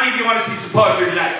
many of you want to see some poetry tonight?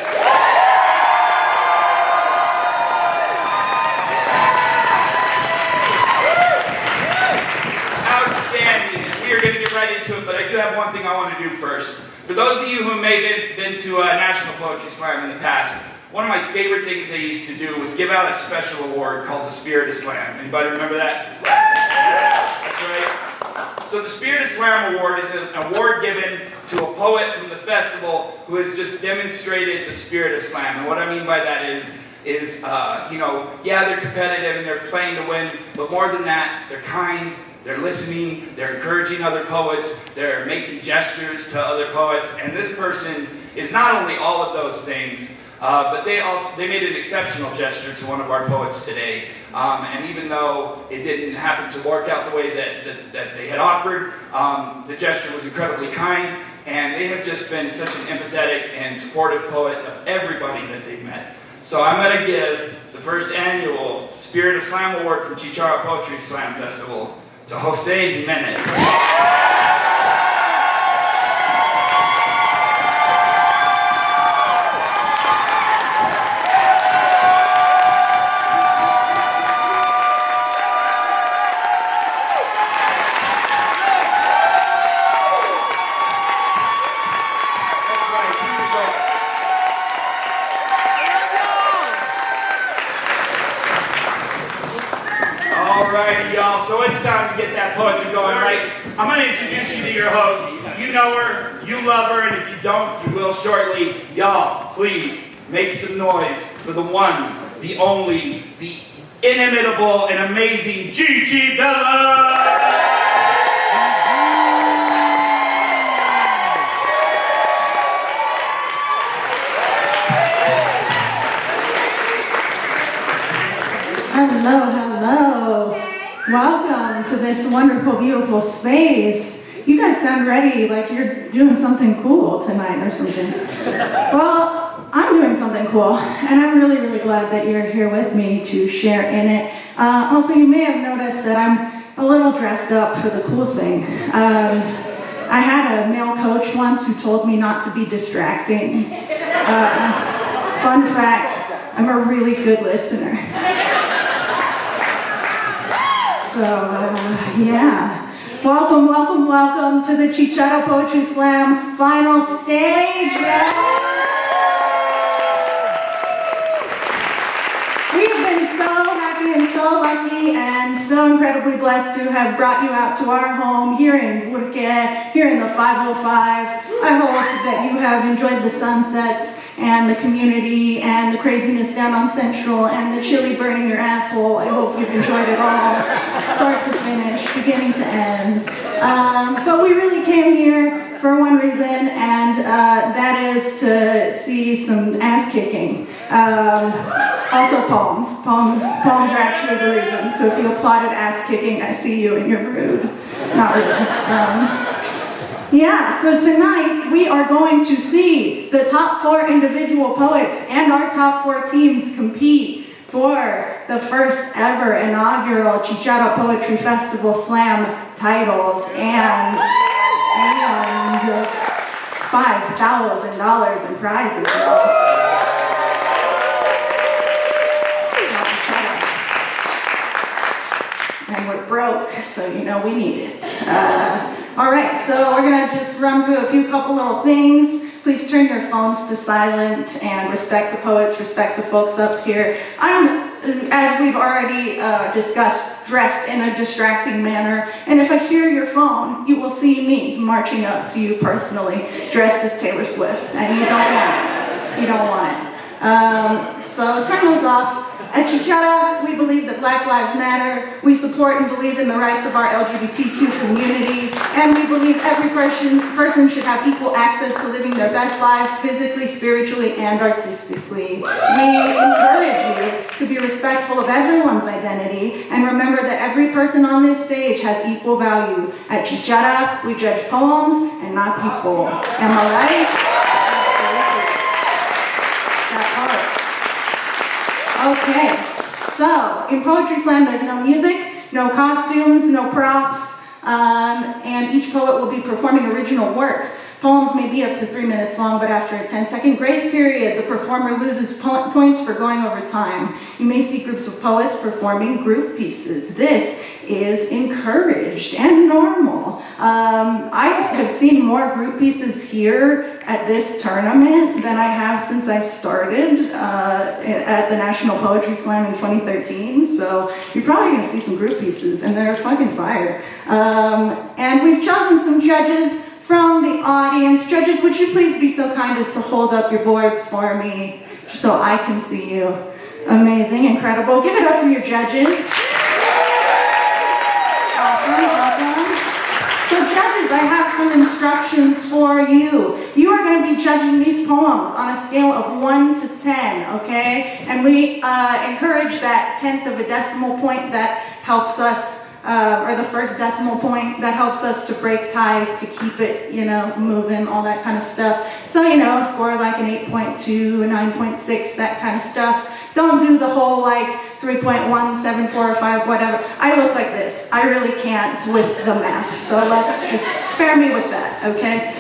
Outstanding. We are going to get right into it, but I do have one thing I want to do first. For those of you who may have been to a National Poetry Slam in the past, one of my favorite things they used to do was give out a special award called the Spirit of Slam. Anybody remember that? That's right. So the Spirit of Slam Award is an award given to a poet from the festival who has just demonstrated the spirit of slam. And what I mean by that is yeah, they're competitive and they're playing to win, but more than that, they're kind, they're listening, they're encouraging other poets, they're making gestures to other poets, and this person is not only all of those things, but they made an exceptional gesture to one of our poets today. And even though it didn't happen to work out the way that they had offered, the gesture was incredibly kind, and they have just been such an empathetic and supportive poet of everybody that they've met. So I'm going to give the first annual Spirit of Slam Award from Chicharra Poetry Slam Festival to Jose Jimenez. Alrighty, y'all, so it's time to get that poetry going, right? I'm going to introduce you to your host. You know her, you love her, and if you don't, you will shortly. Y'all, please make some noise for the one, the only, the inimitable and amazing Gigi Bella! Hello, hello. Welcome to this wonderful, beautiful space. You guys sound ready like you're doing something cool tonight or something. Well, I'm doing something cool, and I'm really, really glad that you're here with me to share in it. Also, you may have noticed that I'm a little dressed up for the cool thing. I had a male coach once who told me not to be distracting. Fun fact, I'm a really good listener. So, yeah. Welcome, welcome, welcome to the Chicharra Poetry Slam final stage. We have been so happy and so lucky and so incredibly blessed to have brought you out to our home here in Albuquerque, here in the 505. I hope that you have enjoyed the sunsets and the community and the craziness down on Central and the chili burning your asshole. I hope you've enjoyed it all, start to finish, beginning to end. But we really came here for one reason, and that is to see some ass kicking. Also poems. Poems are actually the reason. So if you applauded ass kicking, I see you and you're rude. Not really. Yeah, so tonight we are going to see the top 4 individual poets and our top 4 teams compete for the first ever inaugural Chicharra Poetry Festival Slam titles and $5,000 in prizes. And we're broke, so you know we need it. All right, so we're gonna just run through a couple little things. Please turn your phones to silent and respect the poets, respect the folks up here. I'm, as we've already discussed, dressed in a distracting manner. And if I hear your phone, you will see me marching up to you personally, dressed as Taylor Swift. And you don't want it. You don't want it. So turn those off. At Chicharra, we believe that Black Lives Matter. We support and believe in the rights of our LGBTQ community. And we believe every person should have equal access to living their best lives physically, spiritually, and artistically. We encourage you to be respectful of everyone's identity and remember that every person on this stage has equal value. At Chicharra, we judge poems and not people. Am I right? That part. Okay, so in Poetry Slam there's no music, no costumes, no props, and each poet will be performing original work. Poems may be up to 3 minutes long, but after a 10-second grace period, the performer loses points for going over time. You may see groups of poets performing group pieces. This is encouraged and normal. I have seen more group pieces here at this tournament than I have since I started at the National Poetry Slam in 2013, so you're probably going to see some group pieces, and they're fucking fire. And we've chosen some judges from the audience. Judges, would you please be so kind as to hold up your boards for me, just so I can see you? Amazing, incredible. Give it up for your judges. Awesome. So judges, I have some instructions for you. You are going to be judging these poems on a scale of 1 to 10, okay? And we encourage that 10th of a decimal point that helps us, or the first decimal point that helps us to break ties, to keep it, moving, all that kind of stuff. So, score like an 8.2, a 9.6, that kind of stuff. Don't do the whole like 3.1, 7, 4, or 5, whatever. I look like this. I really can't with the math. So let's just spare me with that, okay?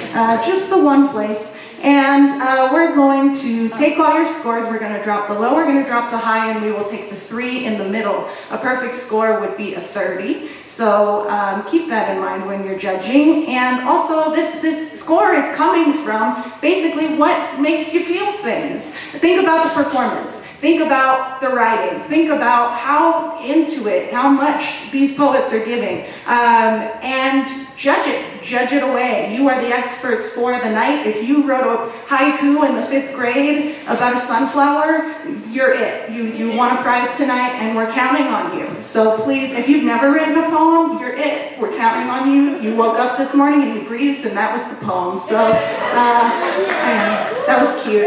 Just the one place. And we're going to take all your scores. We're going to drop the low, we're going to drop the high, and we will take the 3 in the middle. A perfect score would be a 30. So keep that in mind when you're judging. And also, this score is coming from basically what makes you feel things. Think about the performance. Think about the writing. Think about how into it, how much these poets are giving. And judge it. Judge it away. You are the experts for the night. If you wrote a haiku in the 5th grade about a sunflower, you're it. You won a prize tonight, and we're counting on you. So please, if you've never written a poem, you're it. We're counting on you. You woke up this morning and you breathed, and that was the poem. So, I know, that was cute.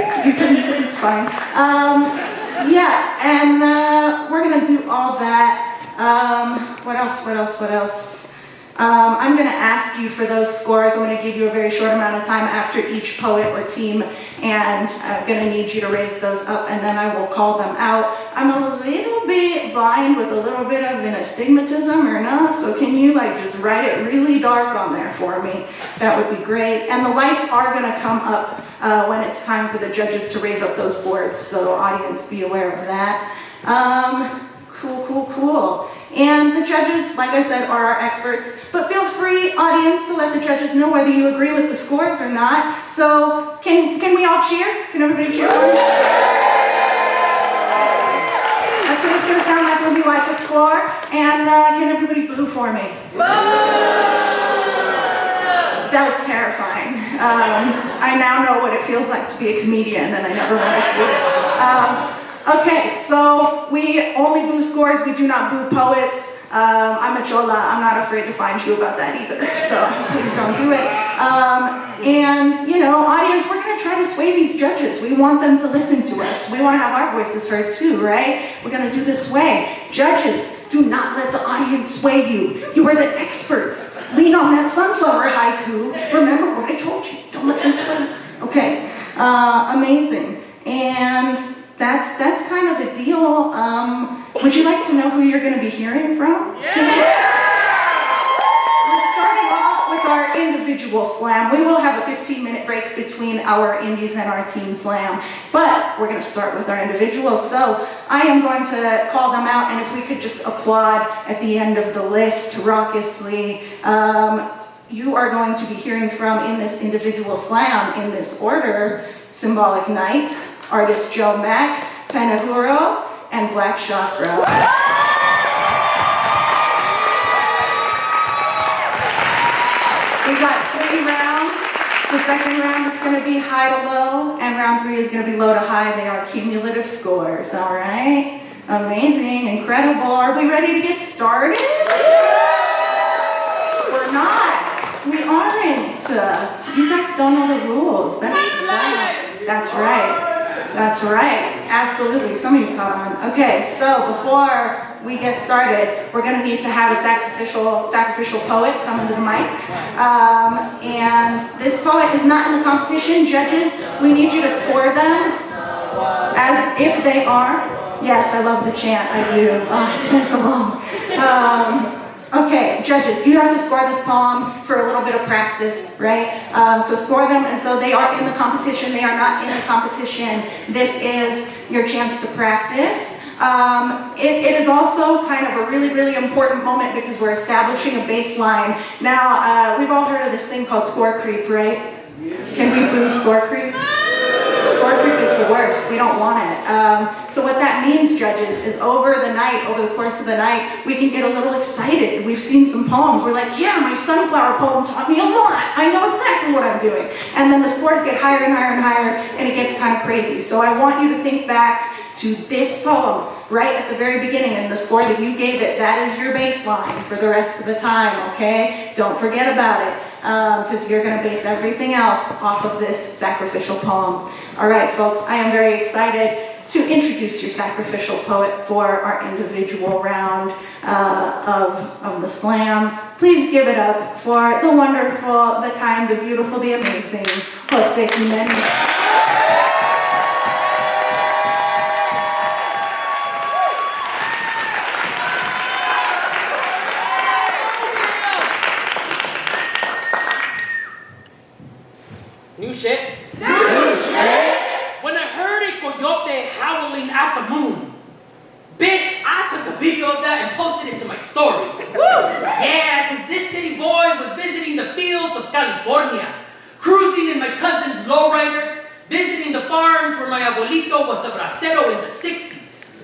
It's fine. Yeah, and we're gonna do all that. What else? I'm gonna ask you for those scores. I'm gonna give you a very short amount of time after each poet or team, and I'm gonna need you to raise those up, and then I will call them out. I'm a little bit blind with a little bit of an astigmatism or no, so can you just write it really dark on there for me? That would be great. And the lights are gonna come up when it's time for the judges to raise up those boards, so audience, be aware of that. Cool. And the judges, like I said, are our experts, but feel free, audience, to let the judges know whether you agree with the scores or not. So can we all cheer? Can everybody cheer for me? That's what it's going to sound like when we like a score. And can everybody boo for me? That was terrifying. I now know what it feels like to be a comedian, and I never wanted to. Okay, so we only boo scores, we do not boo poets. I'm a chola, I'm not afraid to find you about that either, so please don't do it. And, audience, we're gonna try to sway these judges. We want them to listen to us. We wanna have our voices heard too, right? We're gonna do this sway. Judges, do not let the audience sway you. You are the experts. Lean on that sunflower haiku. Remember what I told you, don't let them sway you. Okay, amazing. And that's kind of the deal. Would you like to know who you're going to be hearing from today? We're starting off with our individual slam. We will have a 15-minute break between our indies and our team slam, but we're going to start with our individuals. So I am going to call them out, and if we could just applaud at the end of the list raucously. You are going to be hearing from, in this individual slam, in this order, Symbolic Night, artist Joe Mack, Penaguro, and Black Chakra. We got 3 rounds. The second round is going to be high to low, and round 3 is going to be low to high. They are cumulative scores, all right? Amazing, incredible. Are we ready to get started? We're not. We aren't. You guys don't know the rules. That's right. That's right, absolutely. Some of you caught on. Okay, so before we get started, we're going to need to have a sacrificial poet come into the mic. And this poet is not in the competition. Judges, we need you to score them as if they are. Yes, I love the chant, I do. Oh, it's been so long. Okay, judges, you have to score this poem for a little bit of practice, right? So score them as though they are in the competition. They are not in the competition. This is your chance to practice. It is also kind of a really, really important moment because we're establishing a baseline. Now, we've all heard of this thing called score creep, right? Can we boo score creep? Score creep is the worst. We don't want it. So what that means, judges, is over the course of the night, we can get a little excited. We've seen some poems. We're like, yeah, my sunflower poem taught me a lot. I know exactly what I'm doing. And then the scores get higher and higher and higher, and it gets kind of crazy. So I want you to think back to this poem right at the very beginning, and the score that you gave it, that is your baseline for the rest of the time, okay? Don't forget about it, because you're going to base everything else off of this sacrificial poem. All right, folks, I am very excited to introduce your sacrificial poet for our individual round of the slam. Please give it up for the wonderful, the kind, the beautiful, the amazing Jose Jimenez. New shit? New shit! When I heard a coyote howling at the moon, bitch, I took a video of that and posted it to my story. Woo! Yeah, because this city boy was visiting the fields of California, cruising in my cousin's lowrider, visiting the farms where my abuelito was a bracero in the 60s.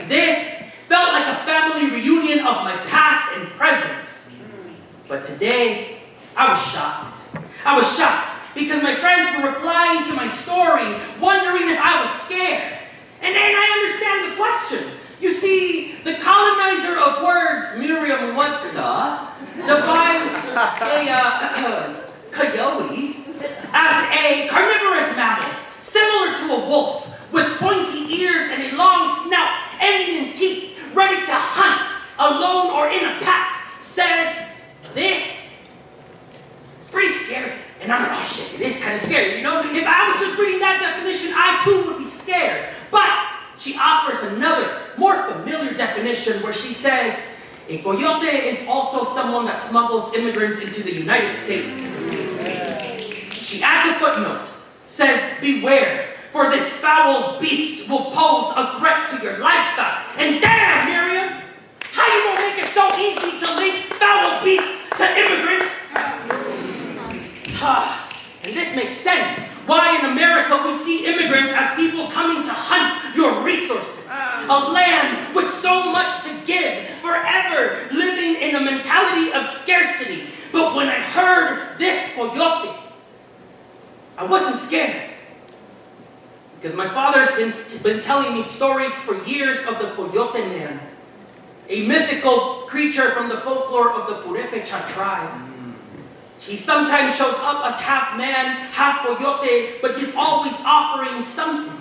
This felt like a family reunion of my past and present. But today, I was shocked. I was shocked because my friends were replying to my story, wondering if I was scared. And then I understand the question. You see, the colonizer of words, Merriam-Webster, defines a coyote as a carnivorous mammal, similar to a wolf, with pointy ears and a long snout ending in teeth, ready to hunt, alone or in a pack. Says this. It's pretty scary. And I'm like, oh shit, it is kind of scary, you know? If I was just reading that definition, I too would be scared. But she offers another, more familiar definition where she says, a coyote is also someone that smuggles immigrants into the United States. She adds a footnote, says, beware, for this foul beast will pose a threat to your livestock. And damn, Miriam, how you gonna make it so easy to link foul beast to immigrant? And this makes sense. Why in America we see immigrants as people coming to hunt your resources. A land with so much to give, forever living in a mentality of scarcity. But when I heard this coyote, I wasn't scared. Because my father's been telling me stories for years of the Coyote Man, a mythical creature from the folklore of the Purepecha tribe. He sometimes shows up as half man, half coyote, but he's always offering something.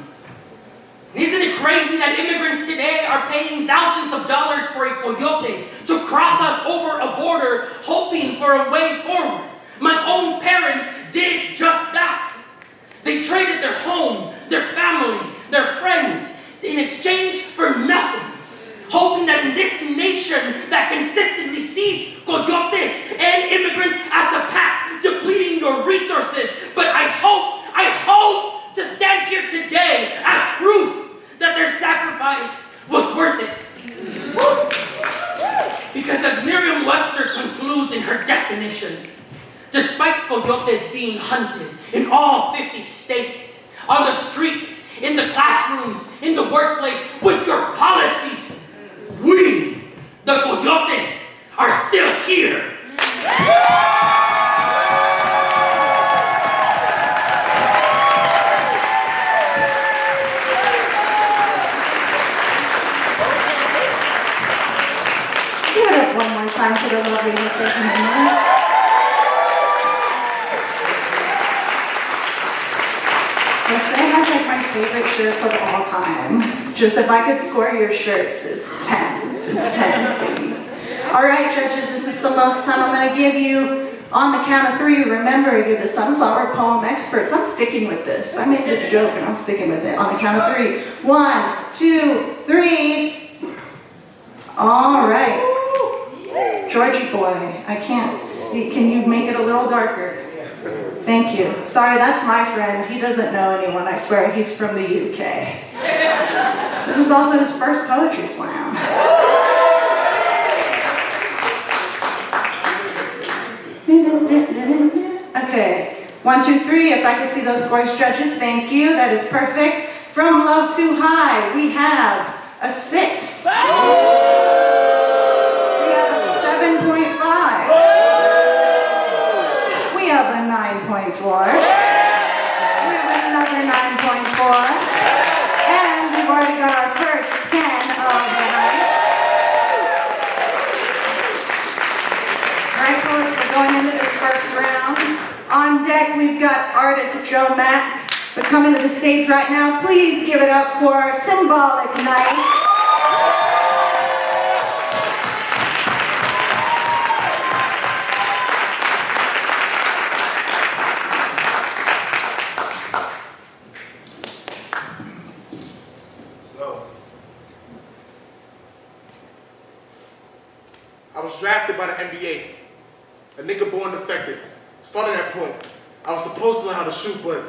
And isn't it crazy that immigrants today are paying thousands of dollars for a coyote to cross us over a border, hoping for a way forward? My own parents did just that. They traded their home, their family, their friends in exchange for nothing, hoping that in this nation that consistently sees coyotes and immigrants as a pack, depleting your resources. But I hope to stand here today as proof that their sacrifice was worth it. Because as Merriam-Webster concludes in her definition, despite coyotes being hunted in all 50 states, on the streets, in the classrooms, in the workplace, with your policies, we, the coyotes, are still here. Give it up one more time for the lovely Jose Jimenez. Jose has like my favorite shirts of all time. Just if I could score your shirts, it's 10s. It's 10s, baby. All right, judges, this is the most time I'm going to give you. On the count of 3, remember, you're the sunflower poem experts. I'm sticking with this. I made this joke and I'm sticking with it. On the count of 3. 1, 2, 3. All right. Georgie boy, I can't see. Can you make it a little darker? Thank you. Sorry, that's my friend. He doesn't know anyone, I swear. He's from the UK. This is also his first poetry slam. Okay, 1, 2, 3. If I could see those scores, judges, thank you. That is perfect. From low to high, we have a 6. We have a 7.5. We have a 9.4. We have another 9.4. And we've already got our first 10 of the night. All right, poets, we're going into this first round. On deck, we've got artist Joe Mack. But coming to the stage right now, please give it up for Symbolic Night. I was drafted by the NBA, a nigga born defective. Starting at point, I was supposed to learn how to shoot, but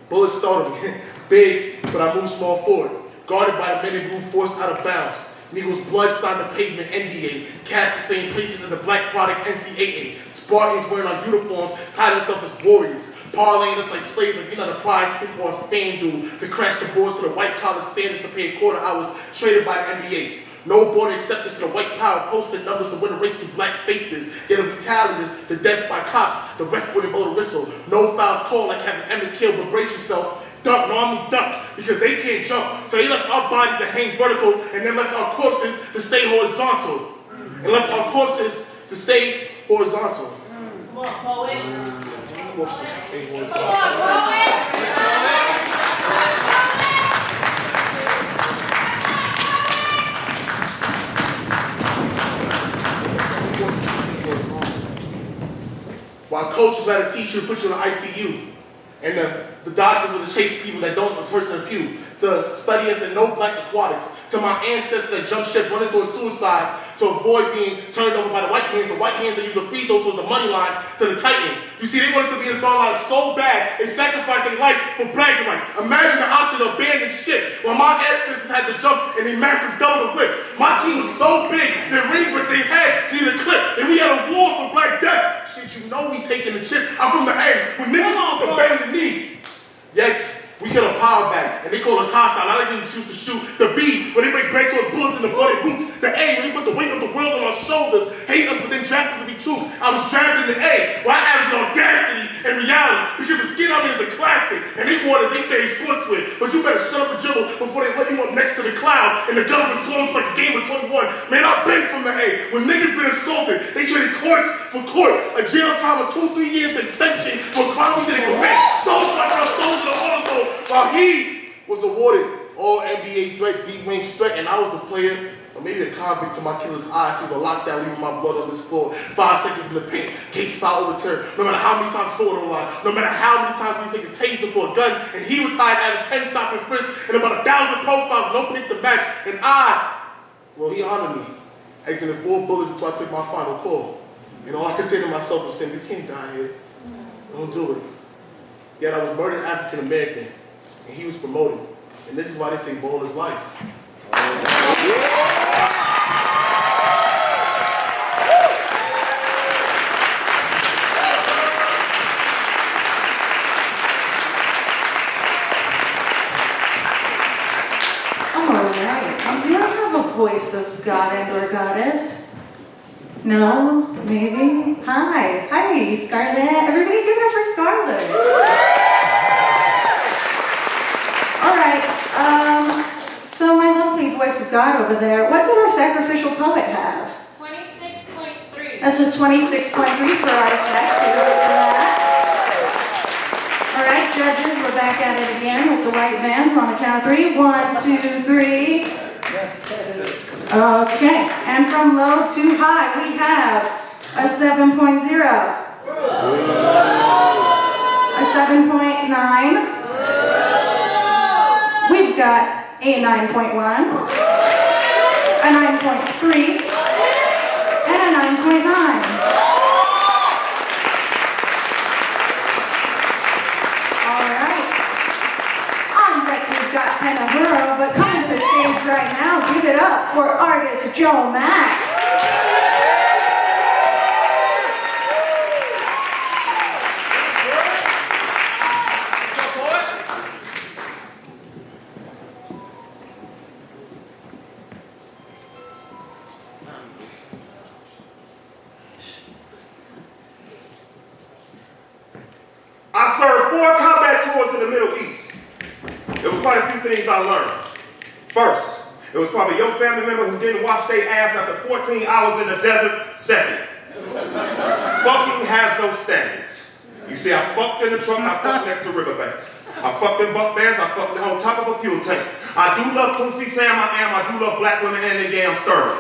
bullets startled me. Big, but I moved small forward. Guarded by the men in blue, forced out of bounds. Negroes' blood signed the pavement, NDA. Cast Spain places as a black product, NCAA. Spartans wearing our uniforms, tied themselves as warriors. Parlaying us like slaves, like the prize kick or a fan dude to crash the boards to the white collar standards to pay a quarter hours traded by the NBA. No border acceptance to the white power, posted numbers to win a race through black faces. Yet a retaliators, the deaths by cops, the ref wouldn't blow the whistle. No fouls called like having Emmett kill, but brace yourself. Duck, no, I mean duck, because they can't jump. So they left our bodies to hang vertical, and then left our corpses to stay horizontal. And left our corpses to stay horizontal. Come on, poet. Corpses to stay horizontal. Come on, poet. While coaches had to teach you to put you in the ICU, and the doctors would chase people that don't, a person a few, to study us in no black aquatics, to my ancestors that jumped ship running through a suicide to avoid being turned over by the white hands that used to feed those was the money line to the titan. You see, they wanted to be in the starlight so bad, they sacrificed their life for bragging rights. Imagine the option of abandoned ship, while my ancestors had to jump and their masters double the whip. My team was so big, their rings what they had needed a clip, and we had a war for black death. Shit, you know we taking the chip. I'm from the A, when niggas off the bend the knee. Yet, we get a power back, and they call us hostile. I didn't choose to shoot. The B, when they break bread to us bullets in the bloody roots. The A, when they put the weight of the world on our shoulders. Hate us, but then draft us to be troops. I was drafted in the A, where I averaged audacity and reality, because the skin on me is a classic, and they want us, they fade sports with. But you better shut up and dribble before they let you up next to the cloud, and the government swarms like a game of 21. Man, I've been from the A. When niggas been assaulted, they traded courts for court. A jail time of 2-3 years extension for a crime we didn't commit. Soul striker our souls in the honor zone, while he was awarded all NBA threat, deep range threat, and I was the player, or maybe a convict to my killer's eyes. He was a lockdown, leaving my blood on this floor. 5 seconds in the paint, case file overturned. No matter how many times forward on the line, no matter how many times we take a taser for a gun, and he retired after 10 stop and frisk, and about 1,000 profiles, no pick the match, and well, he honored me, exiting 4 bullets until I took my final call. And all I could say to myself was saying, you can't die here. Don't do it. Yet I was murdered African American, and he was promoted. And this is why they say ball is life. Alright, do I have a voice of God and or goddess? No? Maybe? Hi, Scarlett. Everybody give it up for Scarlett. Alright, so my lovely voice of God over there, what did our sacrificial poet have? 26.3. That's a 26.3 for our sec. Alright, judges, we're back at it again with the white vans on the count of 3. 1, 2, 3. Okay, and from low to high, we have a 7.0, a 7.9, we've got a 9.1, a 9.3, and a and a 9.9. All right. On deck, we've got Penahura, but coming to the stage right now, give it up for artist Joe Mack. I served 4 combat tours in the Middle East. There was quite a few things I learned. First, it was probably your family member who didn't wash their ass after 14 hours in the desert. Second, fucking has no standards. You see, I fucked in the truck, I fucked next to riverbanks. I fucked in buck bears, I fucked on top of a fuel tank. I do love pussy, Sam, I do love black women and the yam stirring.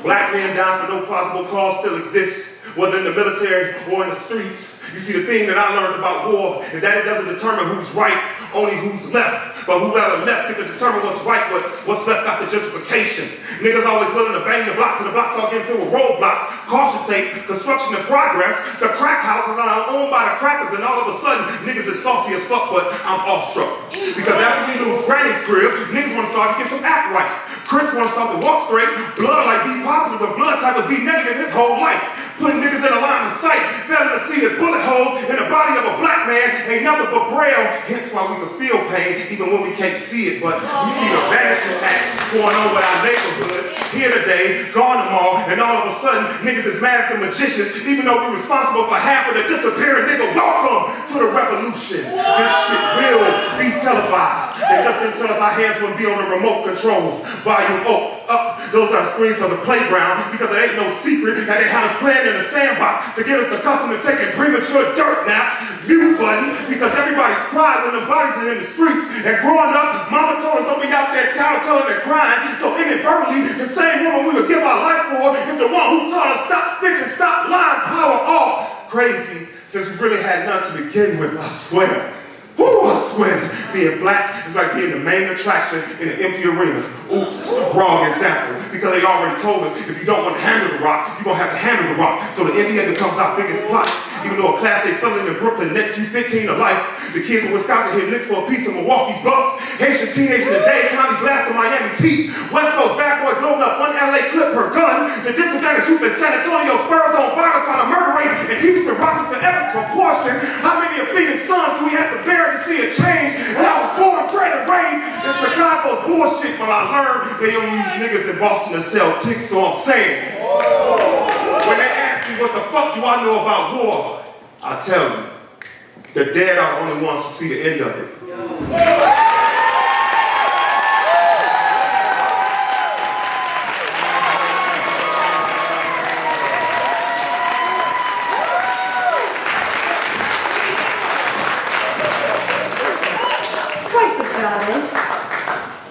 Black men dying for no plausible cause still exists, whether in the military or in the streets. You see, the thing that I learned about war is that it doesn't determine who's right, only who's left. But whoever left get to determine what's right, but what's left after gentrification. Niggas always willing to bang the block till the blocks all getting filled with roadblocks, caution tape, construction in progress. The crack houses are owned by the crackers, and all of a sudden, niggas is salty as fuck, but I'm awestruck. Because after we lose Granny's crib, niggas want to start to get some act right. Chris want to start to walk straight, blood like B positive, but blood type was B negative his whole life. Putting niggas in a line of sight, failing to see that bullet holes in the body of a black man ain't nothing but braille. Hence why we can feel pain even when we can't see it. But we see the vanishing acts going on with our neighborhoods. Here today, gone tomorrow, and all of a sudden, niggas is mad at the magicians, even though we're responsible for half of the disappearing nigga. Welcome to the revolution. This shit will be televised. They just didn't tell us our hands wouldn't be on the remote control. Volume up. Those are screens from the playground, because it ain't no secret that they had us playing in the sandbox to get us accustomed to taking premature dirt naps. Mute button, because everybody's quiet when the bodies are in the streets. And growing up, mama told us don't be out there telling and crying. So inadvertently, the same woman we would give our life for is the one who taught us stop snitching, stop lying, power off. Crazy, since we really had none to begin with, I swear. Woo, I swear, being black is like being the main attraction in an empty arena. Oops, wrong example. Because they already told us if you don't want to handle the rock, you're going to have to handle the rock. So the Indian becomes our biggest plot. Even though a Class A felon in Brooklyn nets you 15 to life, the kids in Wisconsin hit licks for a piece of Milwaukee's Bucks. Haitian teenagers in Dade County blast to Miami's Heat. West Coast bad boys loading up 1 LA clip per gun. The disadvantaged youth in San Antonio Spurs on fire trying to murder rate. And Houston Rockets to Evans proportion. How many of Phoenix Suns do we have to bear to see a change? And I was born, bred, and raised in Chicago's bullshit, but I learned they don't use niggas in Boston to sell ticks, so I'm saying. When they ask me what the fuck do I know about war, I tell you, the dead are the only ones who see the end of it. Voice of Goddess,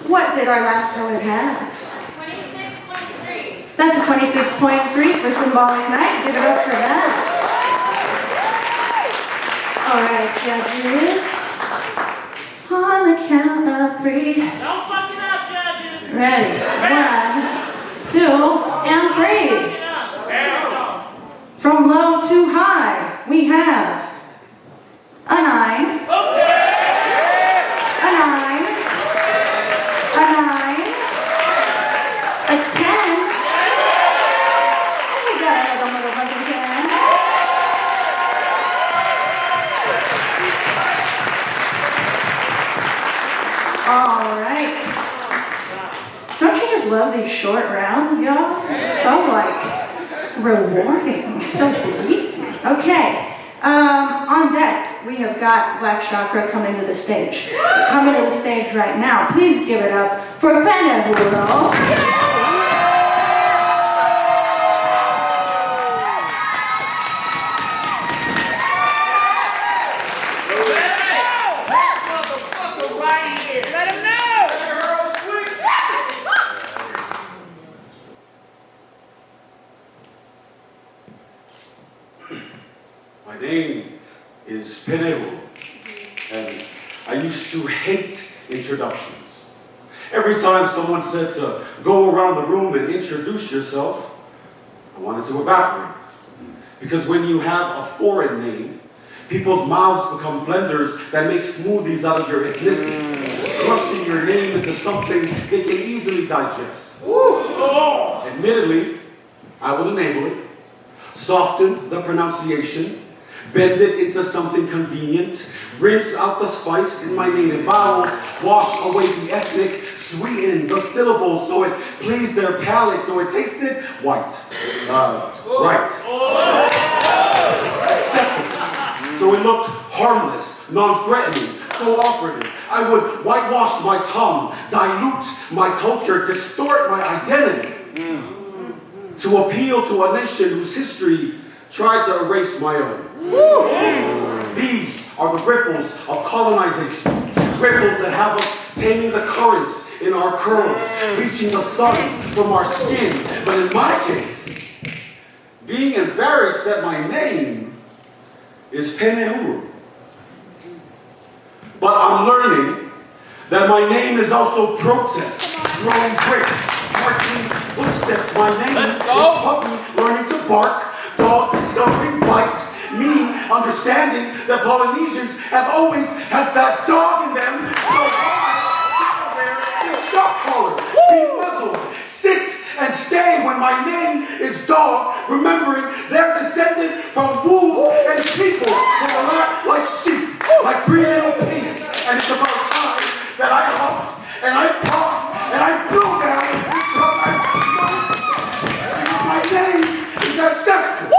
what did our last poet have? 26.3. That's a 26.3 for Symbolic Night. Give it up for that. All right, judges. On the count of 3. Don't fuck it up, judges. Ready? 1, 2, and 3. From low to high, we have a 9. Okay. A 9. A 9. A 10. And we got another motherfucking 10. All right. Don't you just love these short rounds, y'all? So, like, rewarding. So easy. Okay. On deck, we have got Black Chakra coming to the stage. Coming to the stage right now. Please give it up for Penahura. My name is Penahura, and I used to hate introductions. Every time someone said to go around the room and introduce yourself, I wanted to evaporate. Because when you have a foreign name, people's mouths become blenders that make smoothies out of your ethnicity, crushing your name into something they can easily digest. Admittedly, I would enable it, soften the pronunciation, bend it into something convenient, rinse out the spice in my native vowels, wash away the ethnic, sweeten the syllables so it pleased their palate, so it tasted white. Right. Acceptable. So it looked harmless, non-threatening, cooperative. I would whitewash my tongue, dilute my culture, distort my identity to appeal to a nation whose history tried to erase my own. These are the ripples of colonization, ripples that have us taming the currents in our curls, reaching the sun from our skin. But in my case, being embarrassed that my name is Penehuru. But I'm learning that my name is also protest, growing brick, marching footsteps. My name is puppy learning to bark, dog discovering bite, me understanding that Polynesians have always had that dog in them, so I wear this shot collar, be muzzled, sit and stay when my name is dog, remembering they're descended from wolves and people with a lot like sheep, like 3 little pigs, and it's about time that I huffed and I puffed and I blew down because my name is ancestral.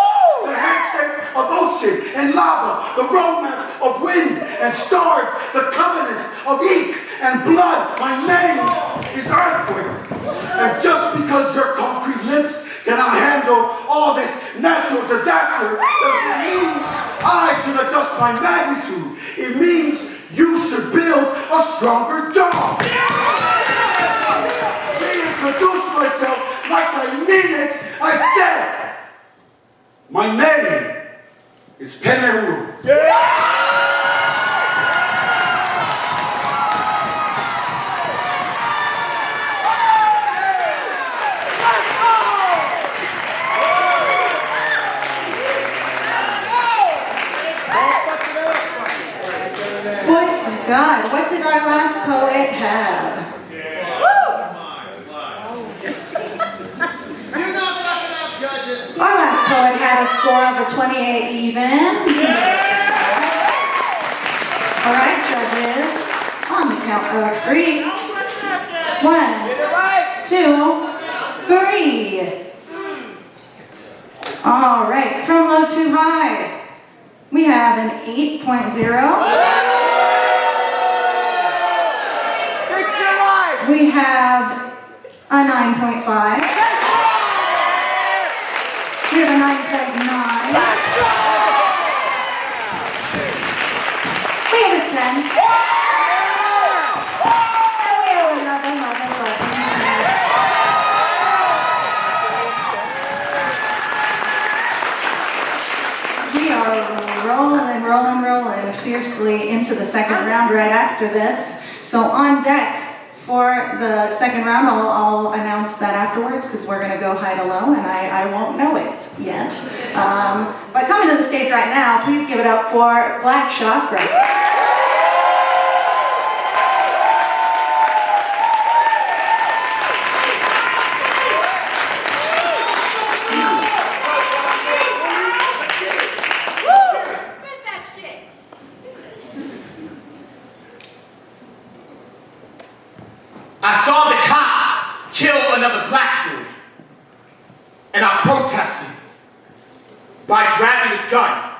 The handshake of ocean and lava, the roadmap of wind and stars, the covenant of ink and blood. My name is earthquake. And just because your concrete lips cannot handle all this natural disaster doesn't mean I should adjust my magnitude. It means you should build a stronger dog. Reintroduce myself like I mean it. I said, my name is Penehuru. Voice of God, what did our last poet have? Our last poet had a score of a 28 even. All right, judges, on the count of 3. 1, 2, 3. All right, from low to high, we have an 8.0. We have a 9.5. We have a 9.9. We have a 10. And we have another 11. We are rolling fiercely into the second round right after this. So on deck for the second round, I'll announce that afterwards because we're going to go high to low and I won't know it yet. But coming to the stage right now, please give it up for Black Chakra. I saw the cops kill another black boy, and I protested by grabbing a gun.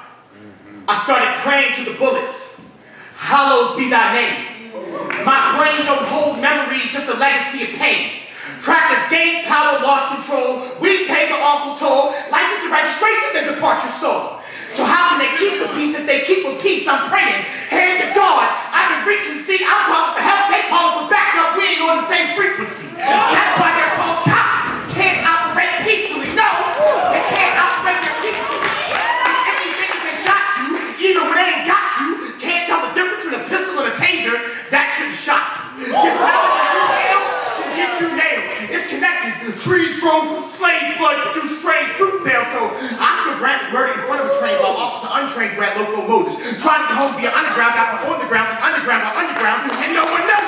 I started praying to the bullets, hallowed be thy name. My brain don't hold memories, just a legacy of pain. Crackers gain power, lost control, we pay the awful toll, license and registration, then depart your soul. So how can they keep the peace if they keep with peace? I'm praying, hand to God, I can reach and see, I'm calling for help, they calling for backup, we ain't on the same frequency. That's why they're called cops. Can't operate peacefully, no, they can't operate there peacefully. If you think they shot you, even when they ain't got you, can't tell the difference between a pistol and a taser, that shouldn't shock you. It's not like you nailed to get you nailed. It's connected, trees grown from slave blood produced strange fruit there. So Oscar Grant was murdered in front of a train while Officer Untrained were at locomotives, trying to get home via underground, out on the ground, and underground, and no one knows.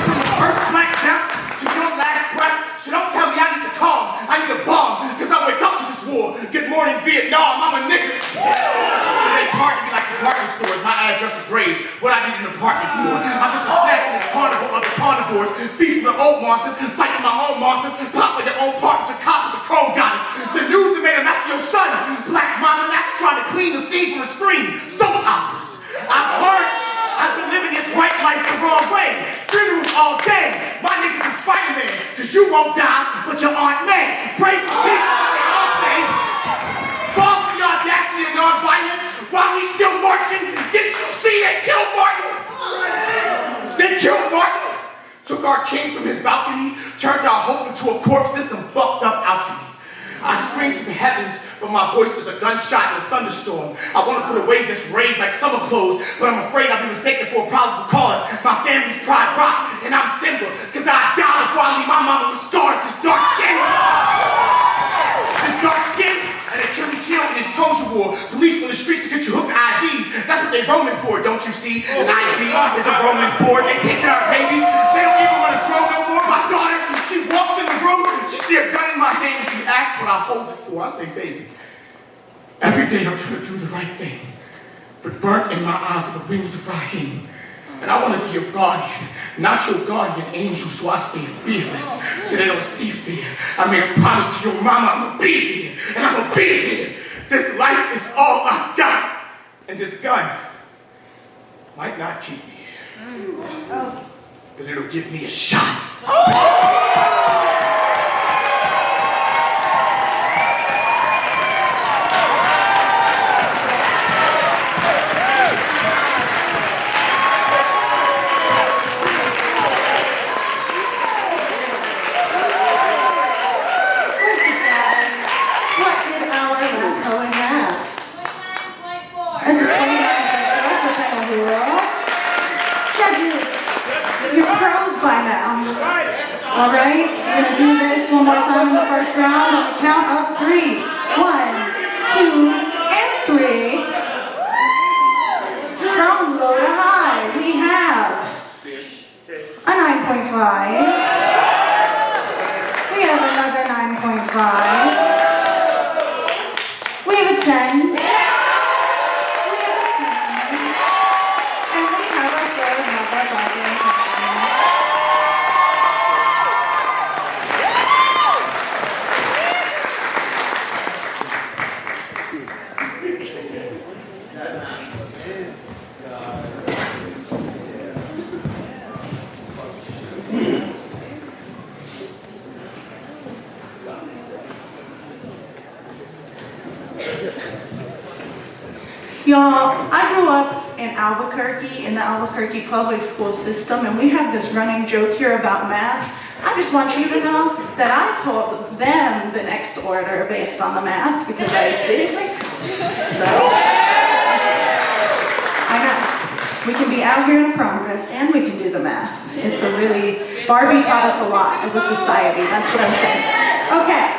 From the first black death to your last breath, so don't tell me I need to calm. I need a bomb, because I wake up to this war. Good morning, Vietnam, I'm a nigga. So they target me like department stores, my address is grave. What I need an apartment for? I'm just a snack in this carnival of the carnivores, feast for the old monsters, fighting my own monsters, pop with your own partners, and cop with the chrome goddess. The news that made a mess of your son, black mama, that's trying to clean the scene from a screen. Soap operas. I've learned I've been living this white life the wrong way. Funerals all day. My niggas is Spider-Man, cause you won't die, but your Aunt May. Pray for peace, they all say. Fall for the audacity of non-violence while we still marching. Didn't you see they killed Martin? They killed Martin. Took our king from his balcony, turned our hope into a corpse. This some fucked up alchemy. I scream to the heavens, but my voice is a gunshot in a thunderstorm. I want to put away this rage like summer clothes, but I'm afraid I'll be mistaken for a probable cause. My family's pride rock, and I'm Simba, cause I died before I leave my mama with scars, this dark skin. This dark skin, and Achilles heel in his Trojan War. Police on the streets to get you hooked IVs. That's what they roaming for, don't you see? An IV is a Roman Ford. They take care of babies. They don't even want to grow no more. My daughter, she walks in the room, she see a gun in my hand, and she asks what I hold it for. I say, baby, every day I'm trying to do the right thing, but burnt in my eyes are the wings of Rahim. And I want to be your guardian, not your guardian angel, so I stay fearless, so they don't see fear. I made a promise to your mama, I'm gonna be here, and I'm gonna be here. This life is all I've got, and this gun might not keep me, but it'll give me a shot. That's a 29 penalty roll. Judges, you're pros by now. All right, we're gonna do this one more time in the first round on the count of 3. 1, 2, and 3. From low to high, we have a 9.5. We have another 9.5. We have a 10. Y'all, I grew up in Albuquerque, in the Albuquerque public school system, and we have this running joke here about math. I just want you to know that I told them the next order based on the math because I did it myself. So, I know. We can be out here in a prom dress and we can do the math. It's a really, Barbie taught us a lot as a society, that's what I'm saying. Okay,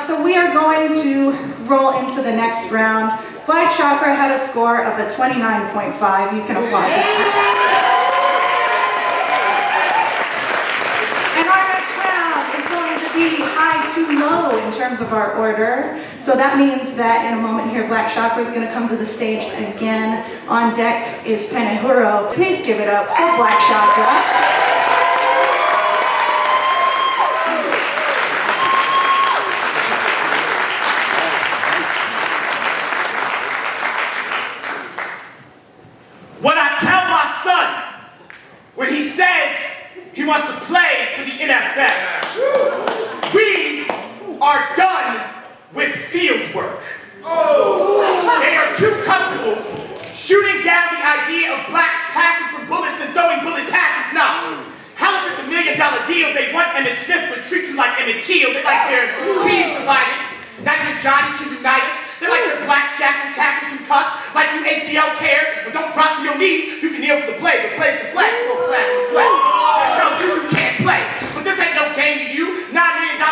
so we are going to roll into the next round. Black Chakra had a score of a 29.5. You can applaud that. And our next round is going to be high to low in terms of our order. So that means that in a moment here, Black Chakra is going to come to the stage again. On deck is Penehuro. Please give it up for Black Chakra. When he says he wants to play for the NFL, we are done with field work. They are too comfortable shooting down the idea of blacks passing from bullets and throwing bullet passes now. Hell, if it's $1 million deal, they want Emmitt Smith, but treat you like Emmett Till. They like their teams divided. Not even Johnny can unite us. They like their black shackle, tackle, concuss, like you ACL care, but don't drop to your knees. You can kneel for the play, but play with the flag, go flat with the flag. Tell you you can't play, but this ain't no game to you. $9 million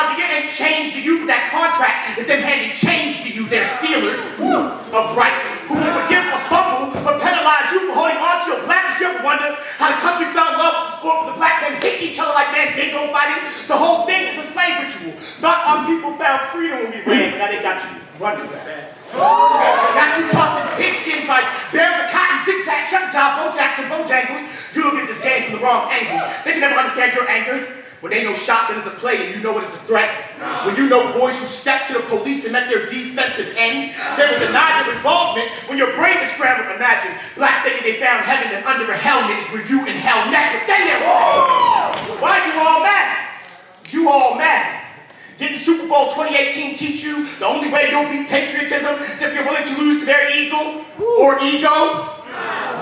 people found freedom when we ran, but now they got you running back. Got you tossing pigskins like bales of cotton, zigzag, Chicharra, Bojacks, and Bojangles. You look at this game from the wrong angles. They can never understand your anger. When they know shotgun is a play and you know it is a threat. When you know boys who stepped to the police and met their defensive end. They were denied their involvement when your brain is scrambled. Imagine blacks thinking they found heaven and under a helmet is where you in hell met. But then they're why are you all mad? You all mad. Didn't Super Bowl 2018 teach you the only way you'll beat patriotism is if you're willing to lose to their eagle or ego?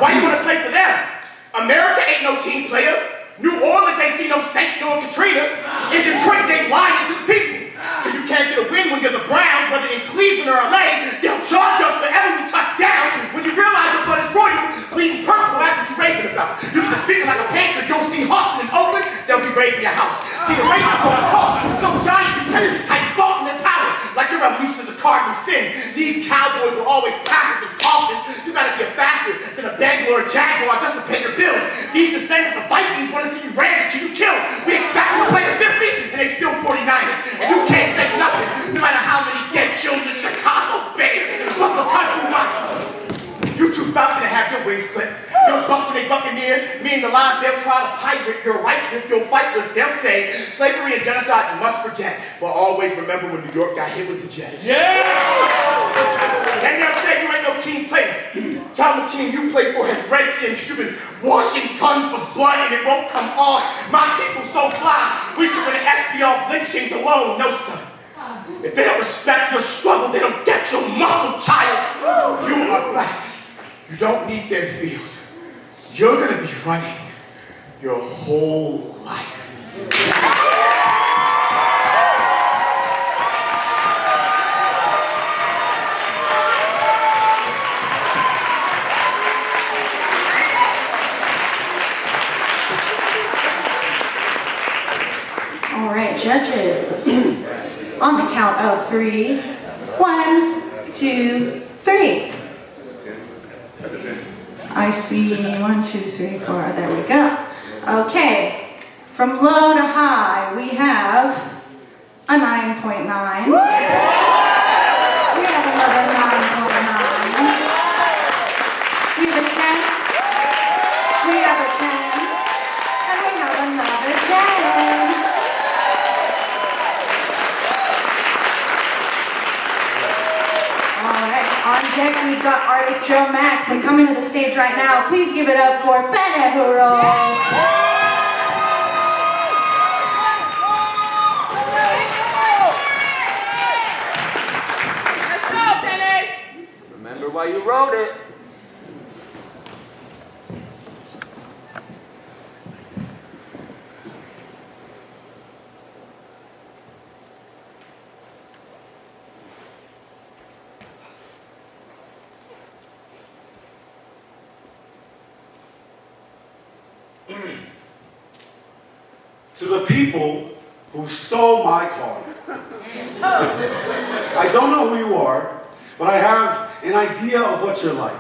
Why you want to play for them? America ain't no team player. New Orleans ain't seen no Saints nor Katrina. In Detroit, they lying to the people. Because you can't get a win when you're the Browns, whether in Cleveland or LA. They'll charge us whenever we touch down. When you realize your blood is royal, bleeding purple, that's what you're raving about. You can be speaking like a panther, you'll see Hawks in Oakland, they'll be raiding your house. See, the racists going across. Some giant tendency type fall from their power. Like your revolution is a cardinal sin. These cowboys were always Packers and Dolphins. You gotta be a faster than a Bangalore Jaguar just to pay your bills. These descendants of Vikings want to see you ran until you killed. We expect them to play the 50 and they still 49ers. And you can't say nothing, no matter how many dead children Chicago Bears. But because you must. You too about to have your wings clipped. You'll bump when they buccaneer. Me and the lies they'll try to pirate. Your rights if you'll fight with. They'll say slavery and genocide you must forget. But always remember when New York got hit with the Jets. Yeah! Then they'll say you ain't no team player. Tell the team you play for has Redskins. You've been washing tons of blood and it won't come off. My people so fly. We should win an SBL lynchings alone. No, son. If they don't respect your struggle, they don't get your muscle, child. You are black. You don't need their field. You're gonna be running your whole life. All right, judges. On the count of 3. 1, 2, 3. I see 1, 2, 3, 4. There we go. Okay. From low to high, we have a 9.9. We have another 9.9. We have a 10. We have a 10. And we have another 10. On deck, we've got artist Joe Mack. They're coming to the stage right now. Please give it up for Benehuro. Let's go, Benny! Remember why you wrote it. To the people who stole my car. I don't know who you are, but I have an idea of what you're like.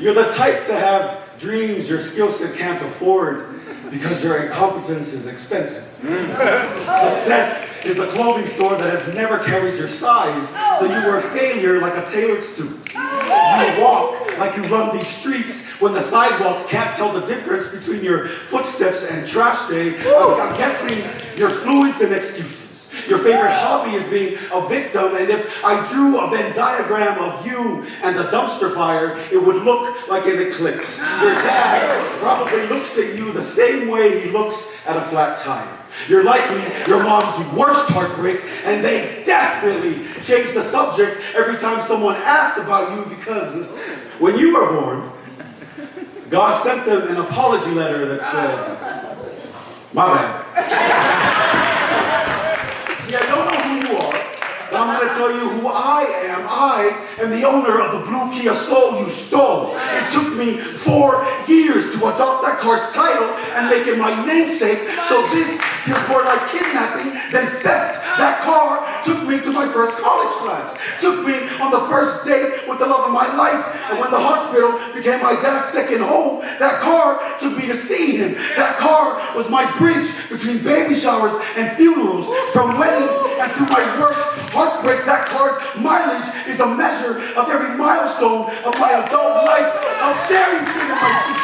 You're the type to have dreams your skill set can't afford because your incompetence is expensive. Success is a clothing store that has never carried your size, so you were a failure like a tailored suit. You walk like you run these streets when the sidewalk can't tell the difference between your footsteps and trash day. I'm guessing you're fluent in excuses. Your favorite hobby is being a victim, and if I drew a Venn diagram of you and the dumpster fire, it would look like an eclipse. Your dad probably looks at you the same way he looks at a flat tire. You're likely your mom's worst heartbreak, and they definitely change the subject every time someone asks about you because when you were born, God sent them an apology letter that said, my bad. See, I don't know who you are, but I'm going to tell you who I am. I am the owner of the blue Kia Soul you stole. It took me 4 years to adopt that car's title and make it my namesake, so this feels more like kidnapping than theft. That car took me to my first college class, took me on the first date with the love of my life. And when the hospital became my dad's second home, that car took me to see him. That car was my bridge between baby showers and funerals, from weddings and through my worst heartbreak. That car's mileage is a measure of every milestone of my adult life. How dare you sit in my seat?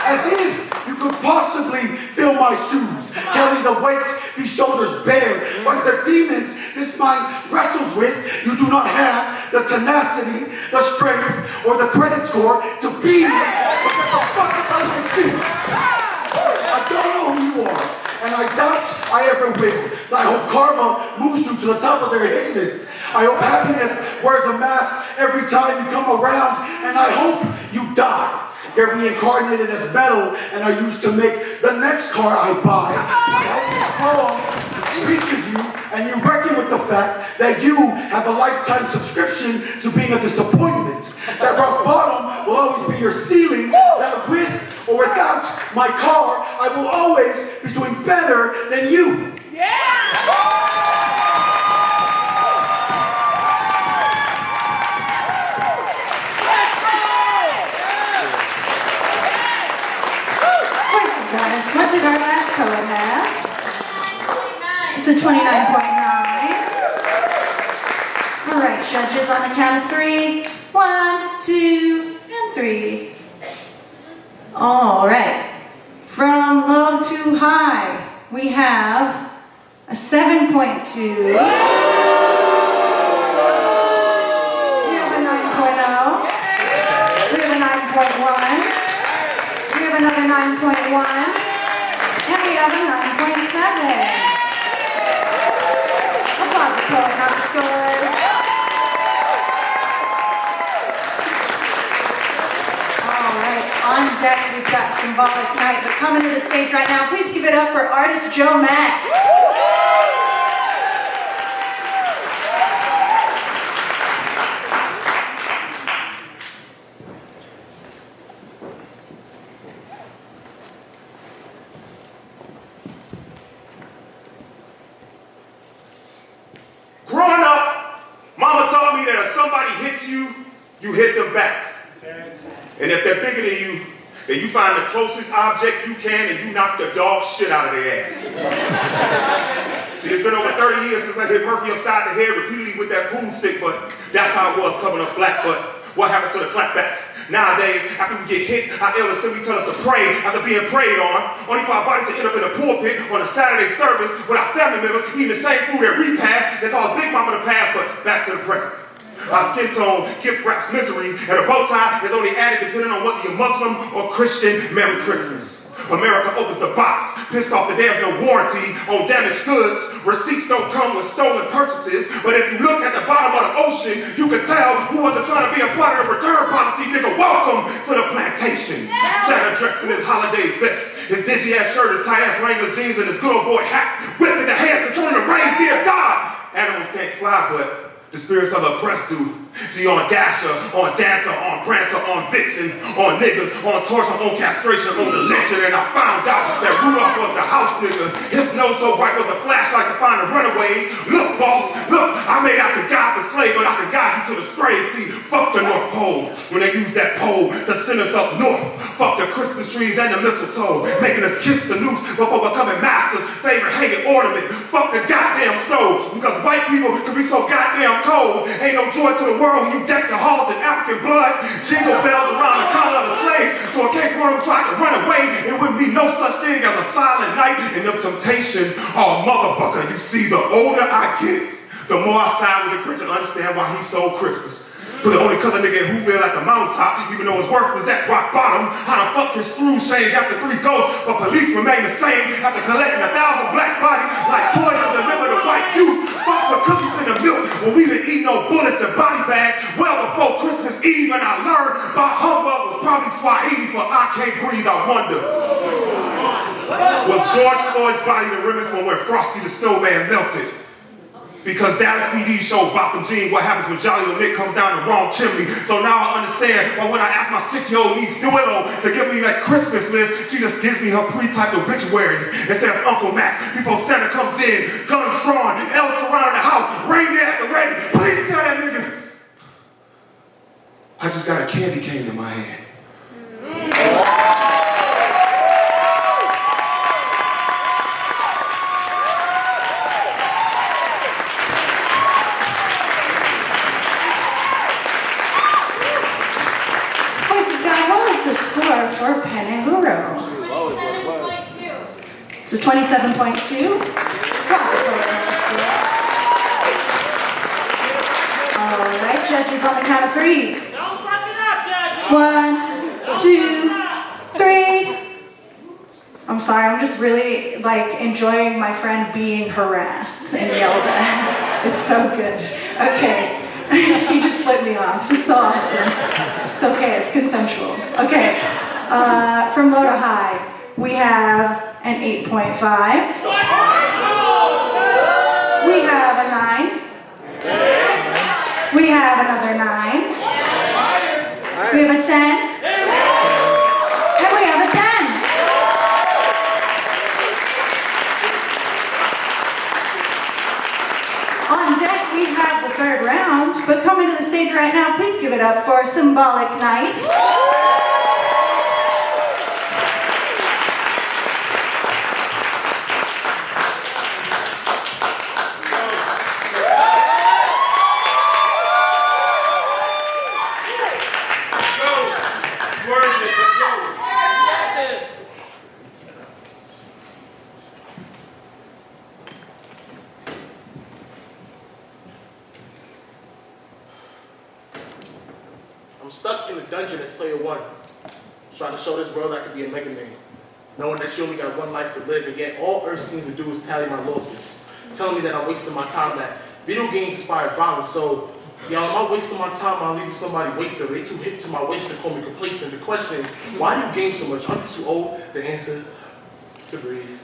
As if you could possibly fill my shoes, carry the weight these shoulders bear, like the demons this mind wrestles with. You do not have the tenacity, the strength, or the credit score to be me. Get the fuck up out of my seat. I don't know who you are, and I doubt I ever will. So I hope karma moves you to the top of their hit list. I hope happiness wears a mask every time you come around, and I hope you die. They're reincarnated as metal and are used to make the next car I buy. I hope this poem reaches you and you reckon with the fact that you have a lifetime subscription to being a disappointment. That rock bottom will always be your ceiling, that with or without my car, I will always be doing better than you. What did our last poet have? It's a 29.9. All right, judges, on the count of 3. 1, 2, and 3. All right. From low to high, we have a 7.2. We have a 9.0. We have a 9.1. We have another 9.1. And we have a 9.7. Applaud the poet, not the score. All right, on deck we've got Symbolic Night, but coming to the stage right now, please give it up for artist Joe Mack. Growing up, mama taught me that if somebody hits you, you hit them back. And if they're bigger than you, then you find the closest object you can and you knock the dog shit out of their ass. See, it's been over 30 years since I hit Murphy upside the head repeatedly with that pool stick, but that's how it was coming up black. But what happened to the clapback? Nowadays, after we get hit, our elders simply tell us to pray after being prayed on, only for our bodies to end up in a pulpit on a Saturday service with our family members eating the same food that we passed that caused Big Mama to pass, but back to the present. Our skin tone gift wraps misery, and a bow tie is only added depending on whether you're Muslim or Christian. Merry Christmas. America opens the box, pissed off that there's no warranty on damaged goods. Receipts don't come with stolen purchases, but if you look at the bottom of the ocean, you can tell who wasn't trying to be a part of the return policy. Nigga, welcome to the plantation. Santa dressed in his holiday's best, his dingy-ass shirt, his tight-ass Wrangler jeans, and his good old boy hat, whipping the hands controlling the reins. Dear God, animals can't fly, but the spirits of the oppressed do. See, on Dasher, on Dancer, on Prancer, on Vixen, on niggas, on torture, on castration, on the lynching, and I found out that Rudolph was the house nigga. His nose so bright was the flashlight to find the runaways. Look, boss, look, I may not could guide the slave, but I could guide you to the strays. See, fuck the North Pole when they use that pole to send us up north. Fuck the Christmas trees and the mistletoe, making us kiss the noose before becoming masters' favorite hated ornament. Fuck the goddamn snow, because white people can be so goddamn cold. Ain't no joy to the world when you deck the halls in African blood, jingle bells around the collar of the slaves. So in case one of them tried to run away, it wouldn't be no such thing as a silent night and them temptations. Oh, motherfucker, you see, the older I get, the more I side with the Grinch and understand why he stole Christmas. But the only color nigga in Whoville at the mountaintop, even though his work was at rock bottom. How the fuck his screws change after 3 ghosts, but police remain the same after collecting 1,000 black bodies like toys to deliver to white youth. Fuck for cookies in the milk when we didn't eat no bullets and body bags well before Christmas Eve. And I learned about humbug was probably Swahili for I can't breathe, I wonder. Was George Floyd's body the remnants from where Frosty the Snowman melted? Because Dallas PD showed Botham Jean what happens when Jolly Old Nick comes down the wrong chimney. So now I understand why when I ask my 6-year-old niece Duello to give me that Christmas list, she just gives me her pre-typed obituary. It says Uncle Mac before Santa comes in, guns drawn, elves surrounding the house, reindeer at the ready. Please tell that nigga I just got a candy cane in my hand. What was the score for Penahuro? 27.2. So 27.2. All right, judges on the count of 3. Don't fuck it up, judge. 1, 2, 3. I'm sorry, I'm just really like enjoying my friend being harassed and yelled at. It's so good. Okay. He just flipped me off. It's so awesome. It's okay, it's consensual. Okay, from low to high, we have an 8.5. We have a 9. We have another 9. We have a 10. And we have a 10. On deck, we have the third round, but coming to the stage right now, please give it up for Symbolic Night. I'm stuck in a dungeon as player 1, trying to show this world I could be a Mega Man, knowing that you only got one life to live, and yet all Earth seems to do is tally my losses, telling me that I'm wasting my time, that video games inspire violence. So, y'all, am I wasting my time? I'll leave somebody wasted. They too hip to my waist to call me complacent. The question is, why do you game so much? Aren't you too old? The answer, to breathe.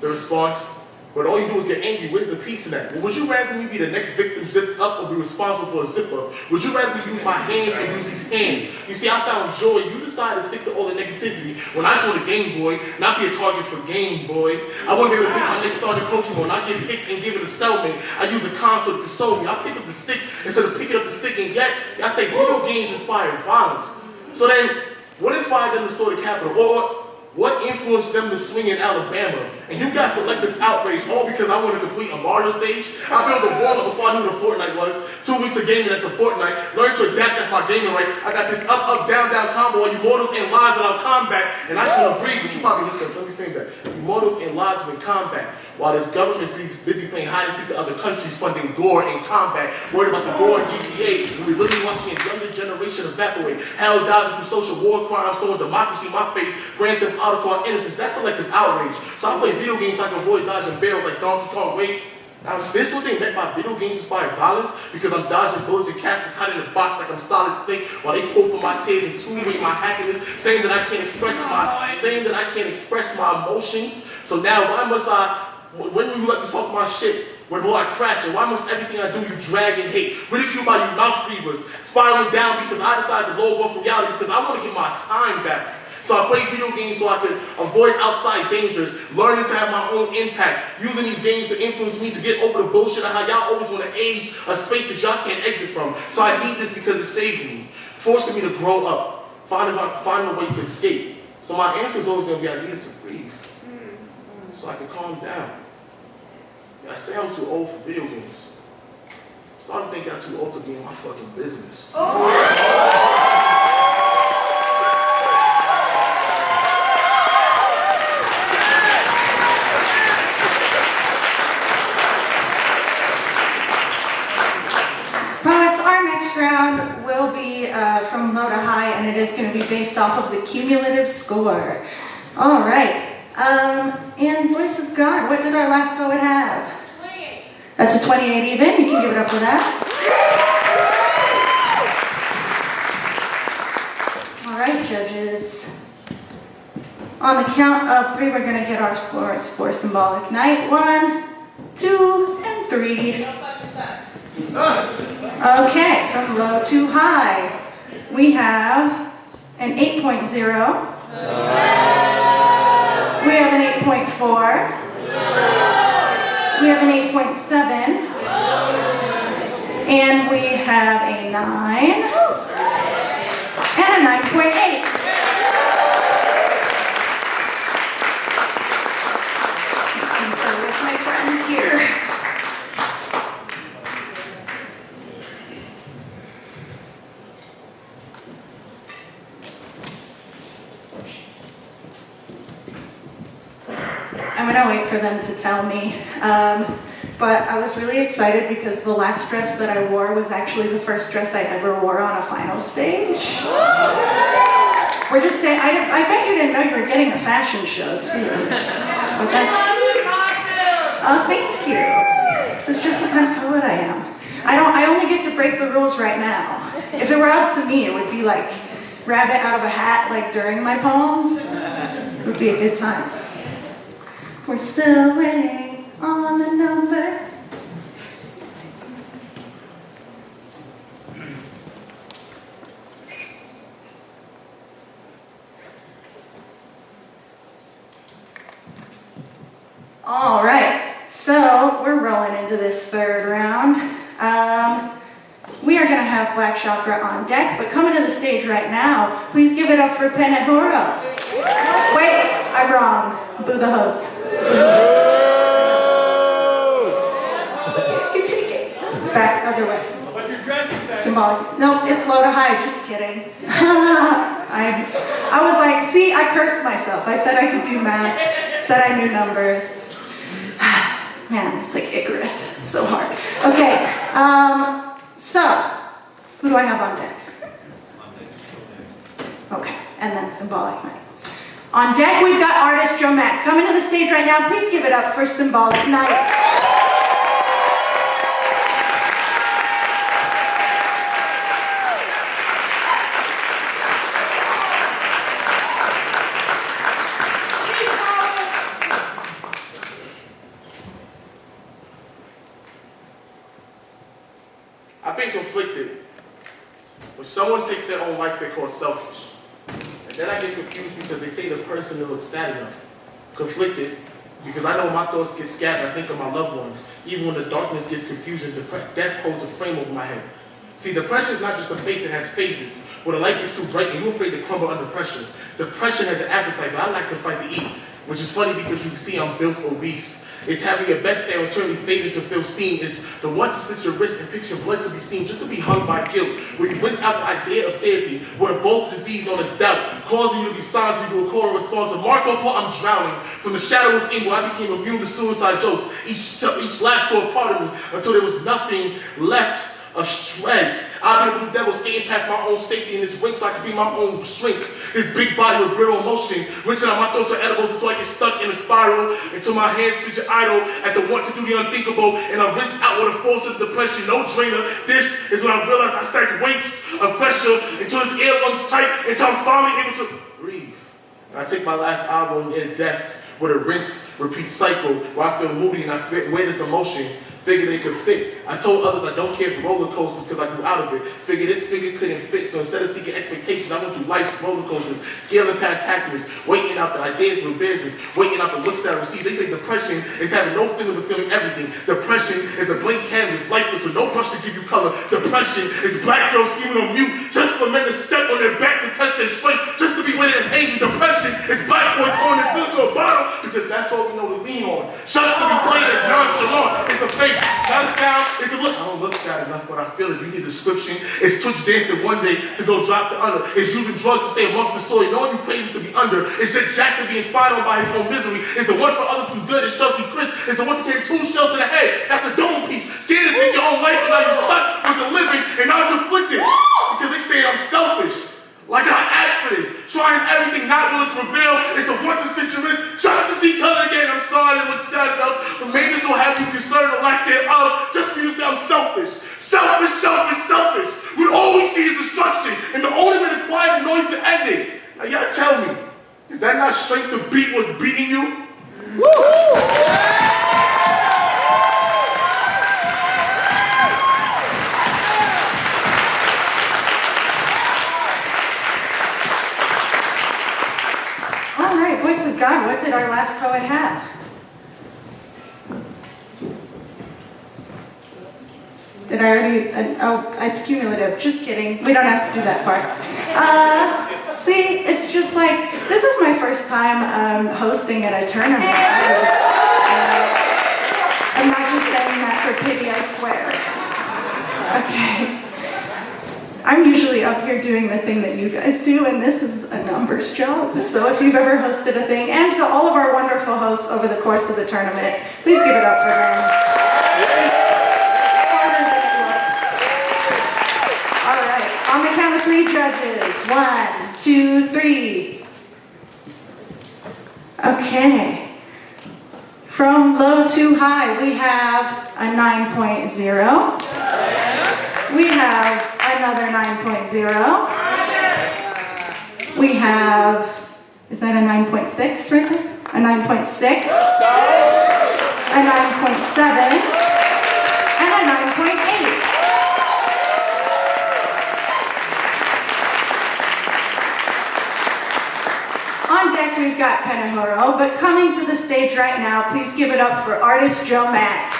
The response, but all you do is get angry. Where's the peace in that? Well, would you rather me be the next victim zipped up or be responsible for a zip up? Would you rather me use my hands and use these hands? You see, I found joy. You decided to stick to all the negativity. When I saw the Game Boy, not be a target for Game Boy. I want to be able to pick my next starting Pokemon. I get picked and give it a cellmate. I use the console to console me. I pick up the sticks instead of picking up the stick, and yet I say video games inspire violence. So then, what inspired them to store the Capitol? Or what influenced them to swing in Alabama? And you got selective outrage, all because I wanted to complete a Mario stage? I built a wall before I knew what a Fortnite was. 2 weeks of gaming, that's a Fortnite. Learn to adapt, that's my gaming right. I got this up, up, down, down combo on you mortals and lives without combat. And I just want to breathe, but you probably listen. Let me think that. You mortals and lives in combat. While this government is busy playing hide and seek to other countries, funding gore and combat, worried about the war in GTA, and we're literally watching a younger generation evaporate. Hell diving through social war crimes, throwing democracy in my face, Grand Theft Auto to our innocence. That's selective outrage. So I play video games so I can avoid dodging barrels like Donkey Kong. Wait, now is this what they meant by video games inspired violence? Because I'm dodging bullets and caskets hiding in a box like I'm Solid Snake, while they pull from my tears and tune my happiness, saying that I can't express my emotions. So now why must I? When you let me talk my shit, when will I crash it? Why must everything I do you drag and hate? Ridiculed by you mouth breathers, spiraling down because I decided to low go from reality because I want to get my time back. So I play video games so I can avoid outside dangers, learning to have my own impact, using these games to influence me to get over the bullshit of how y'all always want to age a space that y'all can't exit from. So I need this because it saves me, forcing me to grow up, finding a way to escape. So my answer is always going to be I needed to breathe, so I can calm down. I say I'm too old for video games. I'm starting to think I'm too old to be in my fucking business. Poets, our next round will be from low to high, and it is going to be based off of the cumulative score. All right. And Voice of God, what did our last poet have? 28. That's a 28 even. You can give it up for that. All right, judges. On the count of 3, we're going to get our scores for Symbolic Night. 1, 2, and 3. Don't fuck this up. Okay, from low to high, we have an 8.0. We have an 8.4. We have an 8.7. And we have a 9. a 9.8. With my friends here. I'm gonna wait for them to tell me. But I was really excited because the last dress that I wore was actually the first dress I ever wore on a final stage. We're just saying, I bet you didn't know you were getting a fashion show too. But that's, oh, thank you. This is just the kind of poet I am. I only get to break the rules right now. If it were up to me, it would be like rabbit out of a hat, like during my poems. It would be a good time. We're still waiting on the number. All right, so we're rolling into this third round. We are gonna have Black Chakra on deck, but coming to the stage right now, please give it up for Penahura. Wait, I'm wrong. Boo the host. You take it. It's back, other way. But your dress is back. Symbolic. Nope, it's low to high, just kidding. I was like, see, I cursed myself. I said I could do math, said I knew numbers. Man, it's like Icarus. It's so hard. Okay, so, who do I have on deck? Okay, and then Symbolic Night. On deck, we've got artist Joe Mack. Coming to the stage right now, please give it up for Symbolic Night. I've been conflicted. When someone takes their own life, they're called selfish. And then I get confused because they say the person that looks sad enough. Conflicted because I know my thoughts get scattered. I think of my loved ones. Even when the darkness gets confusion, death holds a frame over my head. See, depression is not just a face, it has phases. Where the light gets too bright and you're afraid to crumble under pressure. Depression has an appetite, but I like to fight to eat. Which is funny because you can see I'm built obese. It's having your best day eternally faded to feel seen. It's the one to slit your wrist and picture blood to be seen, just to be hung by guilt. Where you rinse out the idea of therapy, where it bolts disease known as doubt, causing you to be silent so you do a call and response. And Marco Paul, I'm drowning. From the shadow of evil, I became immune to suicide jokes. Each laugh tore a part of me until there was nothing left of shreds. I've been a blue devil skating past my own safety in this ring so I can be my own shrink. This big body with brittle emotions, rinsing out my throats for edibles until I get stuck in a spiral, until my hands feature idle at the want to do the unthinkable, and I rinse out with a force of depression, no drainer. This is when I realize I stack weights of pressure until this air lungs tight, until I'm finally able to breathe. And I take my last album in death with a rinse, repeat cycle where I feel moody and I wear this emotion. Figured it could fit. I told others I don't care for roller coasters because I grew out of it. Figured this figure couldn't fit, so instead of seeking expectations, I went through life's roller coasters, scaling past happiness, waiting out the ideas of embarrassments, waiting out the looks that I receive. They say depression is having no feeling but feeling everything. Depression is a blank canvas, lifeless with no brush to give you color. Depression is black girls screaming on mute just for men to step on their back to test their strength, just to be where they're angry. Depression is black boys pouring their feelings to a bottle because that's all we know to lean on. Just to be played as nonchalant. It's a face. Not a sound, it's a look. I don't look sad enough, but I feel it. You need a description. It's Twitch dancing one day to go drop the under. It's using drugs to stay amongst the story, knowing you craving to be under. It's that Jackson being inspired on by his own misery. It's the one for others too good. It's Chelsea Chris. It's the one that carried 2 shells in the head. That's a dome piece. Scared to take your own life, and now you're stuck with the living, and now I'm conflicted. Because they say I'm selfish. Like I asked for this, trying everything not willing to reveal. It's the one to stitch your wrist just to see color again. I'm sorry it looks sad enough, but maybe this will have you concerned or lack thereof. Just for you to say I'm selfish. Selfish, selfish, selfish. When all we see is destruction, and the only way to quiet the noise to end it. Now y'all tell me, is that not strength to beat what's beating you? Woo! Voice of God, what did our last poet have? Did I already? Oh, it's cumulative. Just kidding. We don't have to do that part. See, it's just like, this is my first time hosting at a tournament. I'm not just saying that for pity, I swear. Okay. I'm usually up here doing the thing that you guys do, and this is a numbers job. So if you've ever hosted a thing, and to all of our wonderful hosts over the course of the tournament, please give it up for them. It's harder than it looks. All right, on the count of 3, judges. 1, 2, 3. Okay. From low to high, we have a 9.0. We have another 9.0. We have, is that a 9.6 right there? A 9.6. A 9.7. And a 9.8. On deck, we've got Penahuro, but coming to the stage right now, please give it up for artist Joe Mack.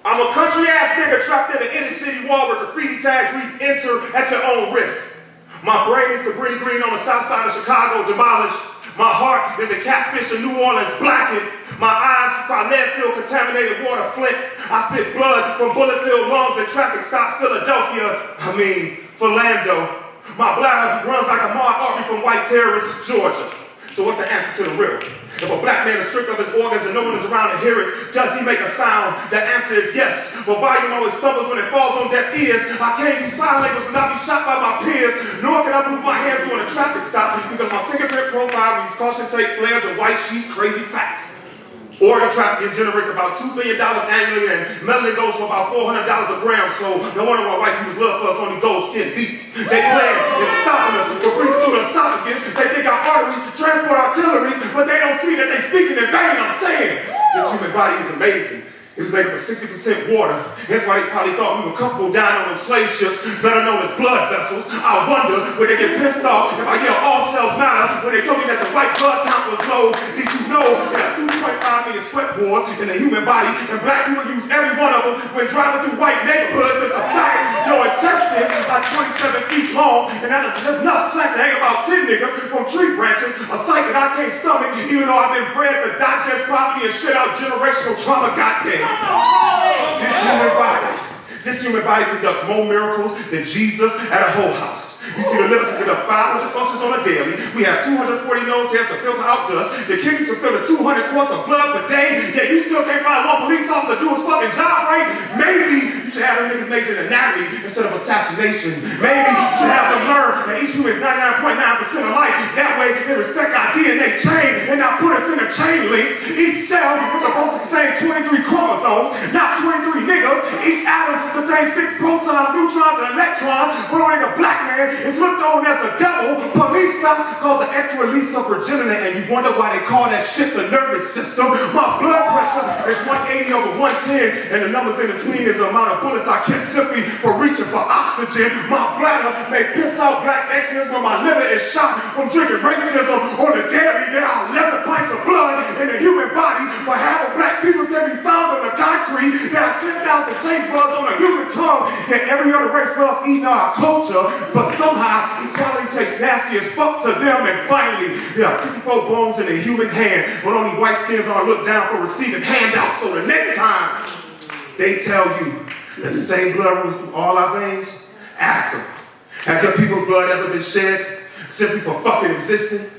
I'm a country-ass nigga trapped in an inner-city wall with graffiti tags read enter at your own risk. My brain is Cabrini Green on the south side of Chicago, demolished. My heart is a catfish in New Orleans, blackened. My eyes cry lead-filled contaminated water, Flint. I spit blood from bullet-filled lungs and traffic stops, Philadelphia, Philando. My bladder runs like a mob army from white terrorists, Georgia. So what's the answer to the riddle? If a black man is stripped of his organs and no one is around to hear it, does he make a sound? The answer is yes. But volume always stumbles when it falls on deaf ears. I can't use sign language because I'll be shot by my peers. Nor can I move my hands during a traffic stop because my fingerprint profile reads caution tape, flares, and white sheets, crazy facts. Organ trafficking generates about $2 billion annually, and melanin goes for about $400 a gram, so no wonder why white people's love for us only goes skin deep. They plan is stopping us from breathing through the esophagus. They think our arteries transport artilleries, but they don't see that they speaking in vain. I'm saying, this human body is amazing. It's made up of 60% water. That's why they probably thought we were comfortable dying on those slave ships, better known as blood vessels. I wonder would they get pissed off if I yell all cells matter when they told me that the white blood count was low. Did you know there are 2.5 million sweat pores in the human body, and black people use every one of them when driving through white neighborhoods? It's a fact. Your intestines are 27 feet long, and that is enough slack to hang about 10 niggas from tree branches, a sight that I can't stomach, even though I've been bred to digest property and shit out generational trauma, goddamn. This human body conducts more miracles than Jesus at a whole house. You see, the liver can conduct 500 functions on a daily. We have 240 nose hairs to filter out dust. The kidneys can filter 200 quarts of blood per day. Yet you still can't find one police officer do his fucking job right. Maybe you should have them niggas major in anatomy instead of assassination. Maybe you should have them learn that each human is 99.9% alike. That way they respect our DNA chain and not put us in the chain links. Each cell is supposed to contain 23 chromosomes, not 23 niggas. Each atom contains 6 protons, neutrons, and electrons. But only the black man is looked on as the devil. Police stops cause an extra release of progenitor, and you wonder why they call that shit the nervous system. My blood pressure is 180/110, and the numbers in between is the amount of bullets I catch simply for reaching for oxygen. My bladder may piss out black excellence when my liver is shot from drinking racism on the daily. There are 11 pints of blood in the human body, but half of black people can be found on the concrete. There are 10,000 taste buds on a human tongue, and every other race loves eating our culture, but somehow equality tastes nasty as fuck to them. And finally, there are 54 bones in the human hand, but only white skins are looked down for receiving handouts. So the next time they tell you that the same blood runs through all our veins, ask them, has your people's blood ever been shed simply for fucking existing?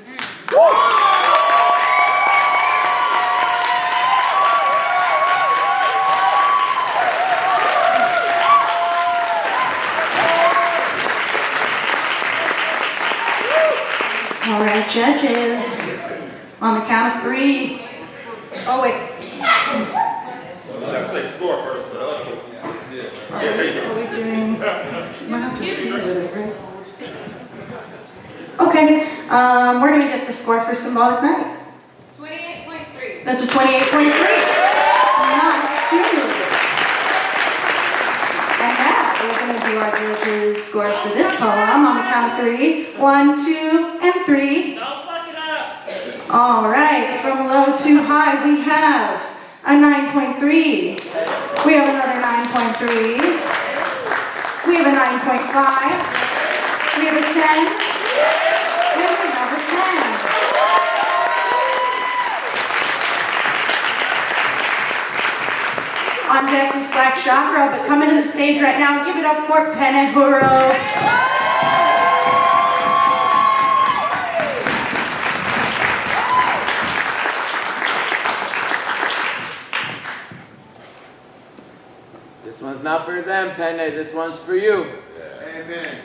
All right, judges, on the count of 3. Oh, wait. I have to say the score first, but Are we doing? Okay, we're going to get the score for Symbolic Night. 28.3. That's a 28.3. Not And now we're going to do our judges' scores for this poem on the count of 3. 1, 2, and 3. Don't fuck it up. All right, from low to high, we have a 9.3. We have another 9.3. We have a 9.5. We have a 10. And we have a 10. On deck is Black Chakra, but coming to the stage right now, give it up for Penahuro. This one's not for them, Penne. This one's for you. Amen.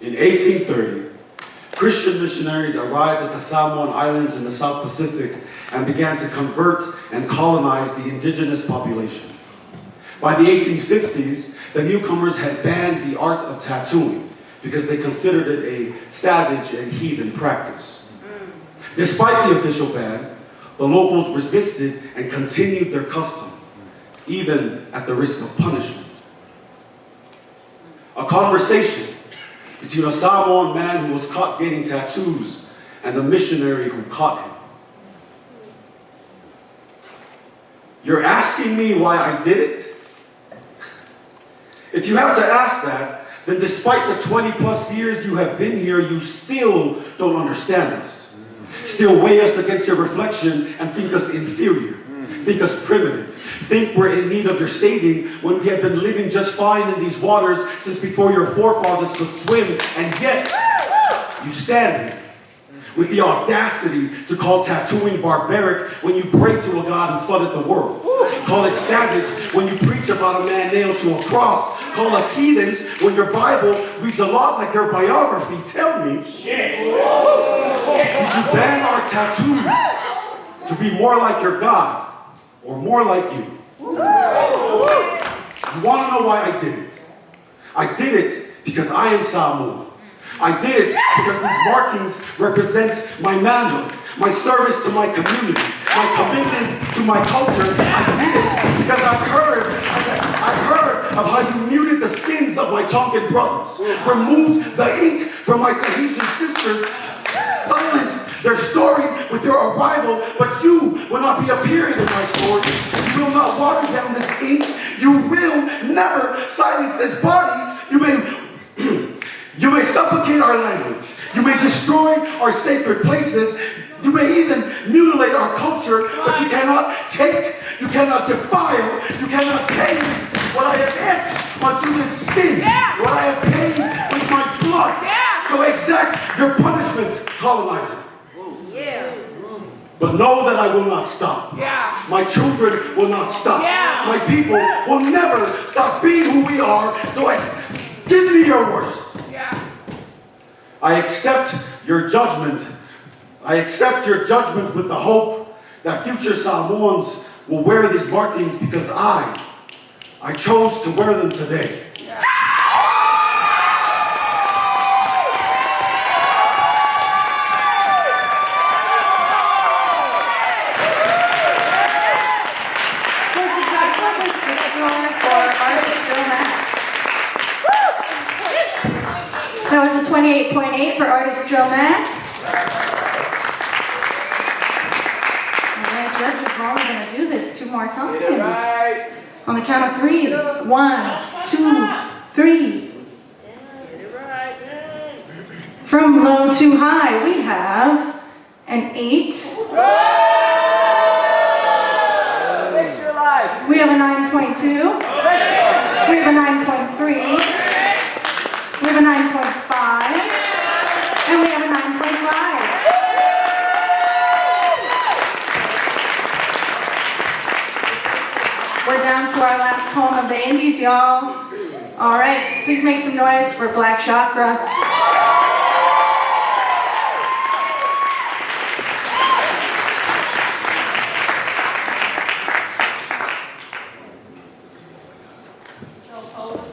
In 1830, Christian missionaries arrived at the Samoan Islands in the South Pacific and began to convert and colonize the indigenous population. By the 1850s, the newcomers had banned the art of tattooing because they considered it a savage and heathen practice. Despite the official ban, the locals resisted and continued their custom, even at the risk of punishment. A conversation between a Samoan man who was caught getting tattoos and the missionary who caught him. You're asking me why I did it? If you have to ask that, then despite the 20+ years you have been here, you still don't understand us. Still weigh us against your reflection and think us inferior, think us primitive, think we're in need of your saving when we have been living just fine in these waters since before your forefathers could swim, and yet you stand here with the audacity to call tattooing barbaric when you pray to a God who flooded the world. Call it savage when you preach about a man nailed to a cross. Call us heathens when your Bible reads a lot like your biography. Tell me, did you ban our tattoos to be more like your God or more like you? You want to know why I did it? I did it because I am Samoan. I did it because these markings represent my manhood, my service to my community, my commitment to my culture. I did it because I've heard of how you muted the skins of my Tongan brothers, removed the ink from my Tahitian sisters, silenced their story with your arrival, but you will not be a period in my story. You will not water down this ink. You will never silence this body. You may suffocate our language. You may destroy our sacred places. You may even mutilate our culture, but you cannot take, you cannot defile, you cannot change what I have etched onto this skin, what I have paid with my blood. So exact your punishment, colonizer. But know that I will not stop. My children will not stop. My people will never stop being who we are. So give me your worst. I accept your judgment. I accept your judgment with the hope that future Samoans will wear these markings because I chose to wear them today. That was a 28.8 for artist Joe Mack. All right, judges, we're only going to do this 2 more times. On the count of 3. 1, 2, 3. From low to high, we have an 8. We have a 9.2. We have a 9.3. We have a 9.5, and we have a 9.5. We're down to our last poem of the Indies, y'all. All right, please make some noise for Black Chakra.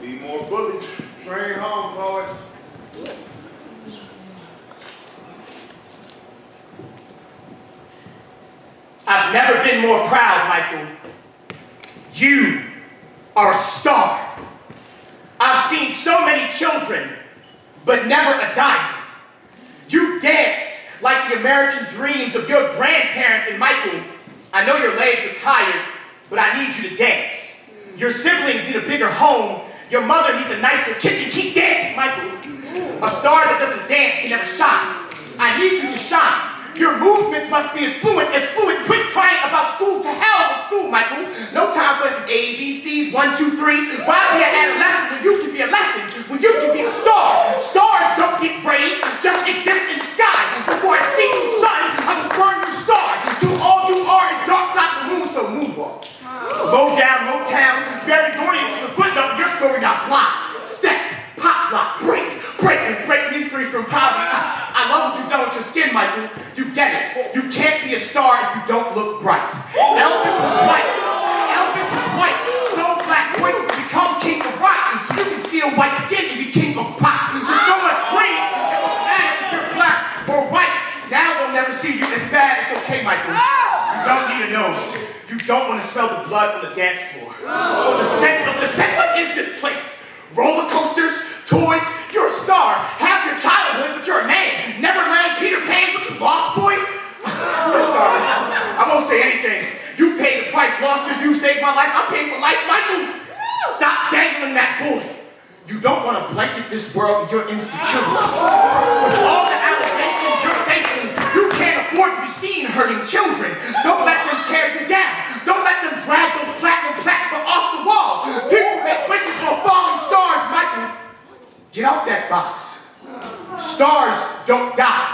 Be more bullies. Bring it home, poet. I've never been more proud, Michael. You are a star. I've seen so many children, but never a diamond. You dance like the American dreams of your grandparents, and Michael, I know your legs are tired, but I need you to dance. Your siblings need a bigger home. Your mother needs a nicer kitchen. Keep dancing, Michael. A star that doesn't dance can never shine. I need you to shine. Your movements must be as fluent. Quit crying about school. To hell with school, Michael. No time for A, B, C's, 1, 2, 3s. Why be an adolescent when you can be a lesson? When you can be a star? Stars don't get raised, just exist in the sky. Before I see you, sun, I will burn your star. Till all you are is dark side of the moon, so moonwalk. Mow down, Motown, Barry Gordy's is a footnote, your story got blocked. Step, pop, lock, break me free from poverty. I love what you've done with your skin, Michael. You get it. You can't be a star if you don't look bright. Elvis was white. Stole black voices to become king of rock. So you can steal white skin and be king of pop. With so much cream, it won't matter if you're black or white. Now they'll never see you as bad. It's okay, Michael. You don't need a nose. You don't want to smell the blood on the dance floor. Or the scent of the set. What is this place? Roller coasters, toys, you're a star. Half your childhood, but you're a man. Neverland, Peter Pan, but you lost, boy? I'm sorry. I won't say anything. You paid the price, lost your view, saved my life. I'm paying for life, Michael. Stop dangling that boy. You don't want to blanket this world with your insecurities. With all the allegations you're facing, you can't afford to be seen hurting children. Don't let them tear you down. Don't let them drag those platinum plaques from off the wall. People make wishes for falling stars, Michael. Get out that box. Stars don't die.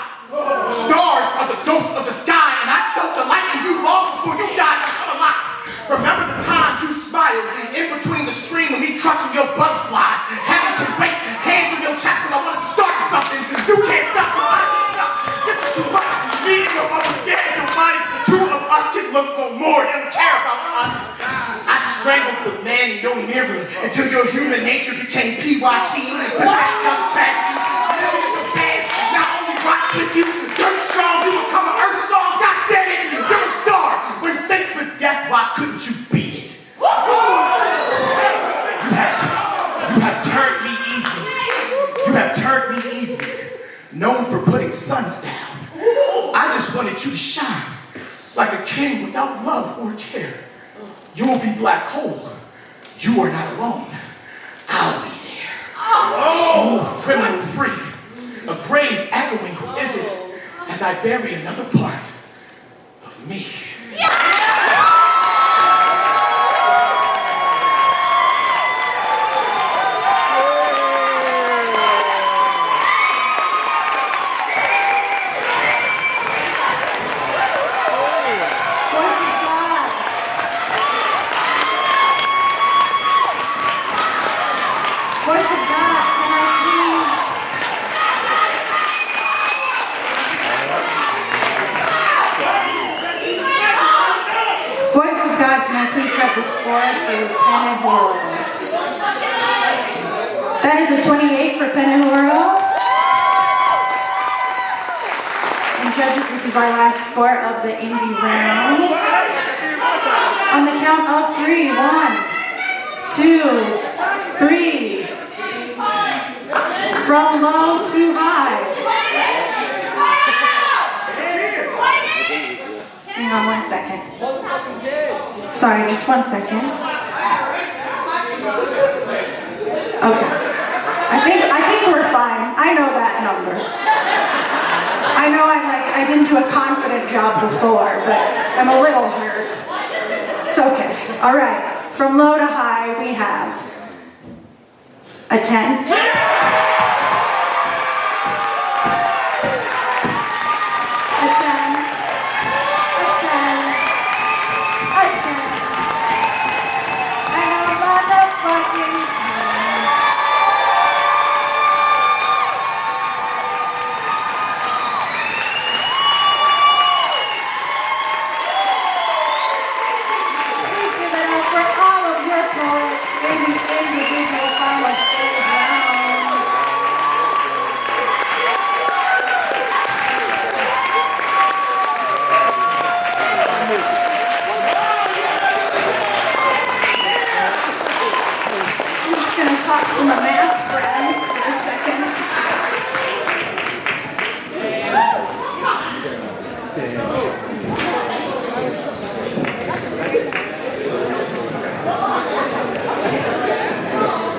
Stars are the ghosts of the sky, and I killed the light in you long before you died. I'm alive. Remember the times you smiled in between the stream of me crushing your butterflies. Heaven can wait, hands on your chest, because I want to be starting something. You can't stop me. I can't stop. This is too much. Me and your mother scared your body. The two of us can look no more. They don't care about us. I strangled the man in your mirror until your human nature became PYT. The night young tragedy. Millions of fans not only rocks with you, dirt strong, you become an earth song. God damn it, you're a star. When faced with death, why couldn't you beat it? You have turned me evil. You have turned me evil. Known for putting suns down. I just wanted you to shine like a king without love or care. You will be black hole. You are not alone. I'll be there. Smooth, criminal free. A grave echoing who is it as I bury another part of me. The score for Penahoro. That is a 28 for Penahoro. And judges, this is our last score of the indie round. On the count of 3, 1, 2, 3. From low to high. Hang on 1 second. Sorry, just 1 second. Okay. I think we're fine. I know that number. I know I didn't do a confident job before, but I'm a little hurt. It's okay. All right. From low to high, we have a 10. talk to my math friends for a second.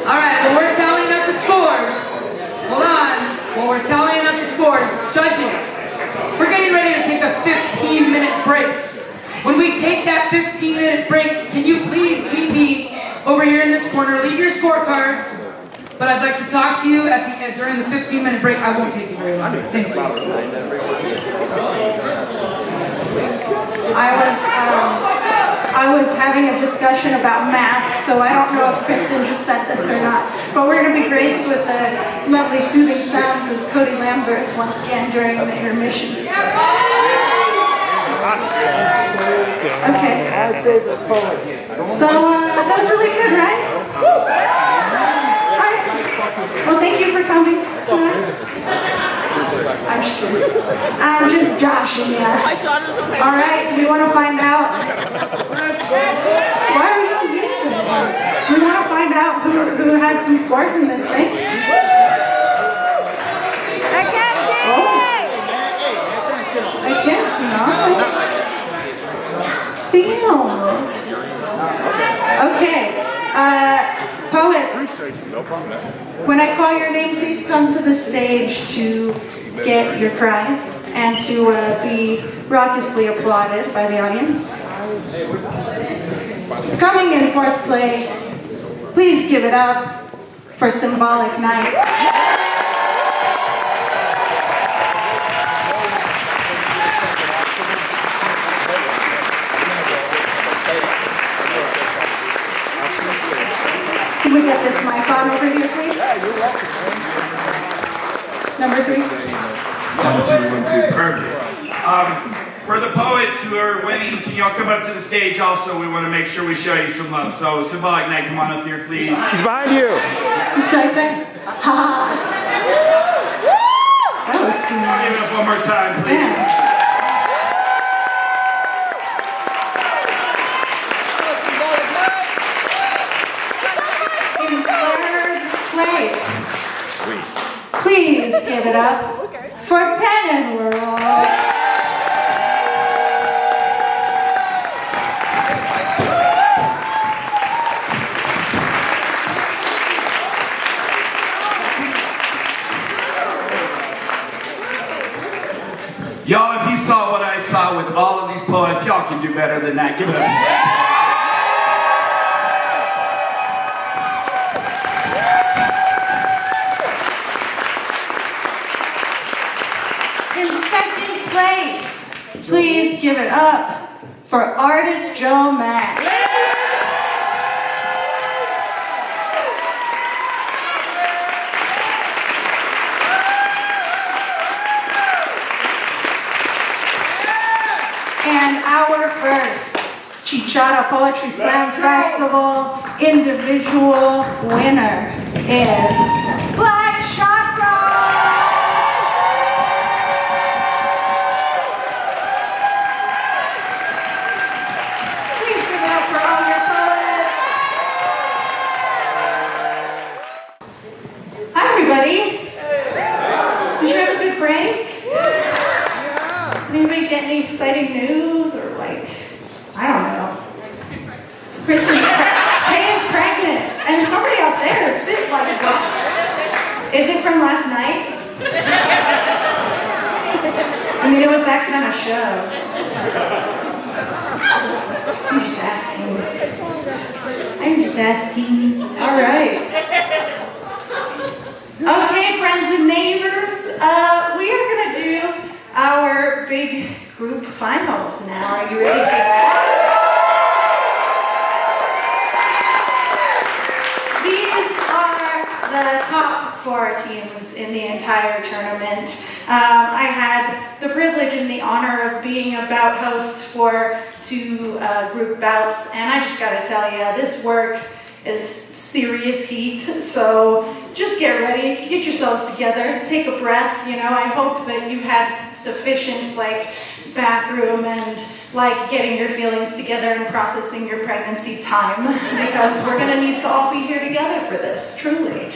All right, well, we're tallying up the scores. Hold on. While we're tallying up the scores, judges, we're getting ready to take a 15-minute break. When we take that 15-minute break, can you please meet me over here in this corner? Leave your scorecards. But I'd like to talk to you during the 15-minute break. I won't take you very long. Thank you. I was having a discussion about math, so I don't know if Kristen just said this or not, but we're going to be graced with the lovely soothing sounds of Cody Lambert once again during the intermission. Okay. So that was really good, right? Alright. Well, thank you for coming. I'm just kidding. I'm just joshing you. Alright, do we want to find out? Why are you leaving? Do we want to find out who had some scores in this thing? I can't see I guess not. Damn. Okay. Poets. When I call your name, please come to the stage to get your prize and to be raucously applauded by the audience. Coming in fourth place, please give it up for Symbolic Night. Can we get this mic on over here, please? Number 3. 1, 2, 1, 2, perfect. For the poets who are winning, can y'all come up to the stage also? We want to make sure we show you some love. So, Symbolic Night, come on up here, please. He's behind you. He's right there. Ha! That was smooth. Give it up one more time, please. Yeah. Please give it up for Pen and World. Y'all, if you saw what I saw with all of these poets, y'all can do better than that. Give it up. Please give it up for artist Joe Mack. And our first Chicharra Poetry Slam Festival individual winner is Black Chakra. Did you have a good break? Yeah. Anybody get any exciting news or like, I don't know. Kay is pregnant and somebody out there, it's like, is it from last night? I mean, it was that kind of show. I'm just asking. All right. Okay, friends and neighbors, we are going to do our big group finals now. Are you ready for that? These are the top 4 teams in the entire tournament. I had the privilege and the honor of being a bout host for 2 group bouts, and I just got to tell you, this work is serious heat, so just get ready, get yourselves together, take a breath, you know. I hope that you had sufficient bathroom and like getting your feelings together and processing your pregnancy time, because we're gonna need to all be here together for this, truly.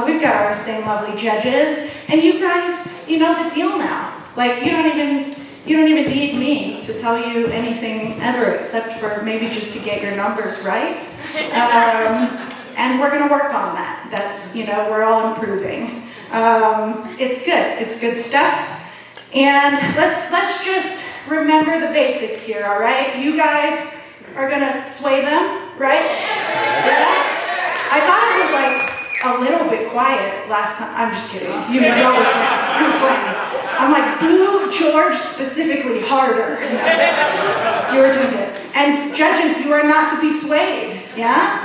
We've got our same lovely judges, and you guys, you know the deal now. Like, you don't even need me to tell you anything ever, except for maybe just to get your numbers right. And we're gonna work on that. That's, you know, we're all improving. It's good stuff. And let's just remember the basics here, all right? You guys are gonna sway them, right? Yeah? I thought it was like a little bit quiet last time. I'm just kidding. You were swaying. I'm like, boo George specifically harder. No. You were doing good. And judges, you are not to be swayed, yeah?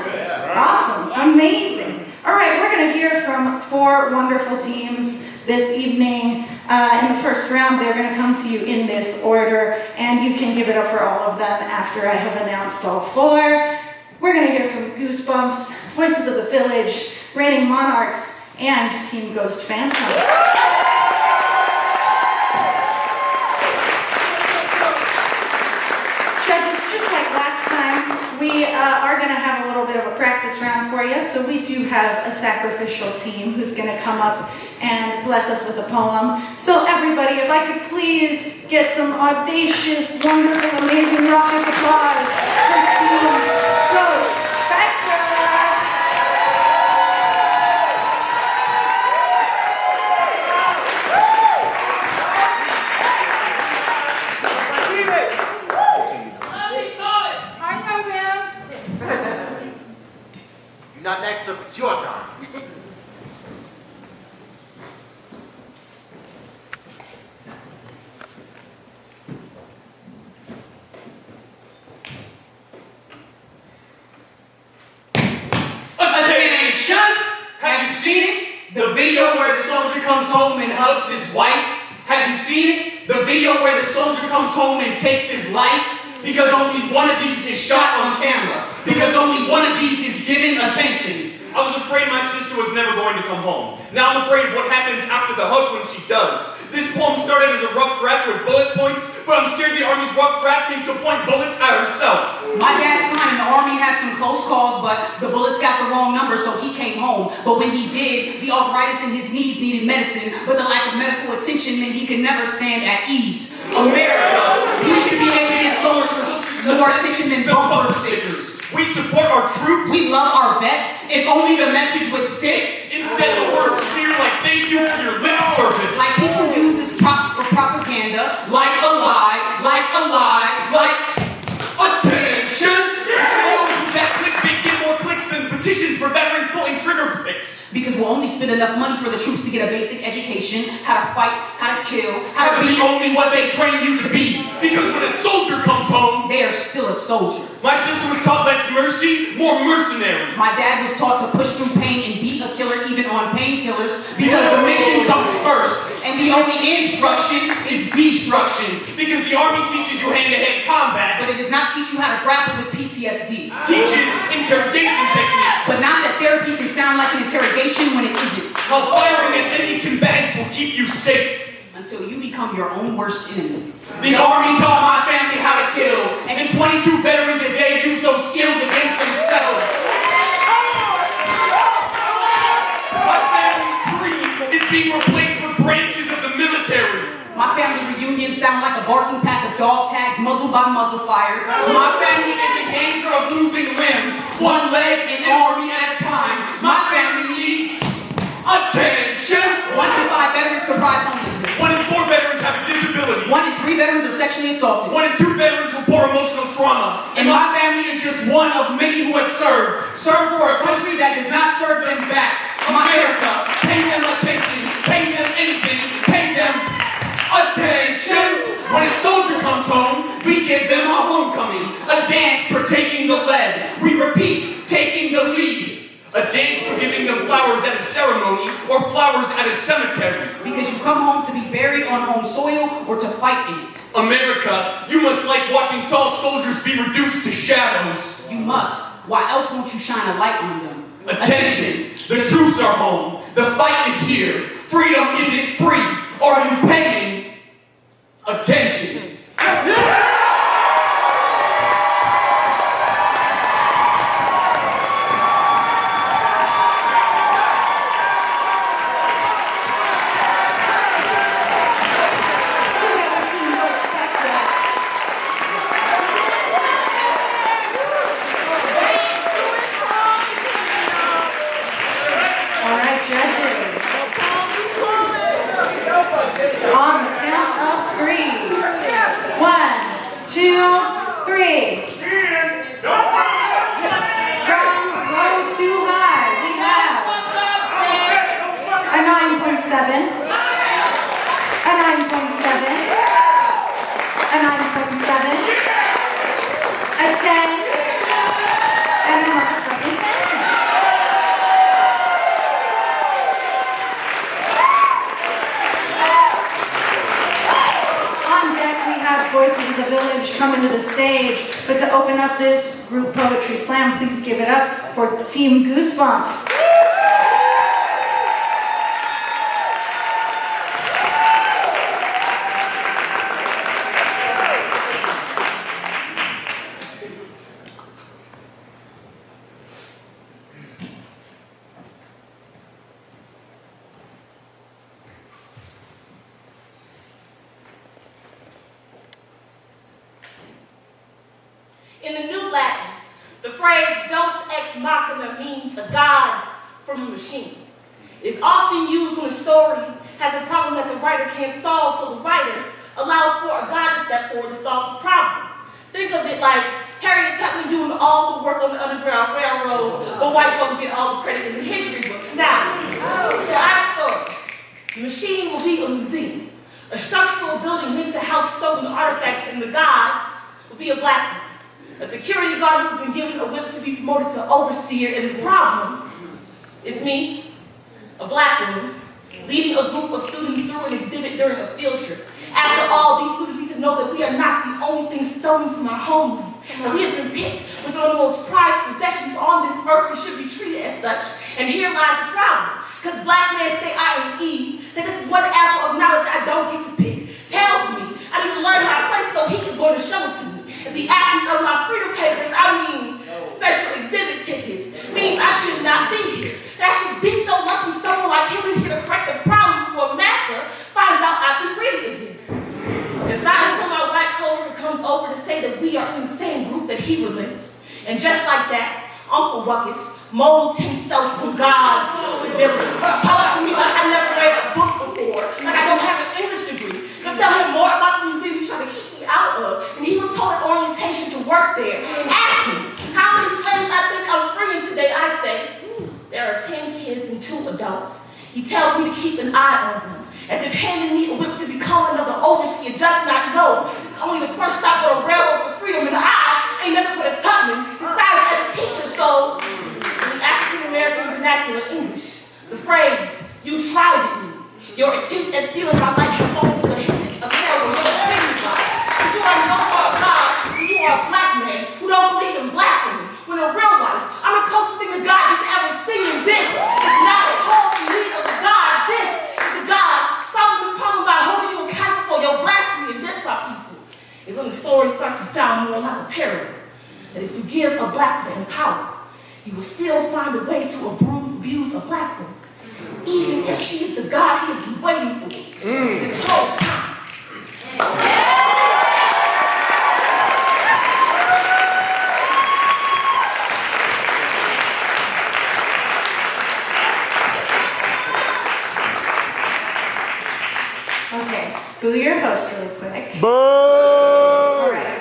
Awesome, amazing. All right, we're gonna hear from 4 wonderful teams this evening. In the first round, they're gonna come to you in this order, and you can give it up for all of them after I have announced all 4. We're gonna hear from Goosebumps, Voices of the Village, Reigning Monarchs, and Team Ghost Phantom. Judges, just like last time, we are going to have a little bit of a practice round for you. So we do have a sacrificial team who's going to come up and bless us with a poem. So everybody, if I could please get some audacious, wonderful, amazing, raucous applause for Team Ghost Spectre. You're not next up, it's your time. Attention! Have you seen it? The video where the soldier comes home and hugs his wife? Have you seen it? The video where the soldier comes home and takes his life? Because only one of these is shot on camera. Because only one of these is given attention. I was afraid my sister was never going to come home. Now I'm afraid of what happens after the hug when she does. This poem started as a rough draft with bullet points, but I'm scared the Army's rough draft means she'll point bullets at herself. My dad's time in the Army had some close calls, but the bullets got the wrong number, so he came home. But when he did, the arthritis in his knees needed medicine, but the lack of medical attention meant he could never stand at ease. America, you should be able to give soldiers more attention than bumper stickers. We support our troops. We love our vets. If only the message would stick. Instead, the words smear like thank you for your lip service. Like people use as props for propaganda. Like a lie, like a lie, like attention. That clickbait get more clicks than petitions for veterans pulling trigger picks. Because we'll only spend enough money for the troops to get a basic education, how to fight, how to kill, how to be only what they train you to be. Because when a soldier comes home, they are still a soldier. My sister was taught less mercy, more mercenary. My dad was taught to push through pain and be a killer even on painkillers because the mission comes first and the only instruction is destruction. Because the Army teaches you hand-to-hand combat, but it does not teach you how to grapple with PTSD. Teaches interrogation techniques, but not that therapy can sound like an interrogation when it isn't. How firing at enemy combatants will keep you safe. Until you become your own worst enemy. The Army taught my family how to kill, and 22 veterans a day use those skills against themselves. My family tree is being replaced with branches of the military. My family reunions sound like a barking pack of dog tags muzzle by muzzle fire. My family is in danger of losing limbs, one leg and army at a time. My family needs attention. 1 in 5 veterans comprise homelessness. 1 in 4 veterans have a disability. 1 in 3 veterans are sexually assaulted. 1 in 2 veterans report emotional trauma. And my family is just one of many who have served. Served for a country that does not serve them back. America, pay them attention. Pay them anything. Pay them attention. When a soldier comes home, we give them a homecoming. A dance for taking the lead. We repeat, taking the lead. A dance for giving them flowers at a ceremony or flowers at a cemetery. Because you come home to be buried on home soil or to fight in it. America, you must like watching tall soldiers be reduced to shadows. You must. Why else won't you shine a light on them? Attention! The troops are home. The fight is here. Freedom isn't free. Are you paying attention? A 9.7. A 9.7. A 10. And a motherfucking 10. On deck, we have Voices of the Village coming to the stage. But to open up this group poetry slam, please give it up for Team Goosebumps. In the New Latin, the phrase Deus ex machina means a god from a machine. It's often used when a story has a problem that the writer can't solve, so the writer allows for a god to step forward to solve the problem. Think of it like Harriet Tubman doing all the work on the Underground Railroad, but white folks get all the credit in the history books. Now, for our story, the machine will be a museum, a structural building meant to house stolen artifacts, and the god will be a black man. A security guard who's been given a whip to be promoted to overseer, and the problem is me, a black woman, leading a group of students through an exhibit during a field trip. After all, these students need to know that we are not the only thing stolen from our homeland, that we have been picked with some of the most prized possessions on this earth and should be treated as such. And here lies the problem, because black men say I am Eve, say this is one apple of knowledge I don't get to pick, tells me I need to learn my place, so he is going to show it to me. In the absence of my freedom papers, I mean special exhibit tickets, means I should not be here. That I should be so lucky someone like him is here to correct the problem before Massa finds out I've been reading again. It's not until my white coworker comes over to say that we are in the same group that he relents. And just like that, Uncle Ruckus molds himself from God to villain. Talks to me like I never read a book before, like I don't have an English degree. Could tell him more about the museum he's trying to keep me out of. And he was told at orientation to work there. Ask me how many slaves I think I'm freeing today. I say, there are 10 kids and 2 adults. He tells me to keep an eye on them, as if handing me a whip to become another overseer does not know. It's only the first stop on a railroad to freedom, and I ain't never put a Tubman disguised as a teacher, so in the African-American vernacular English, the phrase, you tried it means, your attempts at stealing my life have fallen to the hands of hell with your dignified. You are no more a god, you are a black man who don't believe in black women, when in real life, I'm the closest thing to God you've ever seen, and this is not a holy need of a God. This is a God solving the problem by holding you accountable for your blasphemy, and this, my people, is when the story starts to sound more like a parable. That if you give a black man power, he will still find a way to abuse a black woman, even if she is the God he has been waiting for this whole time. Okay, boo your host really quick. Boo! All right.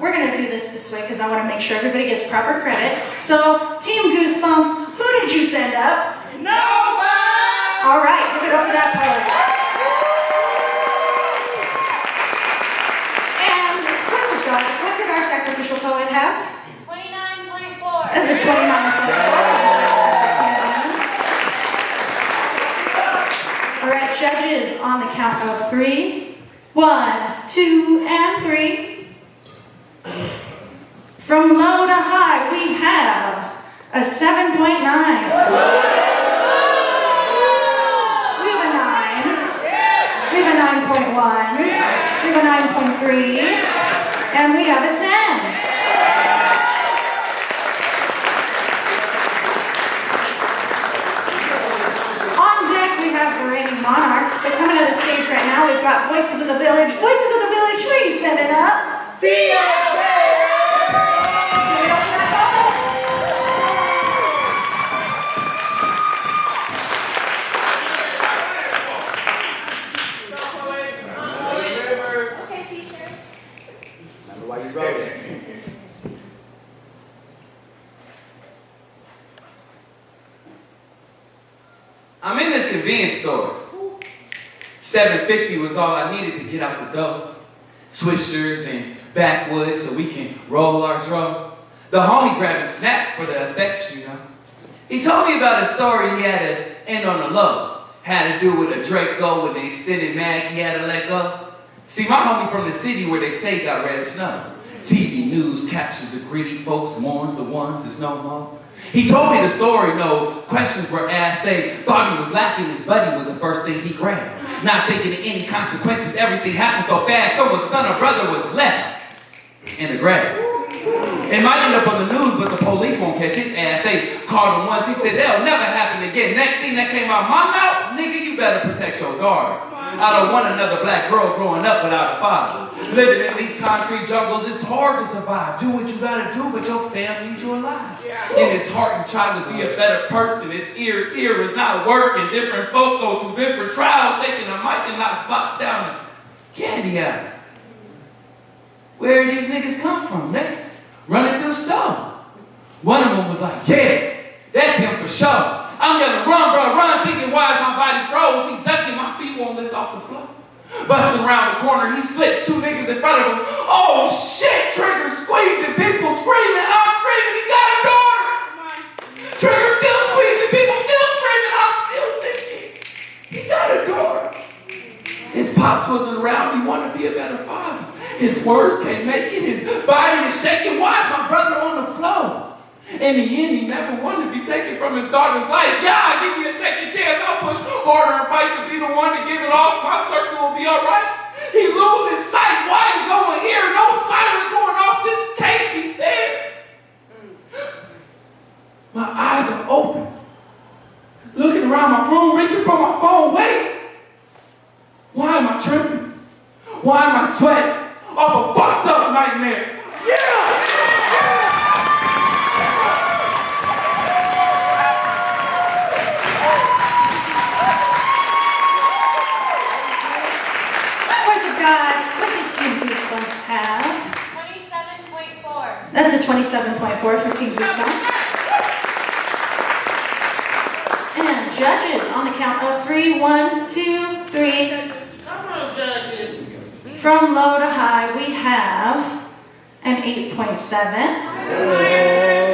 We're going to do this way because I want to make sure everybody gets proper credit. So, Team Goosebumps, who did you send up? Nobody! All right, give it up for that poet. And, please of God, what did our sacrificial poet have? 29.4. That's a 29.4. All right, judges, on the count of 3. 1, 2, and 3. From low to high, we have a 7.9. We have a 9. We have a 9.1. We have a 9.3. And we have a 10. On deck, we have the reigning monarchs. They're coming to the stage right now. We've got Voices of the Village. Voices of the Village, who are you sending up? See ya! Give it up for that poet. Okay, teacher. Remember why you wrote it. I'm in this this convenience store. $7.50 was all I needed to get out the door. Swishers and backwoods so we can roll our drum. The homie grabbing snacks for the effects, you know. He told me about a story he had to end on the low. Had to do with a Draco with the extended mag he had to let go. See, my homie from the city where they say got red snow. TV news captures the greedy folks, mourns the ones that's no more. He told me the story, no questions were asked. They thought he was lacking, his buddy was the first thing he grabbed. Not thinking of any consequences, everything happened so fast, so his son or brother was left in the grass. It might end up on the news, but the police won't catch his ass. They called him once, he said, that'll never happen again. Next thing that came out my mouth, nigga, you better protect your daughter. I don't want another black girl growing up without a father. Living in these concrete jungles, it's hard to survive. Do what you gotta do, but your family needs you alive. In his heart, you try to be a better person. His ears here is not working. Different folk go through different trials, shaking a mic and knocks box down and candy out. Where did these niggas come from? They running through stone. One of them was like, yeah, that's him for sure. I'm yelling, run, bro, run, thinking why is my body froze? He's ducking, my feet won't lift off the floor. Busting around the corner, he slips, 2 niggas in front of him. Oh shit, Trigger squeezing, people screaming, I'm screaming, he got a daughter. Trigger still squeezing, people still screaming, I'm still thinking, he got a daughter. His pops wasn't around, he wanted to be a better father. His words can't make it, his body is shaking, why is my brother on the floor? In the end, he never wanted to be taken from his daughter's life. Yeah, I'll give you a second chance. I'll push harder and fight to be the one to give it all so my circle will be all right. He loses sight. Why is no one here? No sirens going off. This can't be fair. My eyes are open. Looking around my room, reaching for my phone. Wait. Why am I tripping? Why am I sweating? Off a fucked up nightmare. Yeah! What did Team Goosebumps have? 27.4. That's a 27.4 for Team Goosebumps. And judges on the count of 3, 1, 2, 3. Judges. From low to high, we have an 8.7,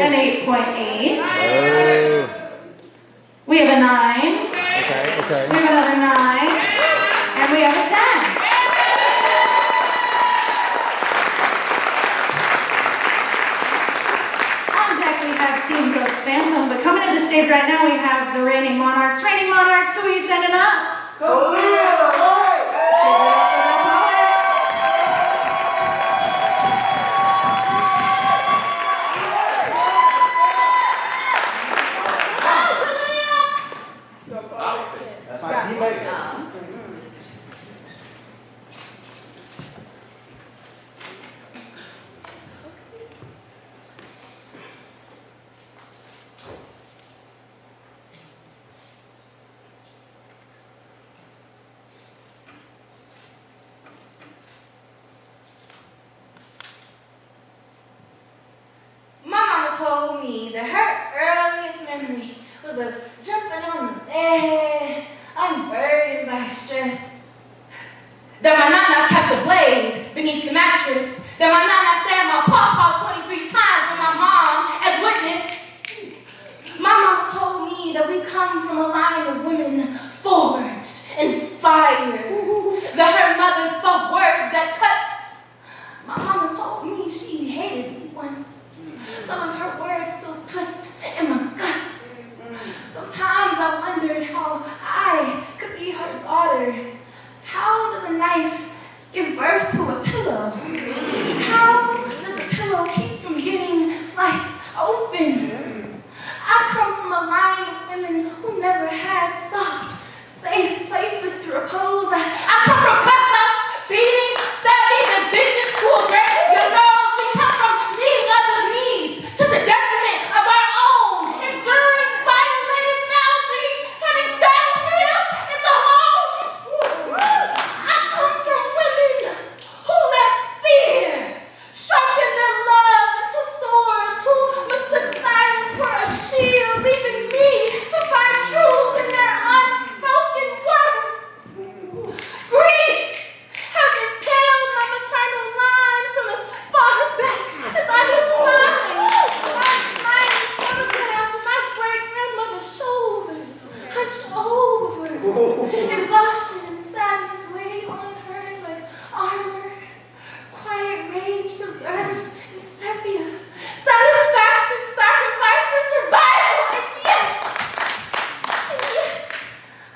an 8.8. We have a 9. Okay. We have another 9, and we have a 10. Team Ghost Phantom, but coming to the stage right now we have the Reigning Monarchs. Reigning Monarchs, who are you sending up? Go Give it up for the poet. That's my teammate. Told me that her earliest memory was of jumping on the bed, unburdened by stress. That my nana kept the blade beneath the mattress. That my nana stabbed my pawpaw 23 times with my mom as witness. My mama told me that we come from a line of women forged in fire. That her mother spoke words that cut. My mama told me she hated me once. Some of her words still twist in my gut. Sometimes I wondered how I could be her daughter. How does a knife give birth to a pillow? How does a pillow keep from getting sliced open? I come from a line of women who never had soft, safe places to repose. I come from cutouts, beatings, stabbings, and bitches who will break your nose. We come from meeting others' needs to the detriment of our own, enduring violated boundaries, turning battlefields into homes. I come from hunched over. Exhaustion and sadness weigh on her like armor. Quiet rage preserved in sepia. Satisfaction sacrificed for survival. And yet,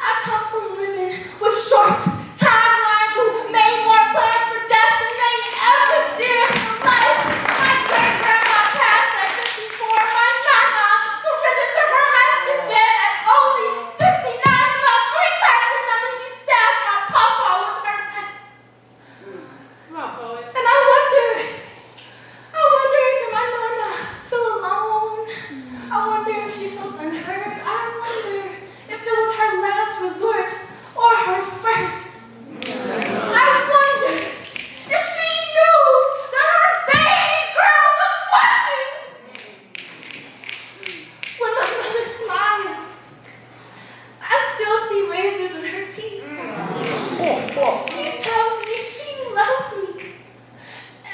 I come from women with short timelines who made more plans for death than they ever did for life. My great-grandma passed at 54. My nana surrendered to her husband's bed at only 69. About 3 times the number she stabbed my papa with her knife. Come on, poet. And I wonder, did my nana feel alone? I wonder if she felt unheard. I wonder if it was her last resort or her first. I wonder if she knew that her baby girl was watching. When my mother smiles, I still see razors in her teeth. She tells me she loves me.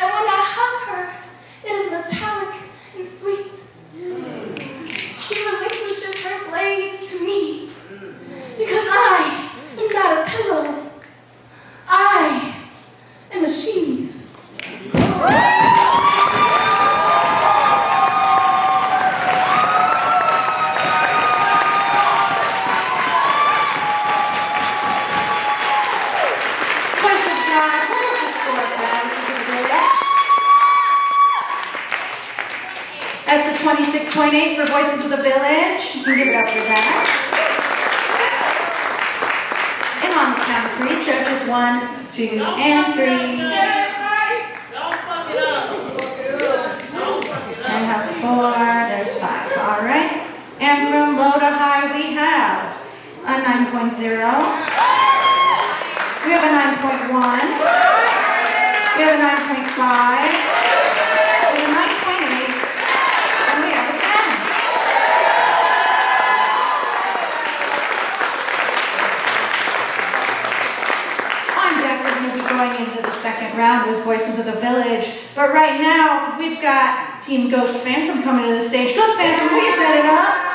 And when I hug her, it is metallic and sweet. She relinquishes her blades to me because I am not a pillow. I am a sheath. Voice of God, what is the score for Voices of the Village? That's a 26.8 for Voices of the Village. You can give it up for that. And on the count of 3, judges 1, 2, and 3. Don't fuck it up. I have 4, there's 5. All right. And from low to high, we have a 9.0. We have a 9.1. We have a 9.5. We have a 9.8. And we have a 10. On deck, we're going to be going into the second round with Voices of the Village. But right now, we've got Team Ghost Phantom coming to the stage. Ghost Phantom, will you set it up?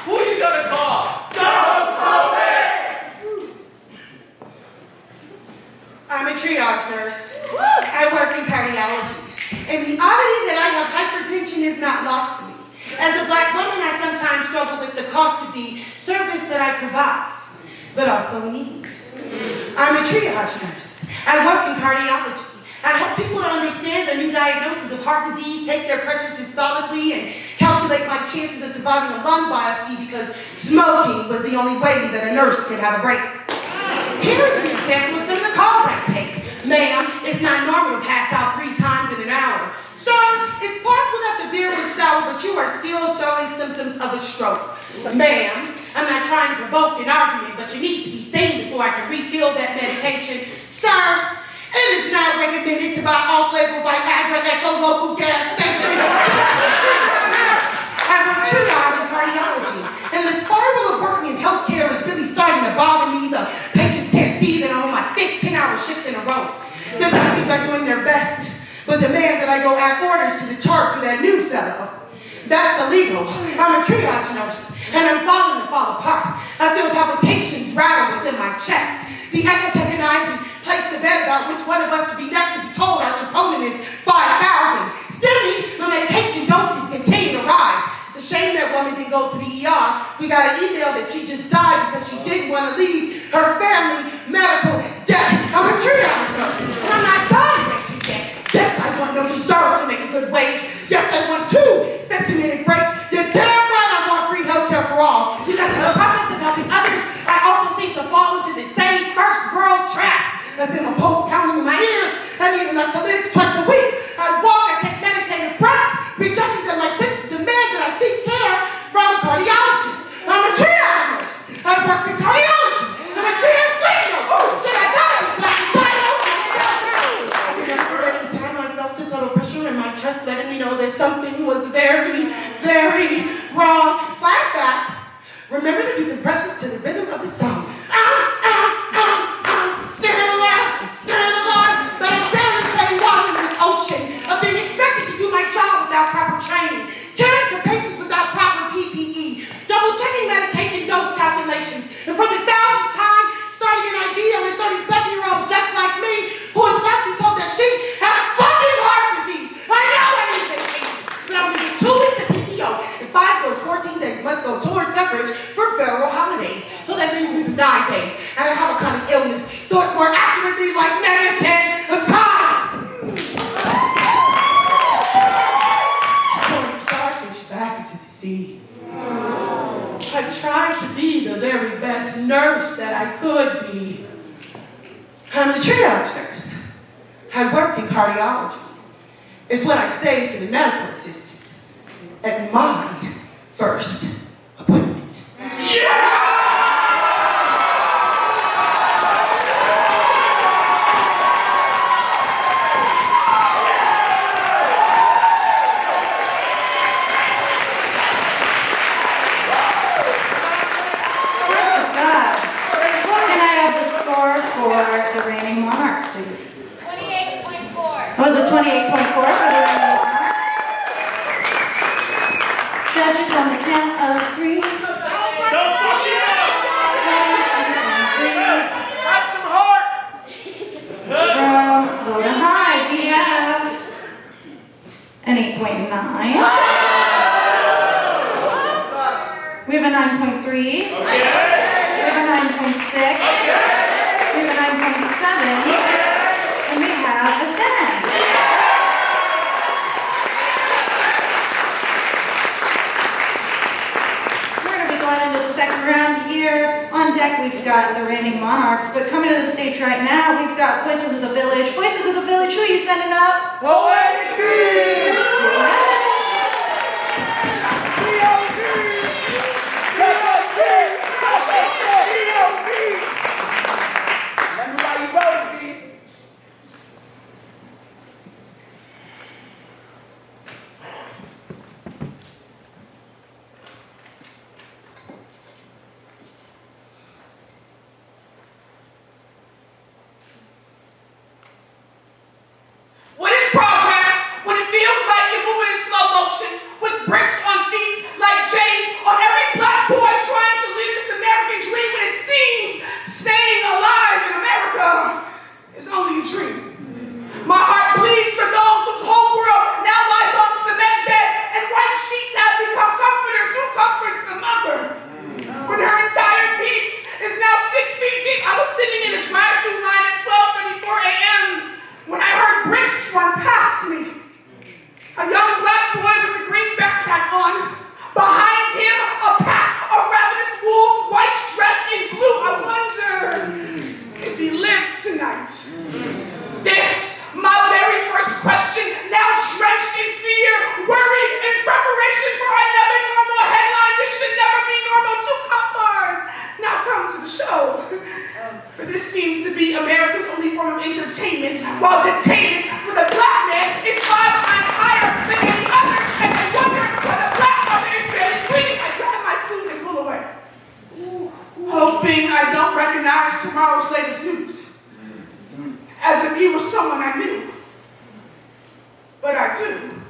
Who you gonna call? I'm a triage nurse. I work in cardiology. And the oddity that I have hypertension is not lost to me. As a black woman, I sometimes struggle with the cost of the service that I provide, but also need. I'm a triage nurse. I work in cardiology. I help people to understand the new diagnosis of heart disease, take their pressure systemically, and calculate my chances of surviving a lung biopsy because smoking was the only way that a nurse could have a break. Here's an example of some of the calls I take. Ma'am, it's not normal to pass out 3 times in an hour. Sir, it's possible that the beer was sour, but you are still showing symptoms of a stroke. Ma'am, I'm not trying to provoke an argument, but you need to be sane before I can refill that medication. Sir, it is not recommended to buy off-label Viagra at your local gas station. I work triage in cardiology, and the spiral of working in healthcare is really starting to bother me. The patients can't see that I'm on my 15-hour shift in a row. The doctors are doing their best, but demand that I go add orders to the chart for that new fellow. That's illegal. I'm a triage nurse, and I'm falling to fall apart. I feel palpitations rattle within my chest. The ecotech and I, we placed the bet about which one of us would be next to be told our troponin is 5,000. Still, my medication doses continue to rise. It's a shame that woman didn't go to the ER. We got an email that she just died because she didn't want to leave her family medical debt. I'm a triage nurse, and I'm not dying yet. Yes, I want no reserve to make a good wage. Yes, I want 2 15-minute breaks. You're damn right I want free healthcare for all. Because in the process of helping others, I also seem to fall into the same first world traps. I feel my pulse pounding in my ears. I need an oxylytics twice a week. I walk, I take meditative breaths, rejecting that my senses demand that I seek care from a cardiologist. I'm a triage nurse. I work in cardiology. I'm a damn great nurse. Should I die so I can diagnose myself? I remember at the time I felt this little pressure in my chest letting me know something was very, very wrong. Flashback. Remember to do compressions to the rhythm of the song. Staring alive, but I'm barely treading water in this ocean of being expected to do my job without proper training, caring for patients without proper PPE, double-checking medication dose calculations, and for the 1,000th time, starting an ID on a 37-year-old just like me, who is about to be told that she has fucking heart disease. I know I need vacation, but I'm gonna do 2 weeks of PTO, and 5 of those 14 days must go towards coverage for federal holidays. So that leaves me with 9 days, and I have a kind of illness, so it's more accurately like -10 of time. Pulling starfish back into the sea. I tried to be the very best nurse that I could be. I'm a triage nurse. I work in cardiology. It's what I say to the medical assistant at my first appointment. Yeah! For the reigning monarchs, please. 28.4. Was it 28.4 for the reigning monarchs? Judges on the count of 3. 1, 2, 3. Have some heart. From low to high, we have an 8.9. We have a 9.3. We have a 9.6. We have a 9.7, and we have a 10. We're going to be going into the second round here. On deck, we've got the reigning monarchs, but coming to the stage right now, we've got Voices of the Village. Voices of the Village, who are you sending up? Poetic Beat! What is progress when it feels like you're moving in slow motion with bricks on feet like James on every black boy trying to live this American dream when it seems staying alive in America is only a dream. My heart bleeds for those whose whole world now lies on cement beds and white sheets have become comforters. Who comforts the mother when her entire piece is now 6 feet deep? I was sitting in a drive-through line at 12:34 a.m. when I heard bricks run past me. A young black boy with a green backpack on. Behind him, a pack of ravenous wolves, white dressed in blue. I wonder if he lives tonight. This, my very first question, now drenched in fear, worried in preparation for another normal headline. This should never be normal. 2 cop cars. Now come to the show. For this seems to be America's only form of entertainment, while detainment for the black man is 5 times higher than any other, and I wonder why the black mother is barely breathing. I grab my food and pull away, hoping I don't recognize tomorrow's latest news, as if he was someone I knew. But I do.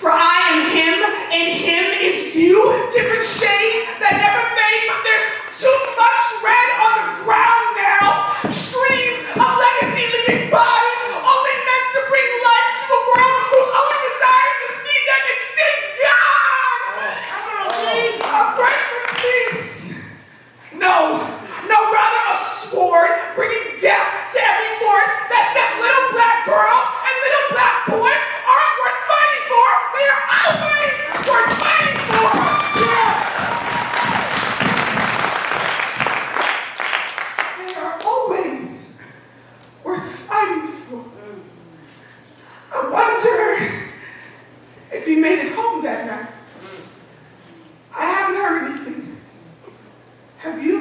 For I am him, and him is you, different shades that never fade, but there's too much red on the ground now. Streams of legacy leaving bodies, only meant to bring life to a world whose only desire is to see them extinct. God! A break for peace. No, rather a sword bringing death to every force that says little black girls and little black boys aren't worth fighting for. They are always worth fighting for. Yeah. They are always worth fighting for. I wonder if he made it home that night. I haven't heard anything. Have you?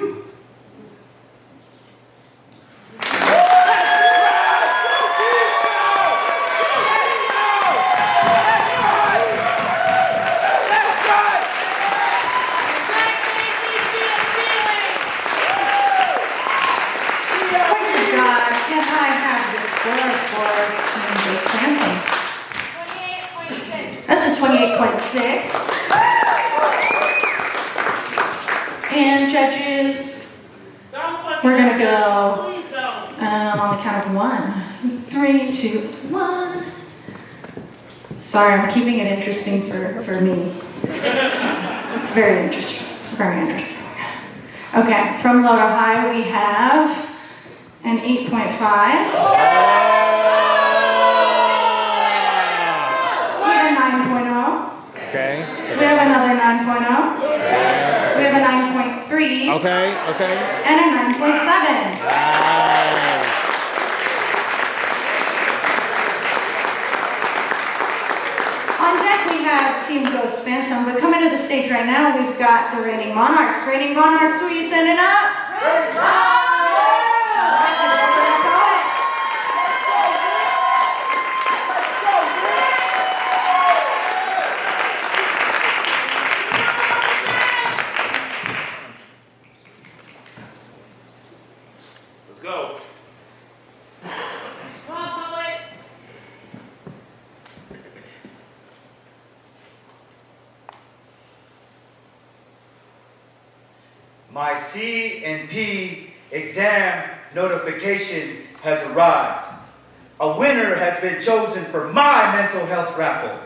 8.6. And judges, we're gonna go on the count of 1, 3, 2, 1. Sorry, I'm keeping it interesting for me. It's very interesting, very interesting. Okay, from low to high we have an 8.5. We have a 9.0. Okay. We have another 9.0. We have a 9.3. Okay. And a 9.7. On deck we have Team Ghost Phantom, but coming to the stage right now we've got the Reigning Monarchs. Reigning Monarchs, who are you sending up? Let's go. Come on, poet. My C&P exam notification has arrived. A winner has been chosen for my mental health raffle.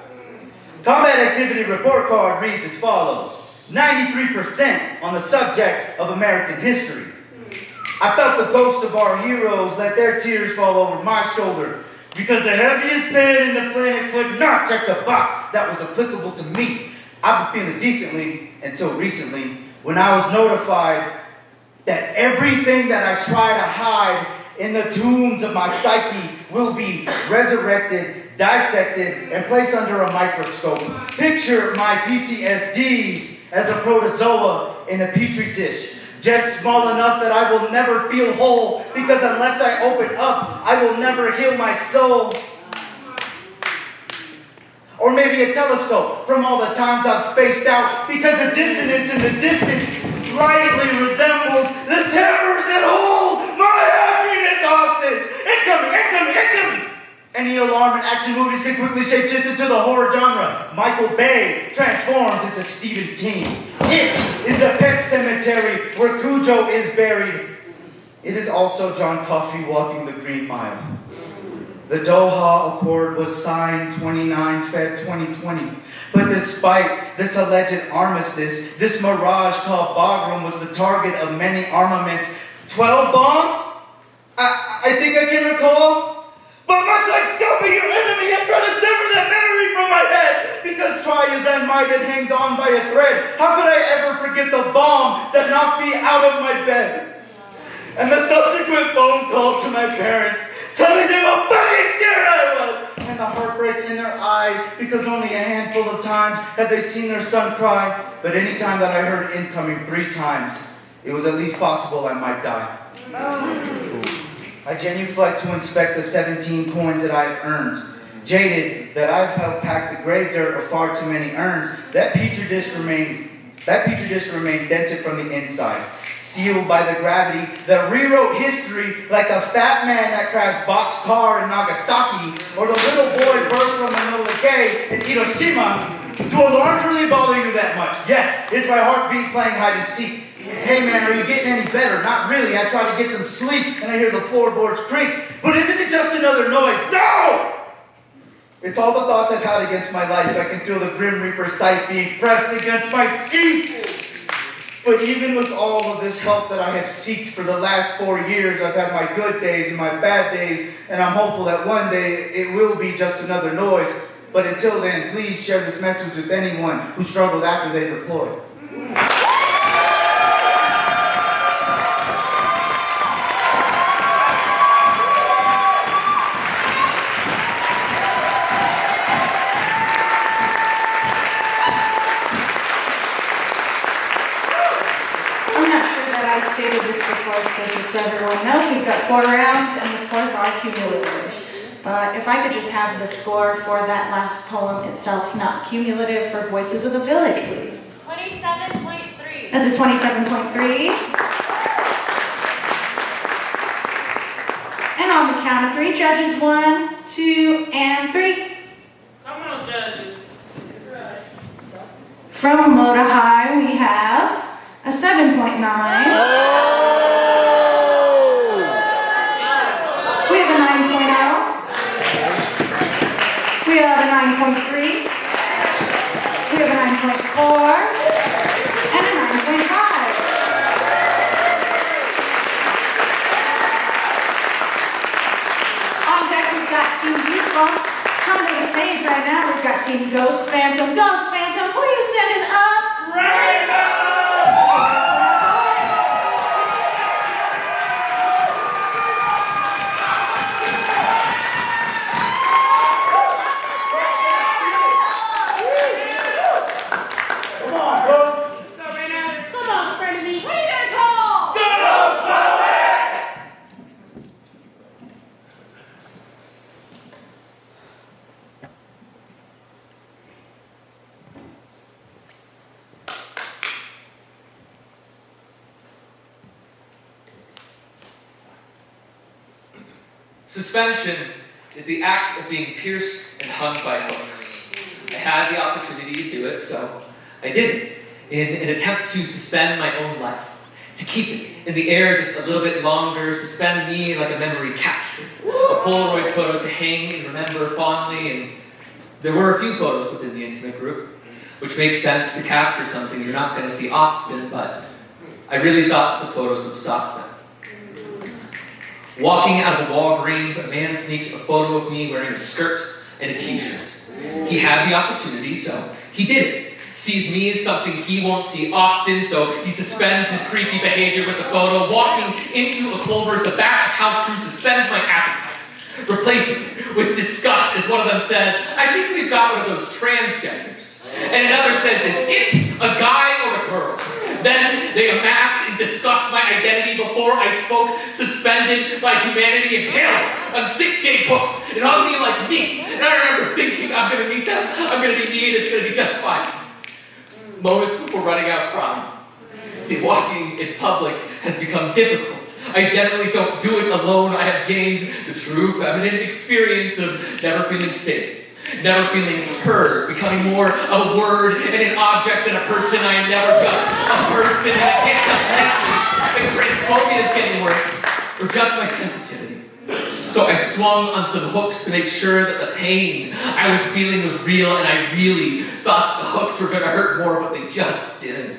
Combat activity report card reads as follows. 93% on the subject of American history. I felt the ghost of our heroes let their tears fall over my shoulder because the heaviest pen in the planet could not check the box that was applicable to me. I've been feeling decently until recently when I was notified that everything that I try to hide in the tombs of my psyche will be resurrected, dissected, and placed under a microscope. Picture my PTSD as a protozoa in a petri dish. Just small enough that I will never feel whole, because unless I open up, I will never heal my soul. Or maybe a telescope from all the times I've spaced out, because the dissonance in the distance slightly resembles the terrors that hold my happiness hostage. Incoming! Any alarm and action movies can quickly shapeshift into the horror genre. Michael Bay transforms into Stephen King. It is the pet cemetery where Cujo is buried. It is also John Coffey walking the Green Mile. The Doha Accord was signed 29 Feb 2020. But despite this alleged armistice, this mirage called Bagram was the target of many armaments. 12 bombs? I think I can recall. But much like scalping your enemy, I'm trying to sever that memory from my head. Because try as I might, it hangs on by a thread. How could I ever forget the bomb that knocked me out of my bed? And the subsequent phone call to my parents, telling them how fucking scared I was. And the heartbreak in their eyes, because only a handful of times had they seen their son cry. But any time that I heard incoming 3 times, it was at least possible I might die. I genuflect to inspect the 17 coins that I've earned. Jaded that I've helped pack the grave dirt of far too many urns, that petri dish remained dented from the inside, sealed by the gravity that rewrote history like the fat man that crashed boxed car in Nagasaki, or the little boy birthed from Enola Gay in Hiroshima. Do alarms really bother you that much? Yes, it's my heartbeat playing hide and seek. Hey man, are you getting any better? Not really. I try to get some sleep and I hear the floorboards creak. But isn't it just another noise? No! It's all the thoughts I've had against my life. I can feel the Grim Reaper sight being pressed against my cheek. But even with all of this help that I have sought for the last 4 years, I've had my good days and my bad days, and I'm hopeful that one day it will be just another noise. But until then, please share this message with anyone who struggled after they deployed. I stated this before, so just so everyone knows, we've got 4 rounds and the scores are cumulative. But if I could just have the score for that last poem itself, not cumulative, for Voices of the Village, please. 27.3. That's a 27.3. And on the count of 3, judges 1, 2, and 3. Come on, judges. From low to high, we have a 7.9. We have a 9.0. We have a 9.3. We have a 9.4 and a 9.5. On deck, we've got Team Goosebumps. Coming to the stage right now, we've got Team Ghost Phantom. Ghost Phantom, who are you sending up? Rainbow! Suspension is the act of being pierced and hung by hooks. I had the opportunity to do it, so I did it in an attempt to suspend my own life, to keep it in the air just a little bit longer, suspend me like a memory capture, a Polaroid photo to hang and remember fondly. And there were a few photos within the intimate group, which makes sense to capture something you're not going to see often, but I really thought the photos would stop them. Walking out of a Walgreens, a man sneaks a photo of me wearing a skirt and a t-shirt. He had the opportunity, so he did it. Sees me as something he won't see often, so he suspends his creepy behavior with a photo. Walking into a Culver's, the back of house crew suspends my appetite. Replaces it with disgust as one of them says, "I think we've got one of those transgenders." And another says, "Is it a guy or a girl?" Then they amassed and discussed my identity before I spoke, suspended my humanity, impaled on 6-gauge hooks and hung me like meat. And I remember thinking, I'm going to meet them, I'm going to be me, and it's going to be just fine. Moments before running out crying. See, walking in public has become difficult. I generally don't do it alone. I have gained the true feminine experience of never feeling safe. Never feeling heard, becoming more of a word and an object than a person. I am never just a person, and I can't tell lately if transphobia is getting worse or just my sensitivity. So I swung on some hooks to make sure that the pain I was feeling was real, and I really thought the hooks were going to hurt more, but they just didn't.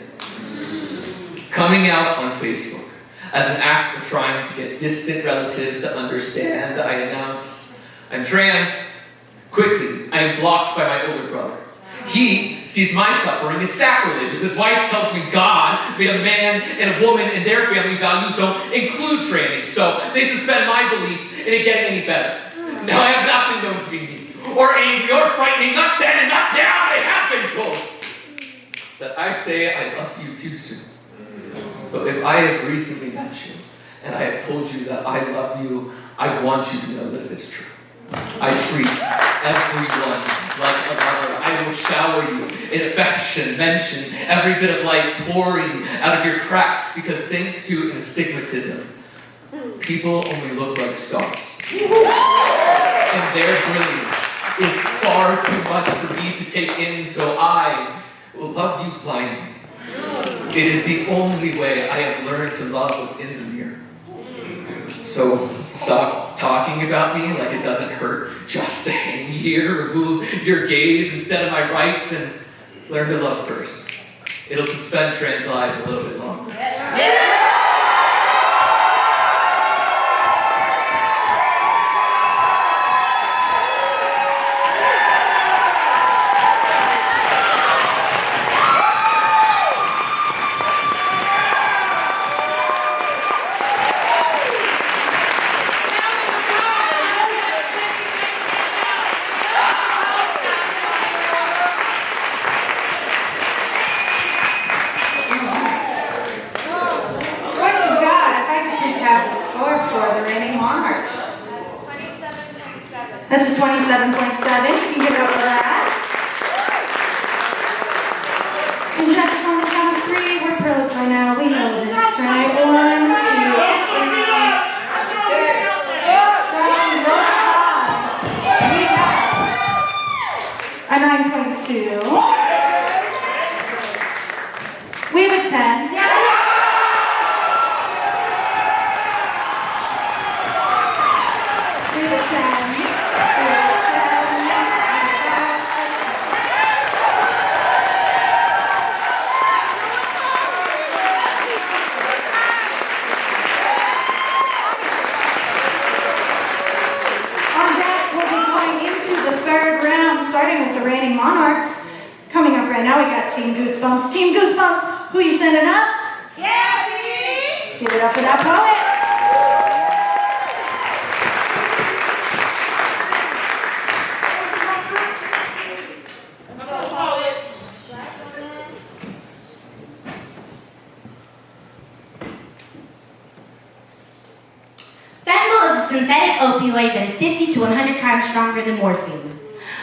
Coming out on Facebook as an act of trying to get distant relatives to understand, I announced, I'm trans. Quickly, I am blocked by my older brother. He sees my suffering as sacrilegious. His wife tells me God made a man and a woman, and their family values don't include trannies, so they suspend my belief in it getting any better. Now I have not been known to be mean, or angry, or frightening, not then and not now. I have been told that I say I love you too soon. But if I have recently met you, and I have told you that I love you, I want you to know that it is true. I treat everyone like a mother. I will shower you in affection, mention every bit of light pouring out of your cracks, because thanks to an astigmatism, people only look like stars. And their brilliance is far too much for me to take in, so I will love you blindly. It is the only way I have learned to love what's in the mirror. So stop talking about me like it doesn't hurt just to hang here. Remove your gaze instead of my rights and learn to love first. It'll suspend trans lives a little bit longer. That's a 27.7. You can give it up for that. And judges on the count of 3. We're pros by now. We know this, right? 1, 2, 3. From low to high, we have a 9.2. We have a 10. We have a 10. Starting with the reigning monarchs. Coming up right now, we got Team Goosebumps. Team Goosebumps, who you sending up? Gabby! Give it up for that poet. Fentanyl is a synthetic opioid that is 50 to 100 times stronger than morphine.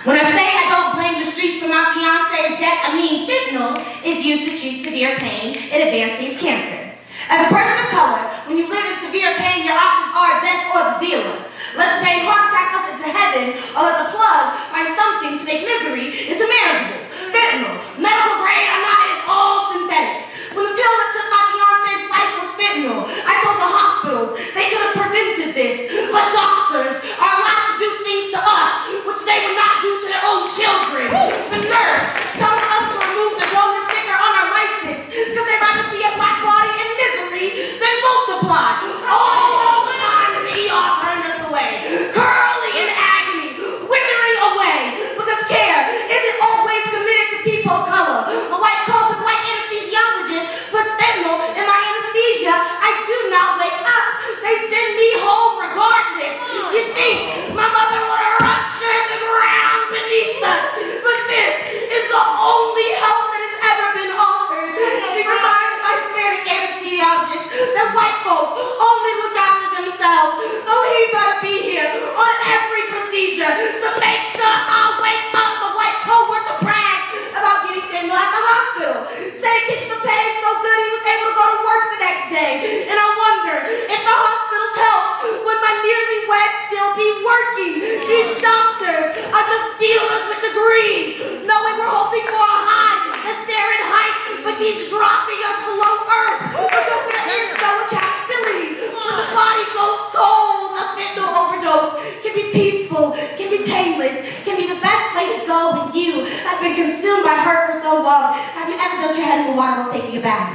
When I say I don't blame the streets for my fiance's death, I mean fentanyl is used to treat severe pain in advanced stage cancer. As a person of color, when you live in severe pain, your options are death or the dealer. Let the pain heart attack us into heaven, or let the plug find something to make misery into manageable. Fentanyl, medical grade or not, it's all synthetic. When the pill that took my fiance's life was fentanyl, I told the hospitals they could have prevented this, but doctors are allowed to do things to us which they would not do to their own children. The nurse tells us to remove the donor sticker on our license because they'd rather see a black body in misery than multiply. All the time the ER turned us away, curling in agony, withering away, because care isn't always committed to people of color. A white coat with white anesthesiologist puts fentanyl in my anesthesia. I do not wake up. They send me home regardless. You think my mother would have ruptured the ground beneath us, but this is the only help that has ever been offered. She reminds my Hispanic anesthesiologist that white folk only look after themselves, so he better be here on every procedure to make sure I wake up. A white coworker brags about getting fentanyl at the hospital. Said he keeps the pain so good he was able to go to work the next day. And I wonder if the hospitals helped, would my nearly wed still be working? These doctors are just dealers with degrees, knowing we're hoping for a high that's there in height, but keeps dropping us below earth because there is no accountability. When the body goes cold, a fentanyl overdose can be peaceful, can be painless, can be the best way to go when you have been consumed by hurt for so long. Have you ever dunked your head in the water while taking a bath?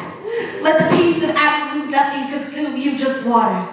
Let the peace of absolute nothing consume you, just water.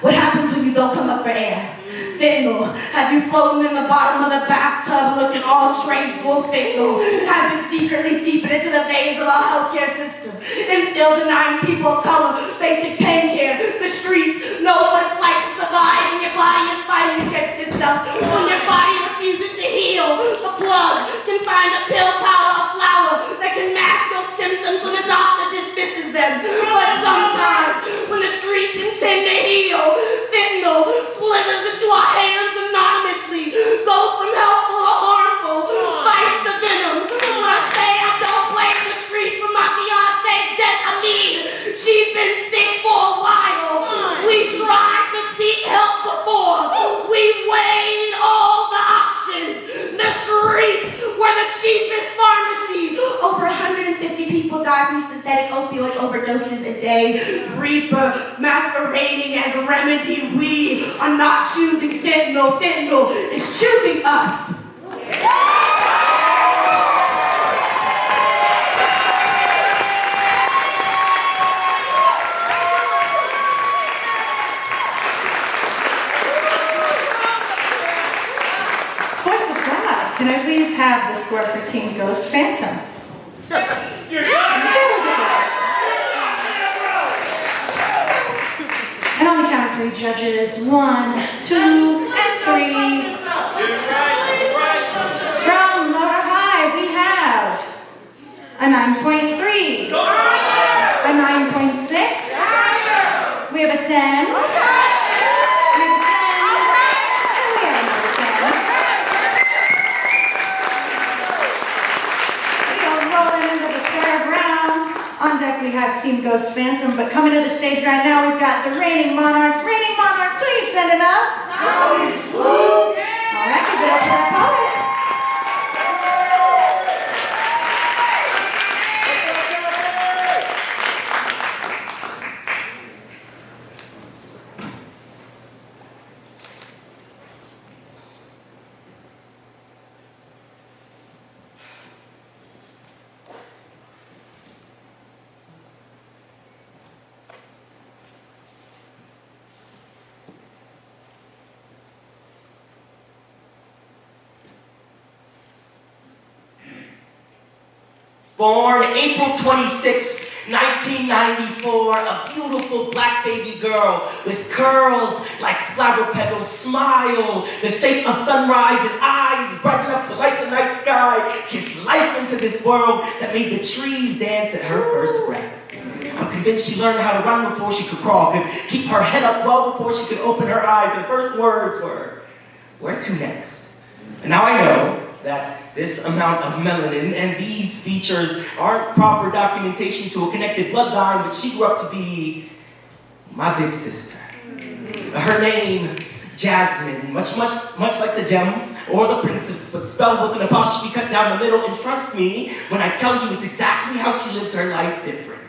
What happens when you don't come up for air? Fentanyl. Have you floating in the bottom of the bathtub looking all tranquil? Fentanyl has been secretly seeping into the veins of our healthcare system and still denying people of color basic pain care. The streets know what it's like to survive when your body is fighting against itself. When your body refuses to heal, the plug can find a pill, powder, or flower that can mask those symptoms when the doctor dismisses them. But sometimes, when the streets intend to heal, fentanyl slithers into our hands anonymously, goes from helpful to harmful, vice to venom. When I say I don't blame the streets for my fiance's death, I mean she's been sick for a while. We tried to seek help before. We weighed all the options. The streets were the cheapest pharmacy. Over 150 people die from synthetic opioid overdoses a day. Reaper masquerading as a remedy. We are not choosing fentanyl. Fentanyl is choosing us. Voice of God, can I please have the score for Team Ghost Phantom? And on the count of 3, judges, 1, 2, and 3. From Motor High, we have a 9.3, a 9.6, we have a 10, we have a 10, and we have another 10. We are rolling into the third round. On deck we have Team Ghost Phantom, but coming to the stage right now we've got the reigning monarchs. Reigning monarchs, who are you sending up? All right, give it up for that poet. Born April 26, 1994, a beautiful black baby girl with curls like flower petals, smile, the shape of sunrise, and eyes bright enough to light the night sky, kiss life into this world that made the trees dance at her first breath. I'm convinced she learned how to run before she could crawl, could keep her head up well before she could open her eyes, and first words were, "Where to next?" And now I know that this amount of melanin and these features aren't proper documentation to a connected bloodline, but she grew up to be my big sister. Her name, Jasmine, much like the gem or the princess, but spelled with an apostrophe cut down the middle, and trust me when I tell you it's exactly how she lived her life different.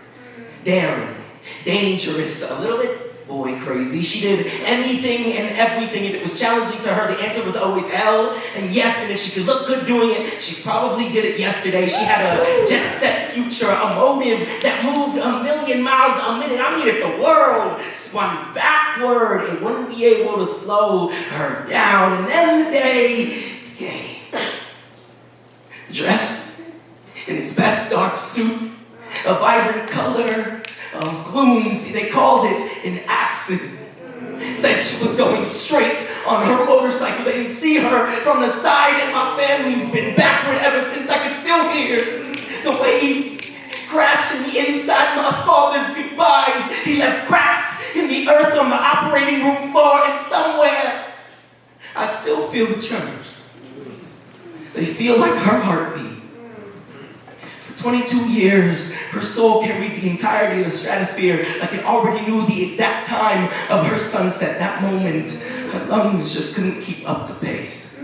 Daring, dangerous, a little bit boy crazy. She did anything and everything. If it was challenging to her, the answer was always hell and yes, and if she could look good doing it, she probably did it yesterday. She had a jet-set future, a motive that moved 1,000,000 miles a minute. I mean, if the world spun backward, it wouldn't be able to slow her down. And then the day came. Dressed in its best dark suit, a vibrant color of gloom, see, they called it an accident. Said she was going straight on her motorcycle. They didn't see her from the side, and my family's been backward ever since. I could still hear the waves crashing inside my father's goodbyes. He left cracks in the earth on the operating room floor, and somewhere I still feel the tremors. They feel like her heartbeat. 22 years, her soul carried the entirety of the stratosphere like it already knew the exact time of her sunset. That moment, her lungs just couldn't keep up the pace.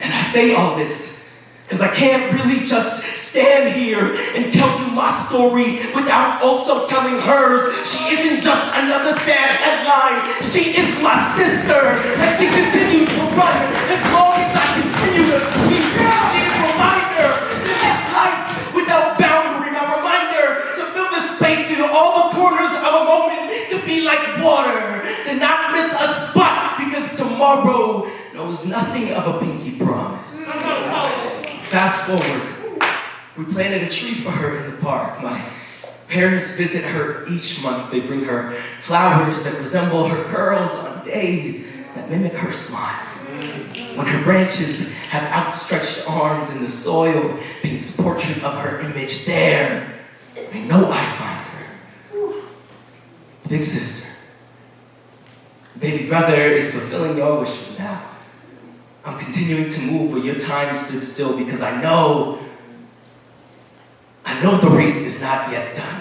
And I say all this because I can't really just stand here and tell you my story without also telling hers. She isn't just another sad headline. She is my sister, and she continues to run as long as I continue to speak. She is a reminder to live life without boundary, my reminder to fill the space in all the corners of a moment, to be like water, to not miss a spot, because tomorrow knows nothing of a pinky promise. Fast forward, we planted a tree for her in the park. My parents visit her each month. They bring her flowers that resemble her curls on days that mimic her smile. When her branches have outstretched arms and the soil paints a portrait of her image, there, I know I find her. Big sister. Baby brother is fulfilling your wishes now. I'm continuing to move where your time stood still because I know the race is not yet done.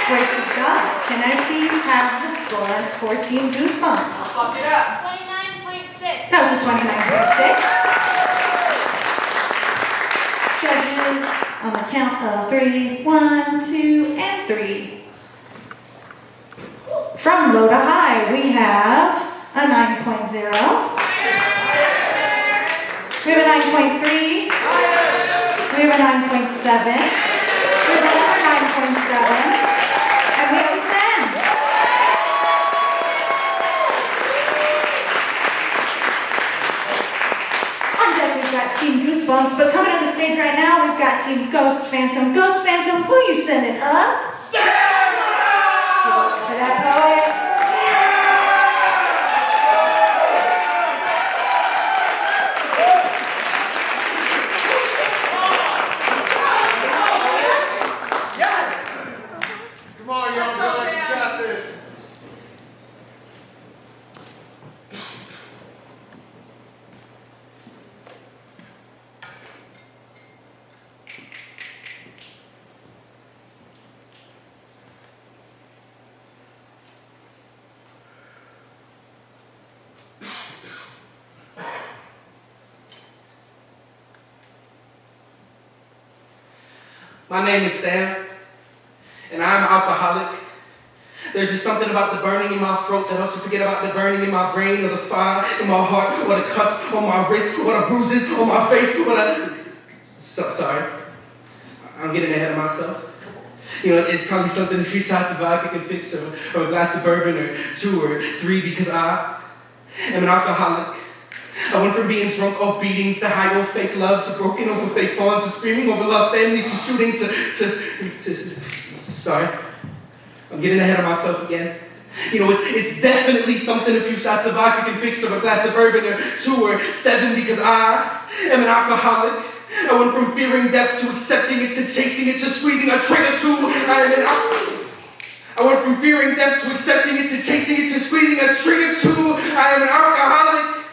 Voice of God, can I please have the score for Team Goosebumps? Fuck it up. 29.6. That was a 29.6. Judges, on the count of 3, 1, 2, and 3. From low to high, we have a 9.0. We have a 9.3. We have a 9.7. We have another 9.7. And we have a 10. On deck, we've got Team Goosebumps, but coming to the stage right now, we've got Team Ghost Phantom. Ghost Phantom, who you sending up? Sarah! For that poet. Come on, young girl, you got this. My name is Sam, and I'm alcoholic. There's just something about the burning in my throat that I also forget about the burning in my brain, or the fire in my heart, or the cuts on my wrist, or the bruises on my face, or the... Sorry, I'm getting ahead of myself. You know, it's probably something a few shots of vodka can fix, or a glass of bourbon, or 2 or 3, because I am an alcoholic. I went from being drunk off beatings to high on fake love, to broken over fake bonds, to screaming over lost families, to shooting, sorry. I'm getting ahead of myself again. You know, it's definitely something a few shots of vodka can fix, or a glass of bourbon, or 2 or 7, because I am an alcoholic. I went from fearing death to accepting it, to chasing it, to squeezing a trigger to I went from fearing death to accepting it, to chasing it, to squeezing a trigger to I am an alcoholic.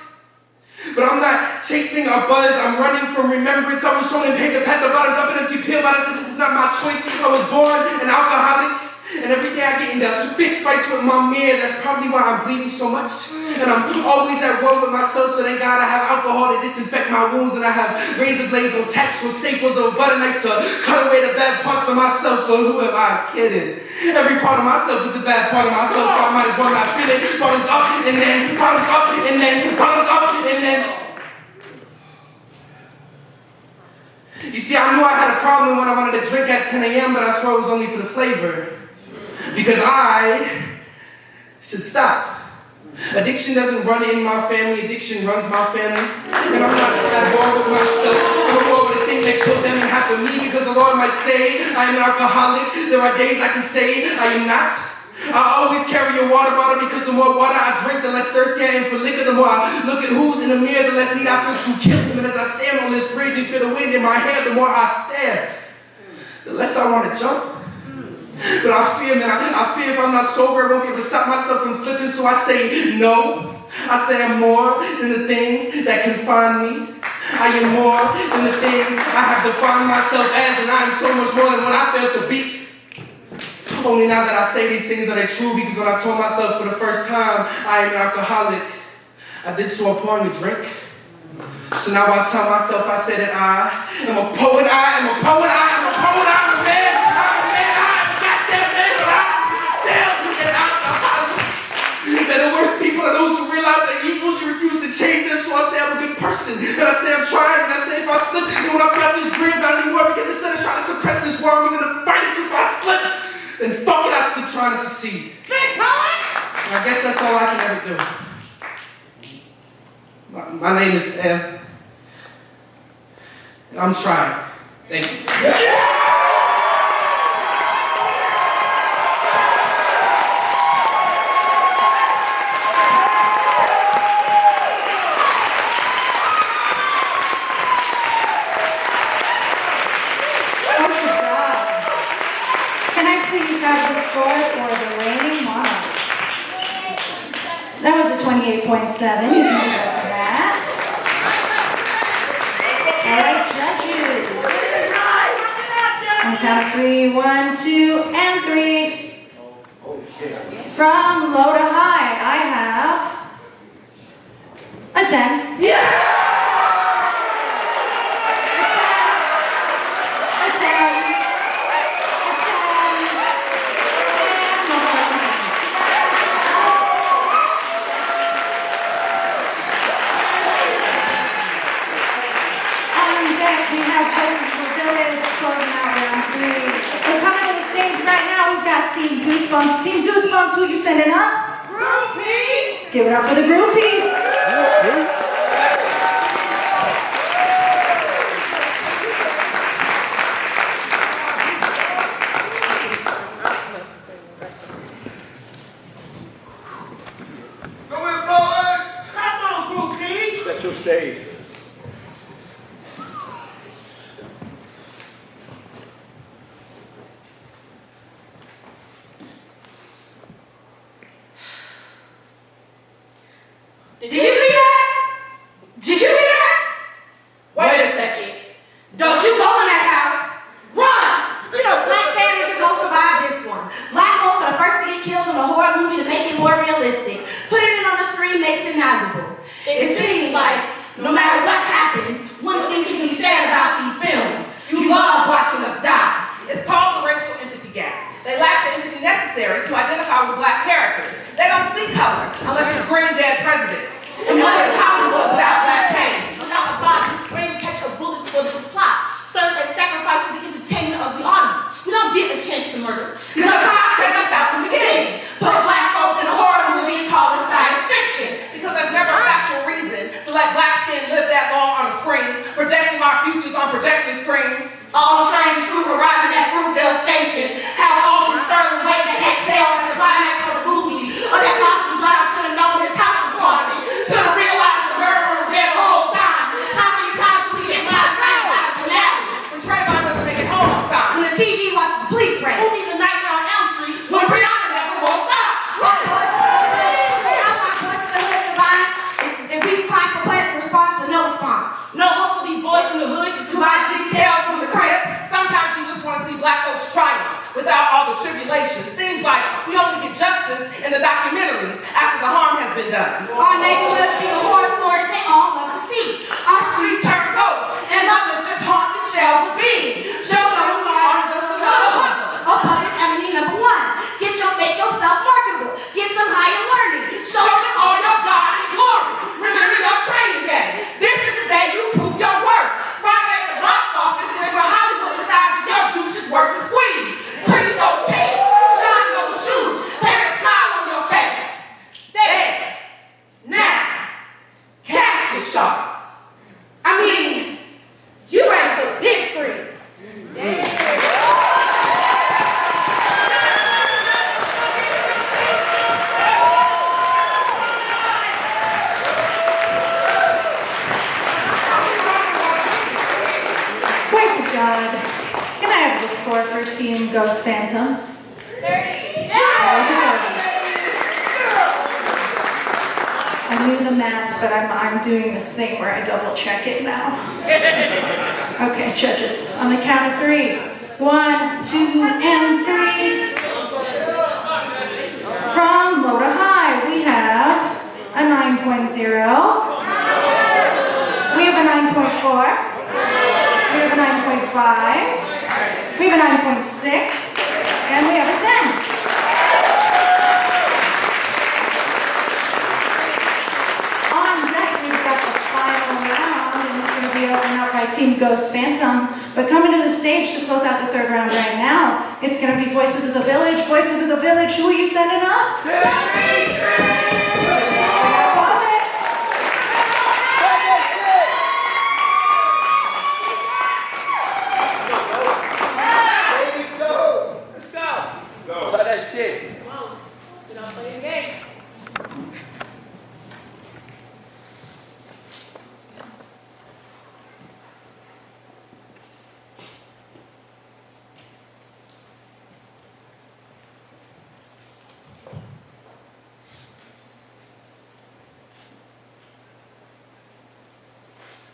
But I'm not chasing a buzz, I'm running from remembrance. I was shown in paper bottles up an empty pill bottle, so this is not my choice. I was born an alcoholic. And every day I get into fist fights with my mirror. That's probably why I'm bleeding so much. And I'm always at war with myself, so thank God I have alcohol to disinfect my wounds, and I have razor blades or tacks or staples or butter knife to cut away the bad parts of myself. But who am I kidding? Every part of myself is a bad part of myself, so I might as well not feel it. Bottoms up and then bottoms up and then bottoms up and then. You see, I knew I had a problem when I wanted to drink at 10 a.m., but I swore it was only for the flavor. Because I should stop. Addiction doesn't run in my family, addiction runs my family. And I'm not at war with myself, I'm at war with the thing that killed them and half of me, because the Lord might say I am an alcoholic. There are days I can say I am not. I always carry a water bottle, because the more water I drink, the less thirsty I am for liquor. The more I look at who's in the mirror, the less need I feel to kill him. And as I stand on this bridge and feel the wind in my hair, the more I stare, the less I want to jump. But I fear, man, I fear if I'm not sober, I won't be able to stop myself from slipping. So I say no. I say I'm more than the things that confine me. I am more than the things I have defined myself as, and I am so much more than what I fail to beat. Only now that I say these things are they true, because when I told myself for the first time I am an alcoholic, I did so pouring a drink. So now I tell myself, I say that I am a poet, I am a poet, I am a poet, I am a man, I'm a man, I am a goddamn man, but I'm still an alcoholic. They're the worst people are those who realize their evils, you refuse to chase them. So I say I'm a good person, and I say I'm trying, and I say if I slip, and when I grab this bridge, not anymore, because instead of trying to suppress this war, I'm gonna fight it. So if I slip, then fuck it, I'm still trying to succeed. And I guess that's all I can ever do. My name is Sam. I'm trying. Thank you. Can I please have the score for the Reigning Monarchs? That was a 28.7. You can give that for that. All right, judges. On the count of 3, 1, 2, and 3. From low to high, I have a 10. Yeah! Team Goosebumps. Team Goosebumps, who you sending up? Groupies! Give it up for the groupies. Go in, boys! Come on, groupies! Set your stage. Did you see that? Did you hear that? Wait a second. Don't you go in that house. Run! You know, black families is gonna survive this one. Black folk are the first to get killed in a horror movie to make it more realistic. Putting it on the screen makes it malleable. It seems like no matter what happens, one thing can be said about these films. You love watching us die. It's called the racial empathy gap. They lack the empathy necessary to identify with black characters. They don't see color unless it's green dead presidents. And what is Hollywood without black pain? Without a body, brain catch a bullet for the plot, serve as sacrifice for the entertainment of the audience. We don't get a a chance to murder. Because God set us out in the beginning. Put black folks in a horror movie and call it science fiction. Because there's never a factual reason to let black skin live that long on a screen, projecting our futures on projection screens. All strange fruit arriving at Fruitvale Station. Have Alton Sterling waiting to exhale at the climax of the movie. Or that Malcolm Drive should have known his house was haunted. Should have realized the murderer was there the whole time. How many times do we get last night out of finale? When Trayvon doesn't make it home on time. When the TV watches the police raid. Movies A Nightmare on Elm Street. When Brianna never woke up. What was and we've cried for poetic response with no response. No hope for these boys in the hood to survive these tales from the crib. Sometimes you just want to see black folks triumph without all the tribulation. Seems like we only get justice in the documentaries after the harm has been done. Our neighborhoods be the horror stories they all love to see. Our streets turn ghosts and others just haunted shells of being. Show them we are just another hustle of public enemy number one. Make yourself marketable. Get some higher learning. Show them all your God and glory. Remember your training day. This is the day you prove your worth. Friday at the box office is where Hollywood decides if your juice is worth the squeeze. Pretty those pants, shine those shoes, let a smile on your face. There, now, casket sharp. I mean, you ready for the big screen? God, can I have the score for Team Ghost Phantom? 30. That was a 30. I knew the math, but I'm doing this thing where I double check it now. Okay, judges, on the count of 3. 1, 2, and 3. From low to high, we have a 9.0. We have a 9.4. We have a 9.5, we have a 9.6, and we have a 10. On deck, we've got the final round, and it's going to be opened up by Team Ghost Phantom. But coming to the stage to close out the third round right now, it's going to be Voices of the Village. Voices of the Village, who are you sending up?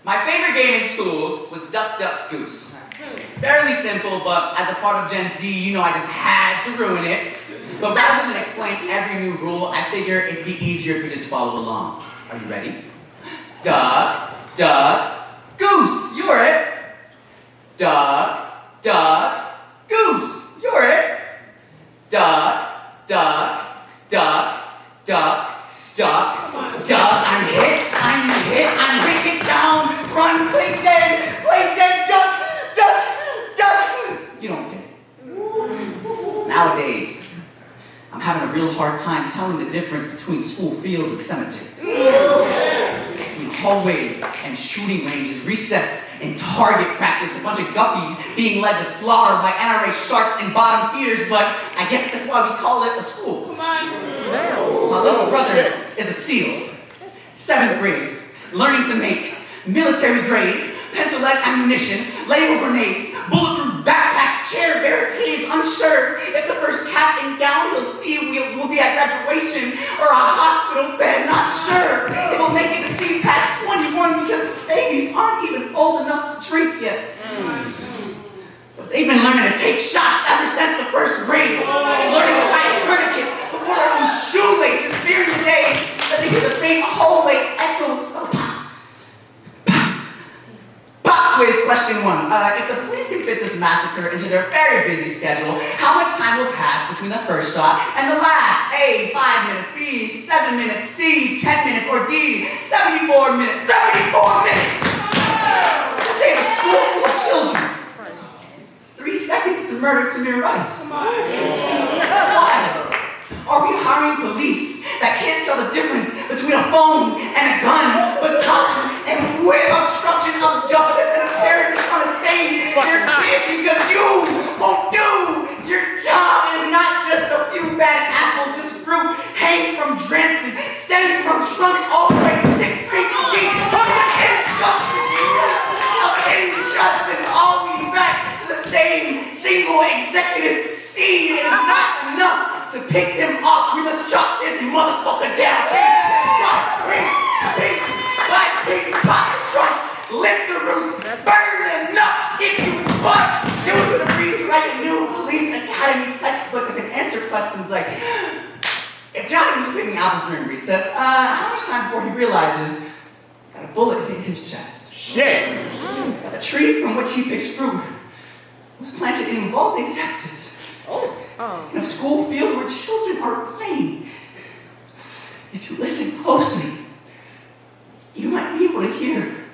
My favorite game in school was Duck, Duck, Goose. Fairly simple, but as a part of Gen Z, you know I just had to ruin it. But rather than explain every new rule, I figure it'd be easier if you just follow along. Are you ready? Duck, duck, goose. You're it. Duck, duck, goose. You're it. Duck, duck, duck, duck, duck, duck. I'm hit, I'm wicked down. Run, play dead, duck, duck, duck. You don't get it. Nowadays, I'm having a real hard time telling the difference between school fields and cemeteries. Between hallways and shooting ranges, recess and target practice, a bunch of guppies being led to slaughter by NRA sharks and bottom feeders, but I guess that's why we call it a school. Come on. My little brother is a SEAL, 7th grade, learning to make military grade, pencil-lead ammunition, Lego grenades, bulletproof backpacks, chair barricades, unsure if the first cap and gown he'll see will be at graduation or a hospital bed, not sure if he'll make it to see past 21 because his babies aren't even old enough to drink yet. But they've been learning to take shots ever since the first grade, learning to tie tourniquets before their own shoelaces, fearing the day that they hear the faint hallway echoes of Pop quiz question 1. If the police can fit this massacre into their very busy schedule, how much time will pass between the first shot and the last? A, 5 minutes, B, 7 minutes, C, 10 minutes, or D, 74 minutes. 74 minutes! To save a school full of children. 3 3 seconds to murder Tamir Rice. Why? Are we hiring police that can't tell the difference between a phone and a gun, baton and whip obstruction of justice, and a parent just trying to save their kid because you won't do your job? It is not just a few bad apples. This fruit hangs from branches, stems from trunks all the way 6 feet deep. Injustice all the way back to the same single executive seed. It is not enough to pick them off. We must chop this motherfucker down. Piece, black piece, pop the trunk, lift the roots, burn them up if you want. You could rewrite a new police academy textbook that can answer questions like, if Johnny was picking apples during recess, how much time before he realizes that a bullet hit his chest? Shit! That the tree from which he picks fruit was planted in Uvalde, Texas. In a school field where children are playing. If you listen closely, you might be able to hear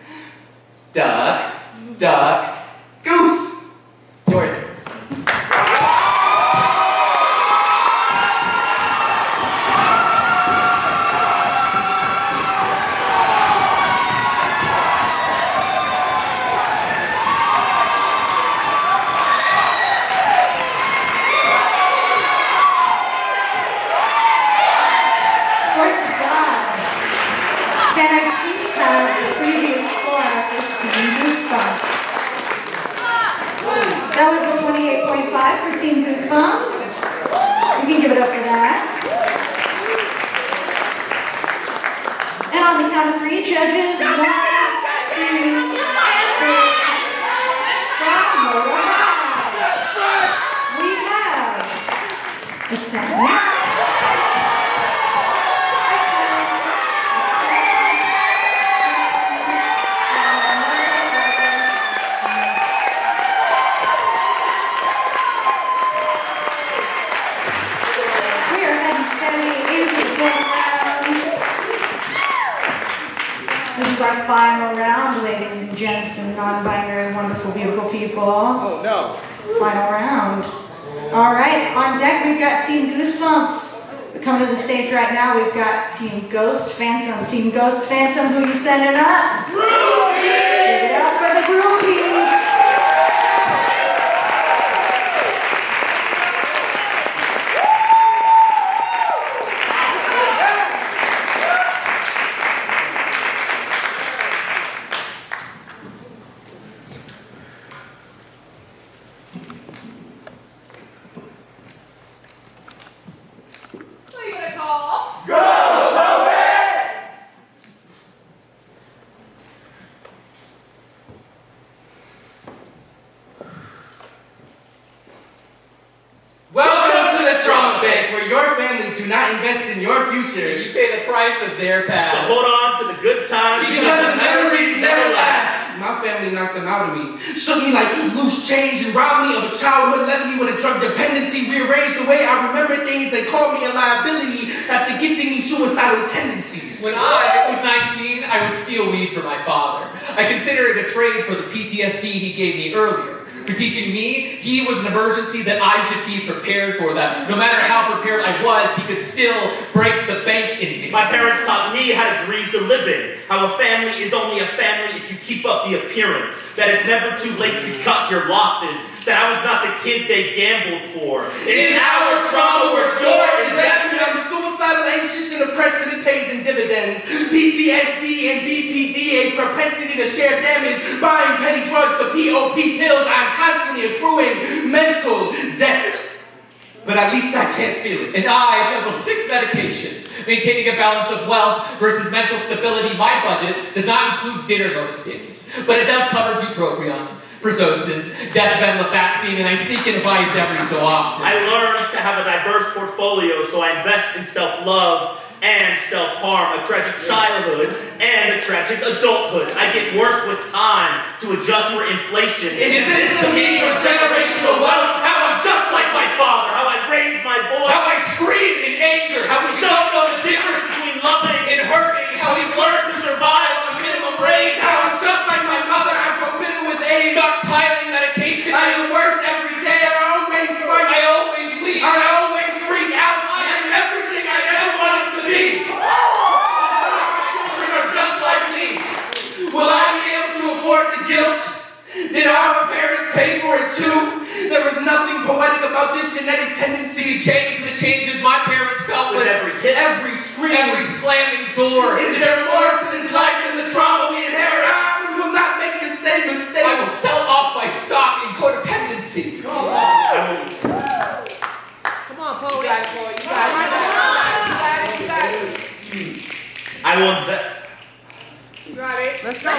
duck, duck, goose. You're it. That was a 28.5 for Team Goosebumps. You can give it up for that. And on the count of 3, judges, 1, 2, and 3. From Relive, we have the technique. This is our final round, ladies and gents and non-binary, wonderful, beautiful people. Oh no. Final round. All right, on deck we've got Team Goosebumps. Coming to the stage right now, we've got Team Ghost Phantom. Team Ghost Phantom, who you sending up? Groupies! Give it up for the groupies. You pay the price of their past. So hold on to the good times because the memories never last. My family knocked them out of me. Shook me like loose change and robbed me of a childhood, left me with a drug dependency, rearranged the way I remember things. They called me a liability after gifting me suicidal tendencies. When I was 19, I would steal weed from my father. I consider it a trade for the PTSD he gave me earlier. For teaching me, he was an emergency that I should be prepared for, that no matter how prepared I was, he could still break the bank in me. My parents taught me how to grieve the living, how a family is only a family if you keep up the appearance, that it's never too late to cut your losses, that I was not the kid they gambled for. It is our trauma worth your investment. I'm suicidal, anxious, and oppressed, and it pays in dividends. PTSD and BPD, a propensity to share damage, buying petty drugs, the POP pills. I'm constantly accruing mental debt. But at least I can't feel it. And I juggle 6 medications, maintaining a balance of wealth versus mental stability. My budget does not include dinner most days, but it does cover bupropion, Prozocin, desvenlafaxine, and I sneak in Vice every so often. I learned to have a diverse portfolio, so I invest in self-love and self-harm, a tragic childhood and a tragic adulthood. I get worse with time to adjust for inflation. Is this the meaning of generational wealth? How I'm just like my father, how I raise my voice, how I scream in anger, how we don't know the difference between loving and hurting, how we've learned to survive on a minimum wage, how I'm just like my mother, I'm forbidden with age, stockpiling medication. I am worse every genetic tendency to change the changes my parents felt with every hit, every scream, every slamming door. Is there more to this life than the trauma we inherit? I will not make the same mistakes. I will sell off my stock in codependency. Come on, Poe. You got it, boy. You got it. I will invest. You got it. Let's go.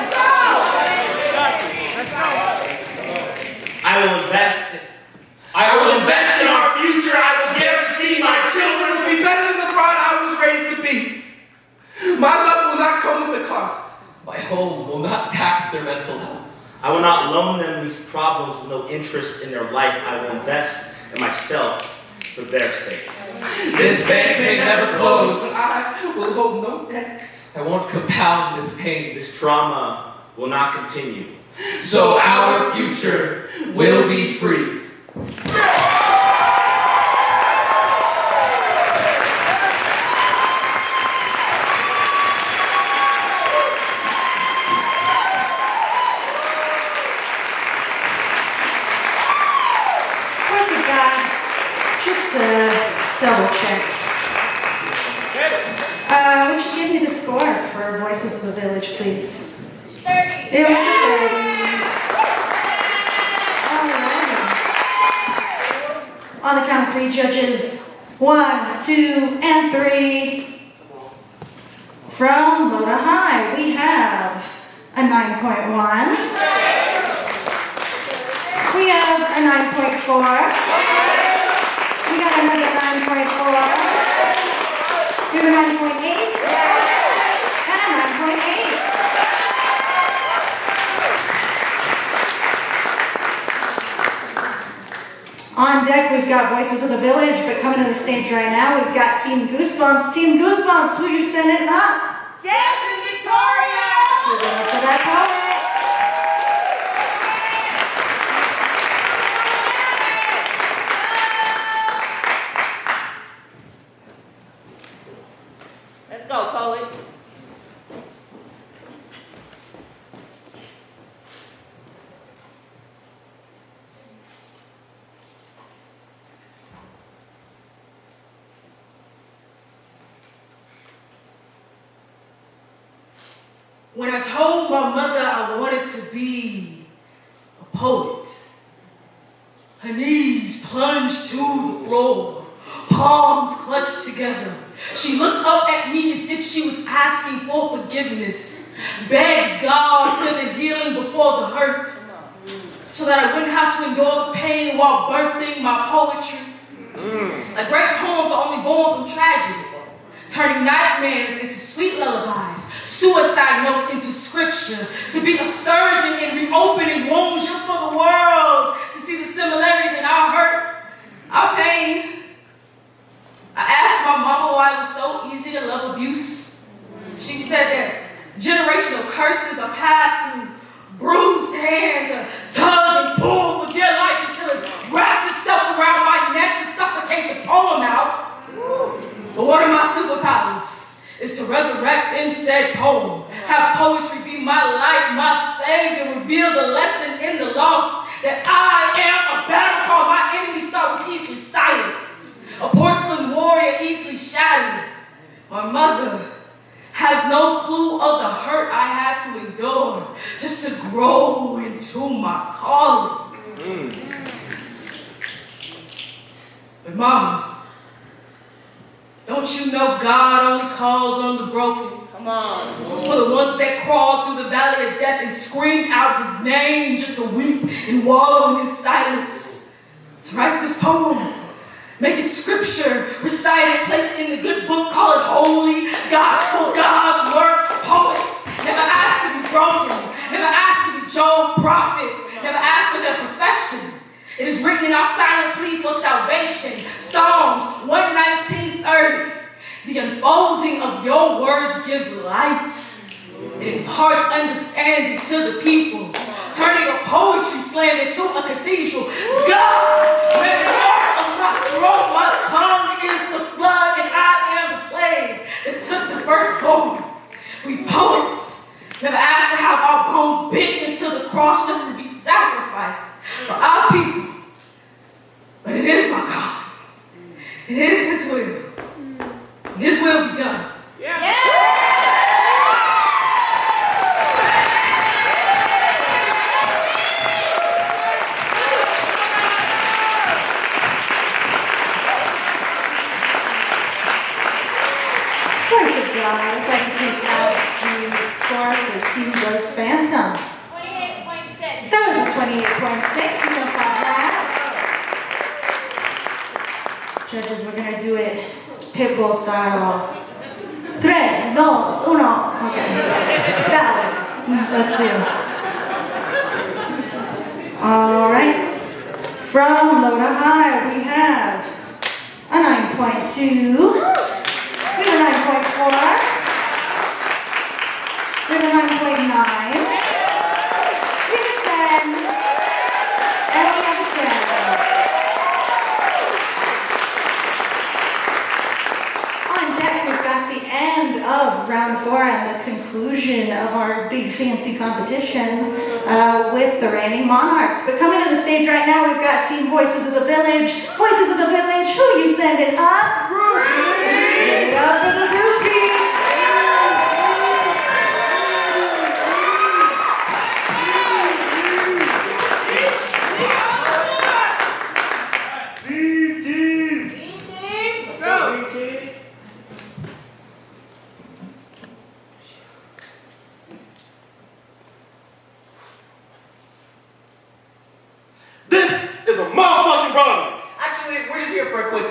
I will invest. I will invest in our future. I will guarantee my children will be better than the bride I was raised to be. My love will not come with a cost. My home will not tax their mental health. I will not loan them these problems with no interest in their life. I will invest in myself for their sake. This bank may never close, but I will hold no debts. I won't compound this pain. This trauma will not continue. So our future will be free. Just to double check. Would you give me the score for Voices of the Village, please? 30. It was a 30. All right. On the count of 3, judges. 1, 2, and 3. From low to high, we have a 9.1. We have a 9.4. We got another 9.4. We have a 9.8. And a 9.8. On deck, we've got Voices of the Village, but coming to the stage right now, we've got Team Goosebumps. Team Goosebumps, who you sending up? Jeff and Victoria! Give it up for that poet. Let's go, poet. When I told my mother I wanted to be a poet, her knees plunged to the floor, palms clutched together. She looked up at me as if she was asking for forgiveness, begged God for the healing before the hurt, so that I wouldn't have to endure the pain while birthing my poetry. Like great poems are only born from tragedy, turning nightmares into sweet lullabies, suicide notes into scripture, to be a surgeon in reopening wounds just for the world to see the similarities in our hurt, our pain. I asked my mama why it was so easy to love abuse. She said that generational curses are passed through bruised hands, tug and pull for dear life until it wraps itself around my neck to suffocate the poem out. But one of my superpowers is to resurrect in said poem, have poetry be my light, my savior, reveal the lesson in the loss that I am a battle cry. My enemy star was easily silenced, a porcelain warrior easily shattered. My mother has no clue of the hurt I had to endure just to grow into my calling. But Mama, don't you know God only calls on the broken? Come on. For the ones that crawled through the valley of death and screamed out his name just to weep and wallow in his silence. To write this poem, make it scripture, recite it, place it in the good book, call it holy, gospel, God's word. Poets never asked to be broken, never asked to be Job, prophets, never asked for their profession. It is written in our silent plea for salvation, Psalms 119:30. The unfolding of your words gives light. It imparts understanding to the people, turning a poetry slam into a cathedral. God, when the heart of my throat, my tongue is the flood, and I am the plague that took the first poem. We poets never asked to have our bones bent into the cross just to be sacrificed for our people. But it is my God It is His will. His will be done. Voice of God, if I could please have the score for Team Joe's Phantom. 28.6. That was a 28.6. You can clap that. Judges, we're gonna do it Pitbull style. 3, 2, 1. Okay. That one. Let's see. All right. From low to high, we have a 9.2. We have a 9.4. We have a 9.9. We have a 10. And we have a 10. On deck, we've got the end of round 4 and the conclusion of our big fancy competition with the reigning monarchs. But coming to the stage right now, we've got Team Voices of the Village. Voices of the Village, who are you sending up? Give it up for the groupies.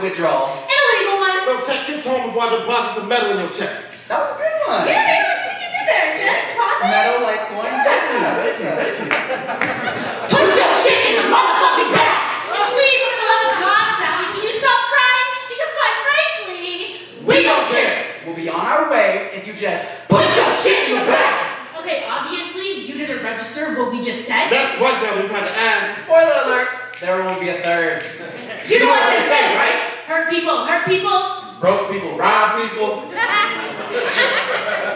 Withdrawal. Illegal one. So check your tone before I deposit some metal in your chest. That was a good one. Yeah, that's what you did there, Jen. Deposit. Metal like coins. Thank you. Put your shit in the motherfucking bag. And please, for the love of God, Sally, can you stop crying? Because quite frankly, We don't care. We'll be on our way if you just put your shit in the bag. Okay, obviously, you didn't register what we just said. That's twice now we've had to ask. Spoiler alert, there won't be a third. You know what they say, right? Hurt people, hurt people. Broke people, rob people.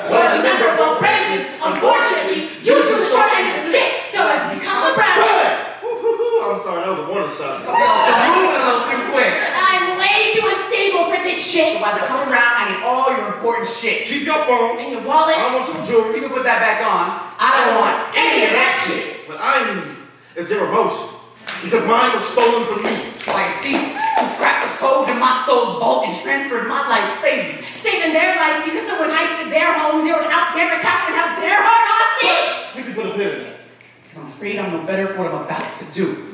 What is a member of both branches? Unfortunately, you drew the short end of the stick, so as you become a brown. I'm sorry, that was a warning shot. You're moving a little too quick. I'm way too unstable for this shit. So as I come around, I need all your important shit. Keep your phone. And your wallets. I want some jewelry. You can put that back on. I don't want any of that shit. What I need is their emotions. Because mine was stolen from me. Like a thief who cracked the code in my soul's vault and transferred my life savings. Saving their life because someone heisted their home, zeroed out their account, and out their heart hostage. We could put a pin in that. Because I'm afraid I'm no better for what I'm about to do.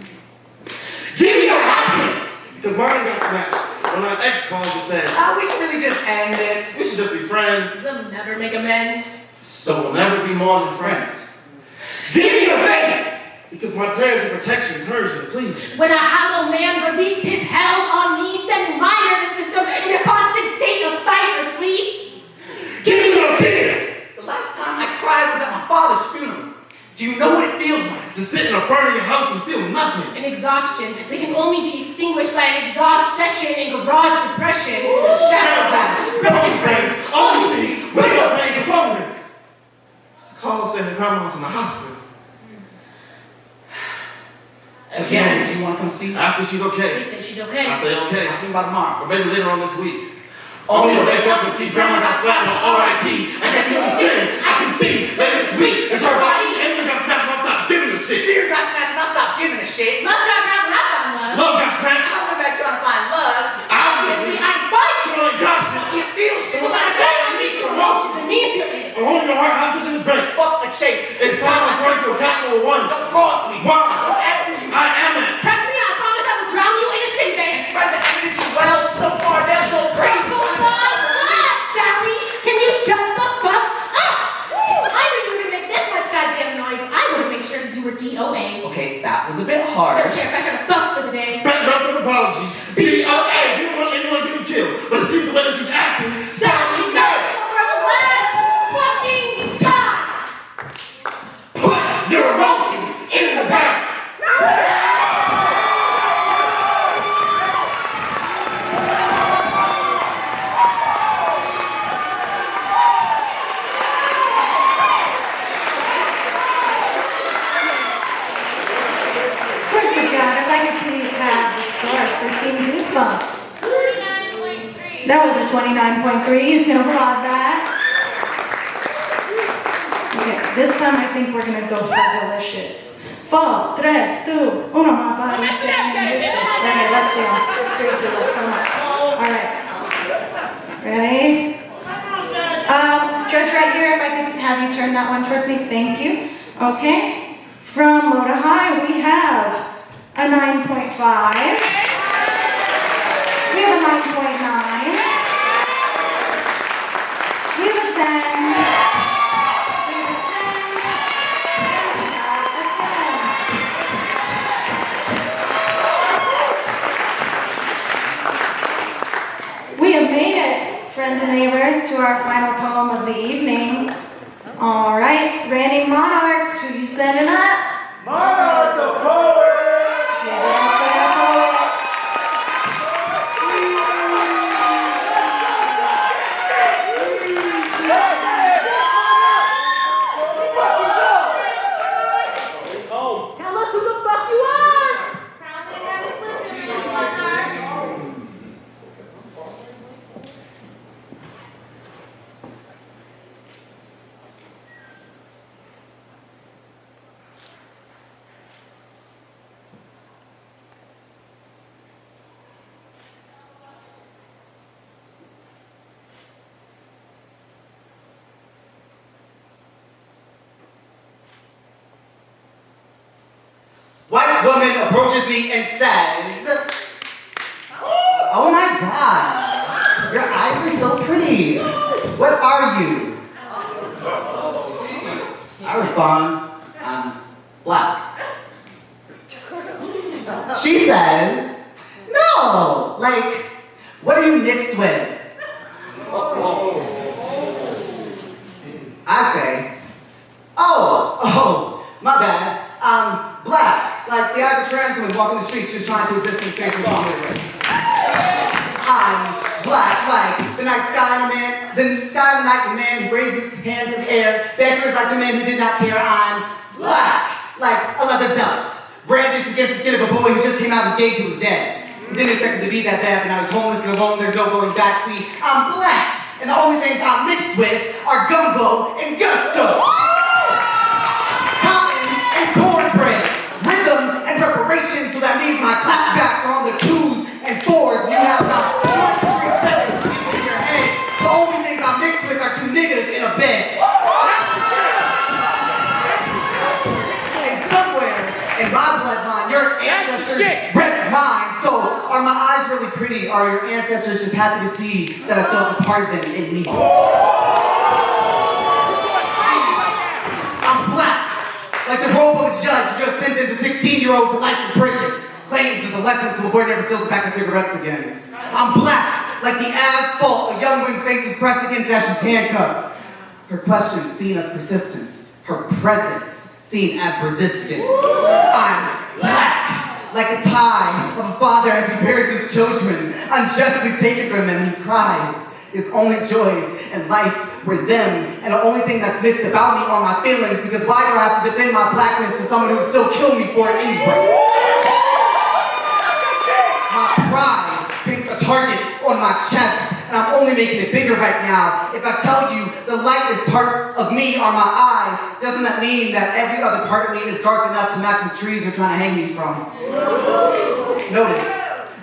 Give me your happiness! Because mine got snatched when our ex called and said, we should really just end this. We should just be friends. We'll never make amends. So we'll never be more than friends. Give me your faith! Because my prayers of protection encourage you, please. When a hollow man released his hells on me, sending my nervous system in a constant state of fight or flee. Give me your tears! The last time I cried was at my father's funeral. Do you know what it feels like? To sit in a burning house and feel nothing. An exhaustion that can only be extinguished by an exhaust session in garage depression. Shadow glass, broken frames, only see window panes and phone rings. It's a call saying that grandma's in the hospital. Again, do you want to come see? Ask if she's okay. They say she's okay. I say okay. Ask me about tomorrow. Or maybe later on this week. Only to wake up and see grandma got slapped on R.I.P. I guess the only thing I can see later this week is her body and we got snatched and I stop giving a shit. Fear got snatched and I stopped giving a shit. Must not grab what I found love. Love got snatched. I went back trying to find love. Obviously. I'm fine. She only got shit. You feel shit. So when I say I need your emotions, It means you're in. I'm holding your heart hostage in this bank. Fuck a chase. It's time I turn to a capital one. Don't cross me. Why? Whatever you I am it. Trust me, I promise I will drown you in a city bank. Spread the energy well. So far, there's no break. Sally, can you shut the fuck up? If I knew you were gonna make this much goddamn noise, I would have made sure that you were DOA. Okay, that was a bit harsh. Don't care if I should have fucks for the day. Backed up with apologies. B.O.A. That was a 29.3. You can applaud that. Okay, this time I think we're gonna go for delicious. 4, 3, 2, 1. My body's saying delicious. Okay, let's see. Seriously, look, come on. All right. Ready? Judge right here, if I could have you turn that one towards me. Thank you. Okay. From low to high, we have a 9.5. We have a 9.9. We have a 10. We have a 10. And we have a 10. We have made it, friends and neighbors, to our final poem of the evening. All right, reigning monarchs, who you sending up? Monarch the poet! Give it up for that poet. Tell us who the fuck you are! White woman approaches me and says, "Oh my God, your eyes are so pretty. What are you?" I respond, "I'm black." She says, "No, like, what are you mixed with?" I say, oh, my bad. I'm black. Like the average trans woman walking the streets just trying to exist in space with all their race. I'm black, like the night sky in a man, the sky in the night, the man who raises his hands in the air, beggars like the man who did not care. I'm black, like a leather belt, brandished against the skin of a boy who just came out of his gate till was dead. Didn't expect it to be that bad, but I was homeless and alone, there's no going back. See, I'm black, and the only things I'm mixed with are gumbo and gusto. Cotton and cornbread, rhythm and preparation, so that means my clapbacks are on the 2s and 4s, and you have about 1 to 3 seconds to get in your head. The only things I'm mixed with are 2 niggas in a bed. And somewhere in my bloodline, your ancestors bred mine, so are my eyes really pretty? Are your ancestors just happy to see that I still have a part of them in me? I'm black, like the robe of a judge who just sentenced a 16-year-old to life in prison. Claims as a lesson so the boy never steals a pack of cigarettes again. I'm black, like the asphalt a young woman's face is pressed against as she's handcuffed. Her questions seen as persistence, her presence seen as resistance. I'm black, like the tie of a father as he buries his children, unjustly taken from him, he cries. His only joys in life were them, and the only thing that's mixed about me are my feelings, because why do I have to defend my blackness to someone who would still kill me for it anyway? My pride paints a target on my chest, and I'm only making it bigger right now. If I tell you the lightest part of me are my eyes, doesn't that mean that every other part of me is dark enough to match the trees you're trying to hang me from? Notice,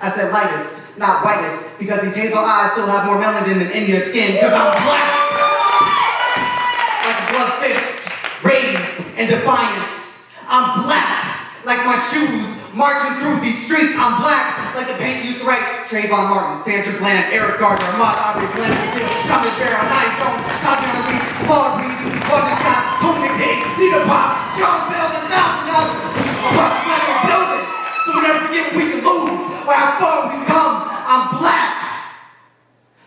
I said lightest, not whitest, because these hazel eyes still have more melanin than India's skin, because I'm black! Like a blood fist, raised in defiance. I'm black, like my shoes marching through these streets. I'm black, like the paint used to write Trayvon Martin, Sandra Bland, Eric Gardner, Ahmaud Arbery, Glenn Steele, Thomas Barrow, Nye Jones, Tatiana Reese, Paul Reese, Roger Scott, Tony McDade, Nina Pop, Sean Bell, and thousands of others across the side of our building. So we never forget what we can lose, or how far we've come. I'm black,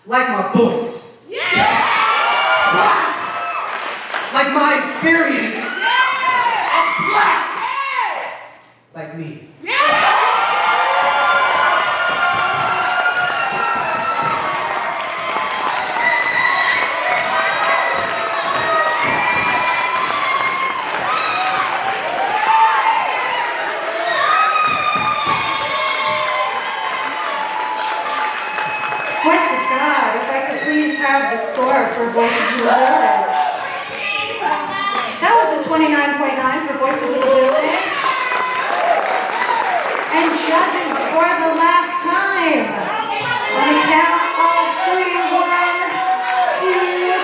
like my voice. Black, like my experience. I'm black, like me. Voice of God, if I could please have the score for Voices of the Village. That was a 29.9 for Voices of the Village. And judges for the last time. On the count of 3, 1, 2,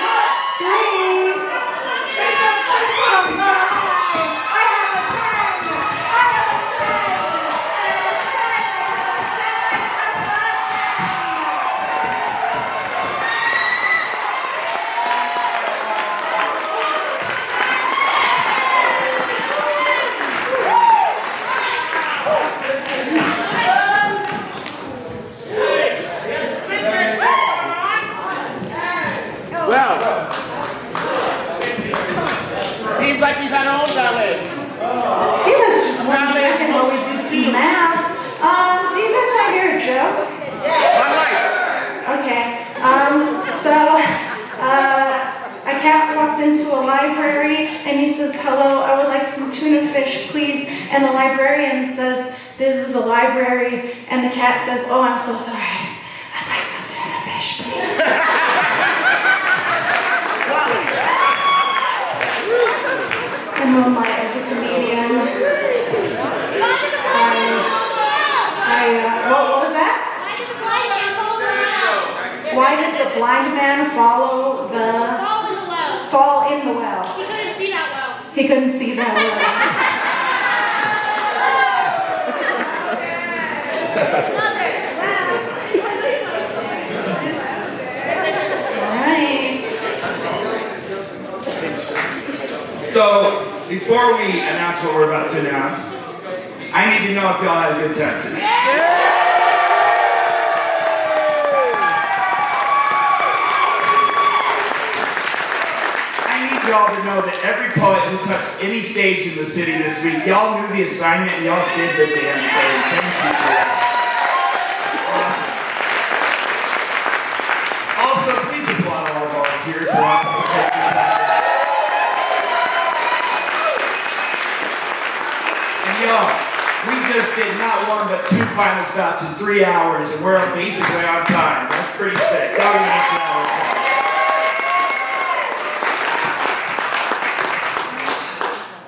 3. From the high, I have a 10. I have a 10. Well, seems like we've had a home ballet. Give us just 1 second while we do some math. Do you guys want to hear a joke? My wife. Okay. A cat walks into a library and he says, "Hello, I would like some tuna fish, please." And the librarian says, "This is a library." And the cat says, "Oh, I'm so sorry. I'd like some tuna fish, please." And Moonlight is a comedian. What was that? Why did the blind man follow the... Fall in the well. He couldn't see that well. He couldn't see that well. So, before we announce what we're about to announce, I need to know if y'all had a good time tonight. I need y'all to know that every poet who touched any stage in the city this week, y'all knew the assignment and y'all did the damn thing. Thank you for that. Awesome. Also, please applaud all our volunteers for walking this whole thing. Y'all, we just did not one but 2 finals bouts in 3 hours, and we're basically on time. That's pretty sick. Y'all give me a round of applause.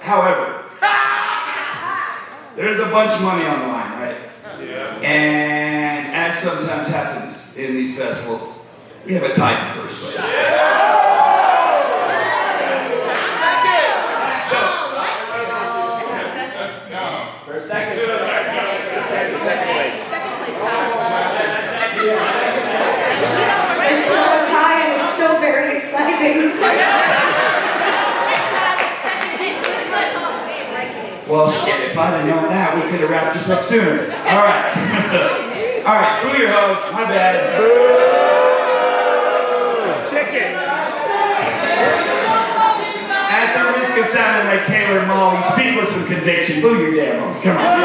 However, there's a bunch of money on the line, right? Yeah. And as sometimes happens in these festivals, we have a tie for first place. There's still a tie and it's still very exciting. Well, shit, if I'd have known that, we could have wrapped this up sooner. All right. All right, boo your host. My bad. Chicken. At the risk of sounding like Taylor and Molly, speak with some conviction. Boo your damn host. Come on.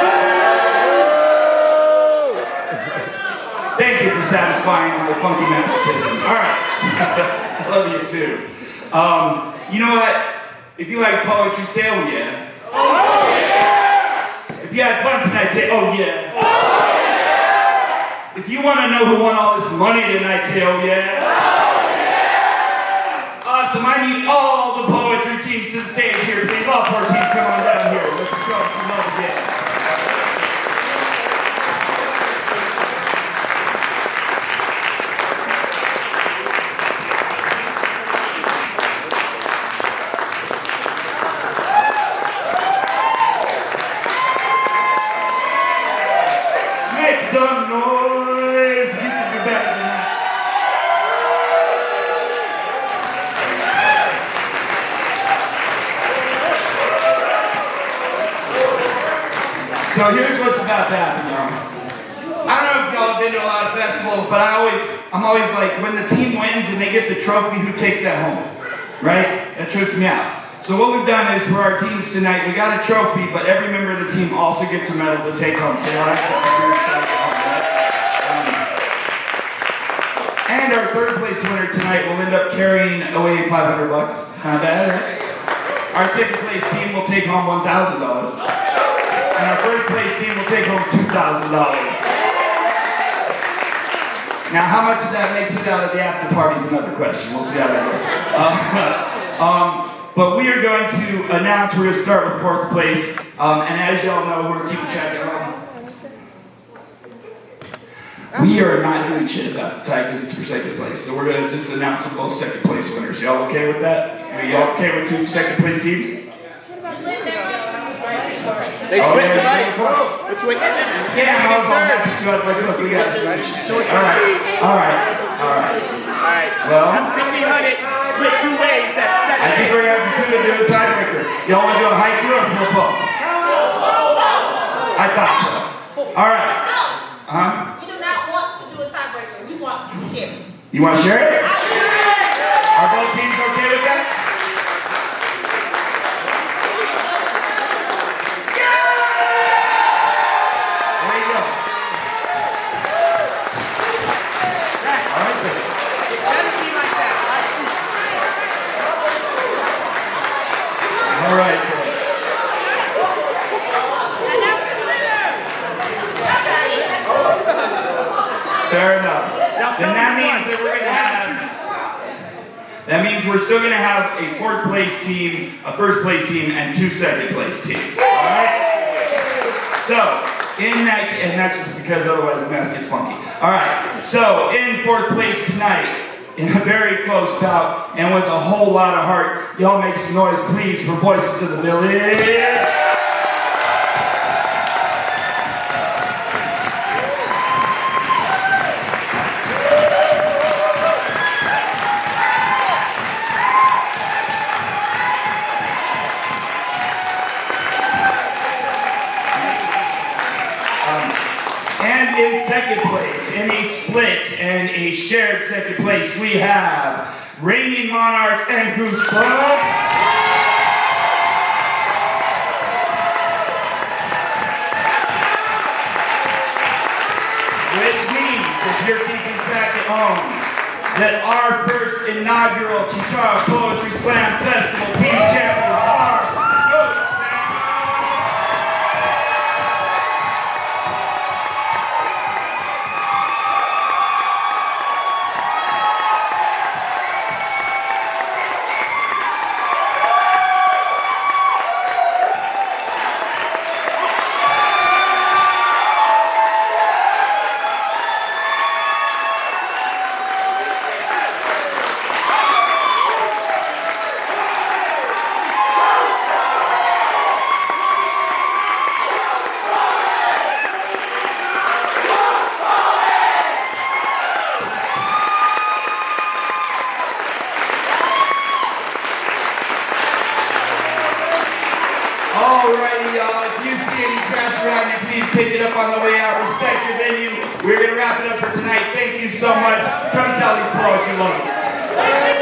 Thank you for satisfying my funky masochism. All right. Love you too. You know what? If you like poetry, say oh yeah. Oh yeah! If you had fun tonight, say oh yeah. Oh yeah! If you want to know who won all this money tonight, say oh yeah. Oh yeah! Awesome. I need all the poetry teams to the stage here, please. All 4 teams, come on down here. Let's show them some love again. Some noise. You can do better than that. So here's what's about to happen, y'all. I don't know if y'all have been to a lot of festivals, but I'm always like, when the team wins and they get the trophy, who takes that home? Right? That trips me out. So what we've done is for our teams tonight, we got a trophy, but every member of the team also gets a medal to take home. So y'all have something very excited to home, right? And our 3rd place winner tonight will end up carrying away $500. Not bad, right? Our 2nd place team will take home $1,000. And our 1st place team will take home $2,000. Now, how much of that makes it out at the after party is another question. We'll see how that goes. But we are going to announce, we're going to start with 4th place. And as y'all know, we're keeping track at home. We are not doing shit about the tie because it's for 2nd place. So we're going to just announce them both 2nd place winners. Y'all okay with that? Are y'all okay with 2 2nd place teams? They split tonight. Between yeah, I was all happy too. I was like, look, we got this. All right. Well, that's 1,500 split 2 ways. That's 7. I think we're going to have to do a tiebreaker. Y'all want to do a haiku or flip phone? I thought so. All right. We do not want to do a tiebreaker. We want to share it. You want to share it? Are both teams okay with that? All right. Fair enough. Then that means that we're going to have. That means we're still going to have a 4th place team, a 1st place team, and 2 2nd place teams. All right. So in that, and that's just because otherwise the math gets funky. All right. So in 4th place tonight, in a very close bout, and with a whole lot of heart, y'all make some noise, please, for Voices of the Village. And in 2nd place, in a split and a shared 2nd place, we have Reigning Monarchs and Goosebumps. Which means, if you're keeping track at home, that our first inaugural Chicharra Poetry Slam Festival team champions are Alrighty, y'all. If you see any trash around you, please pick it up on the way out. Respect your venue. We're going to wrap it up for tonight. Thank you so much. Come tell these poets you love them.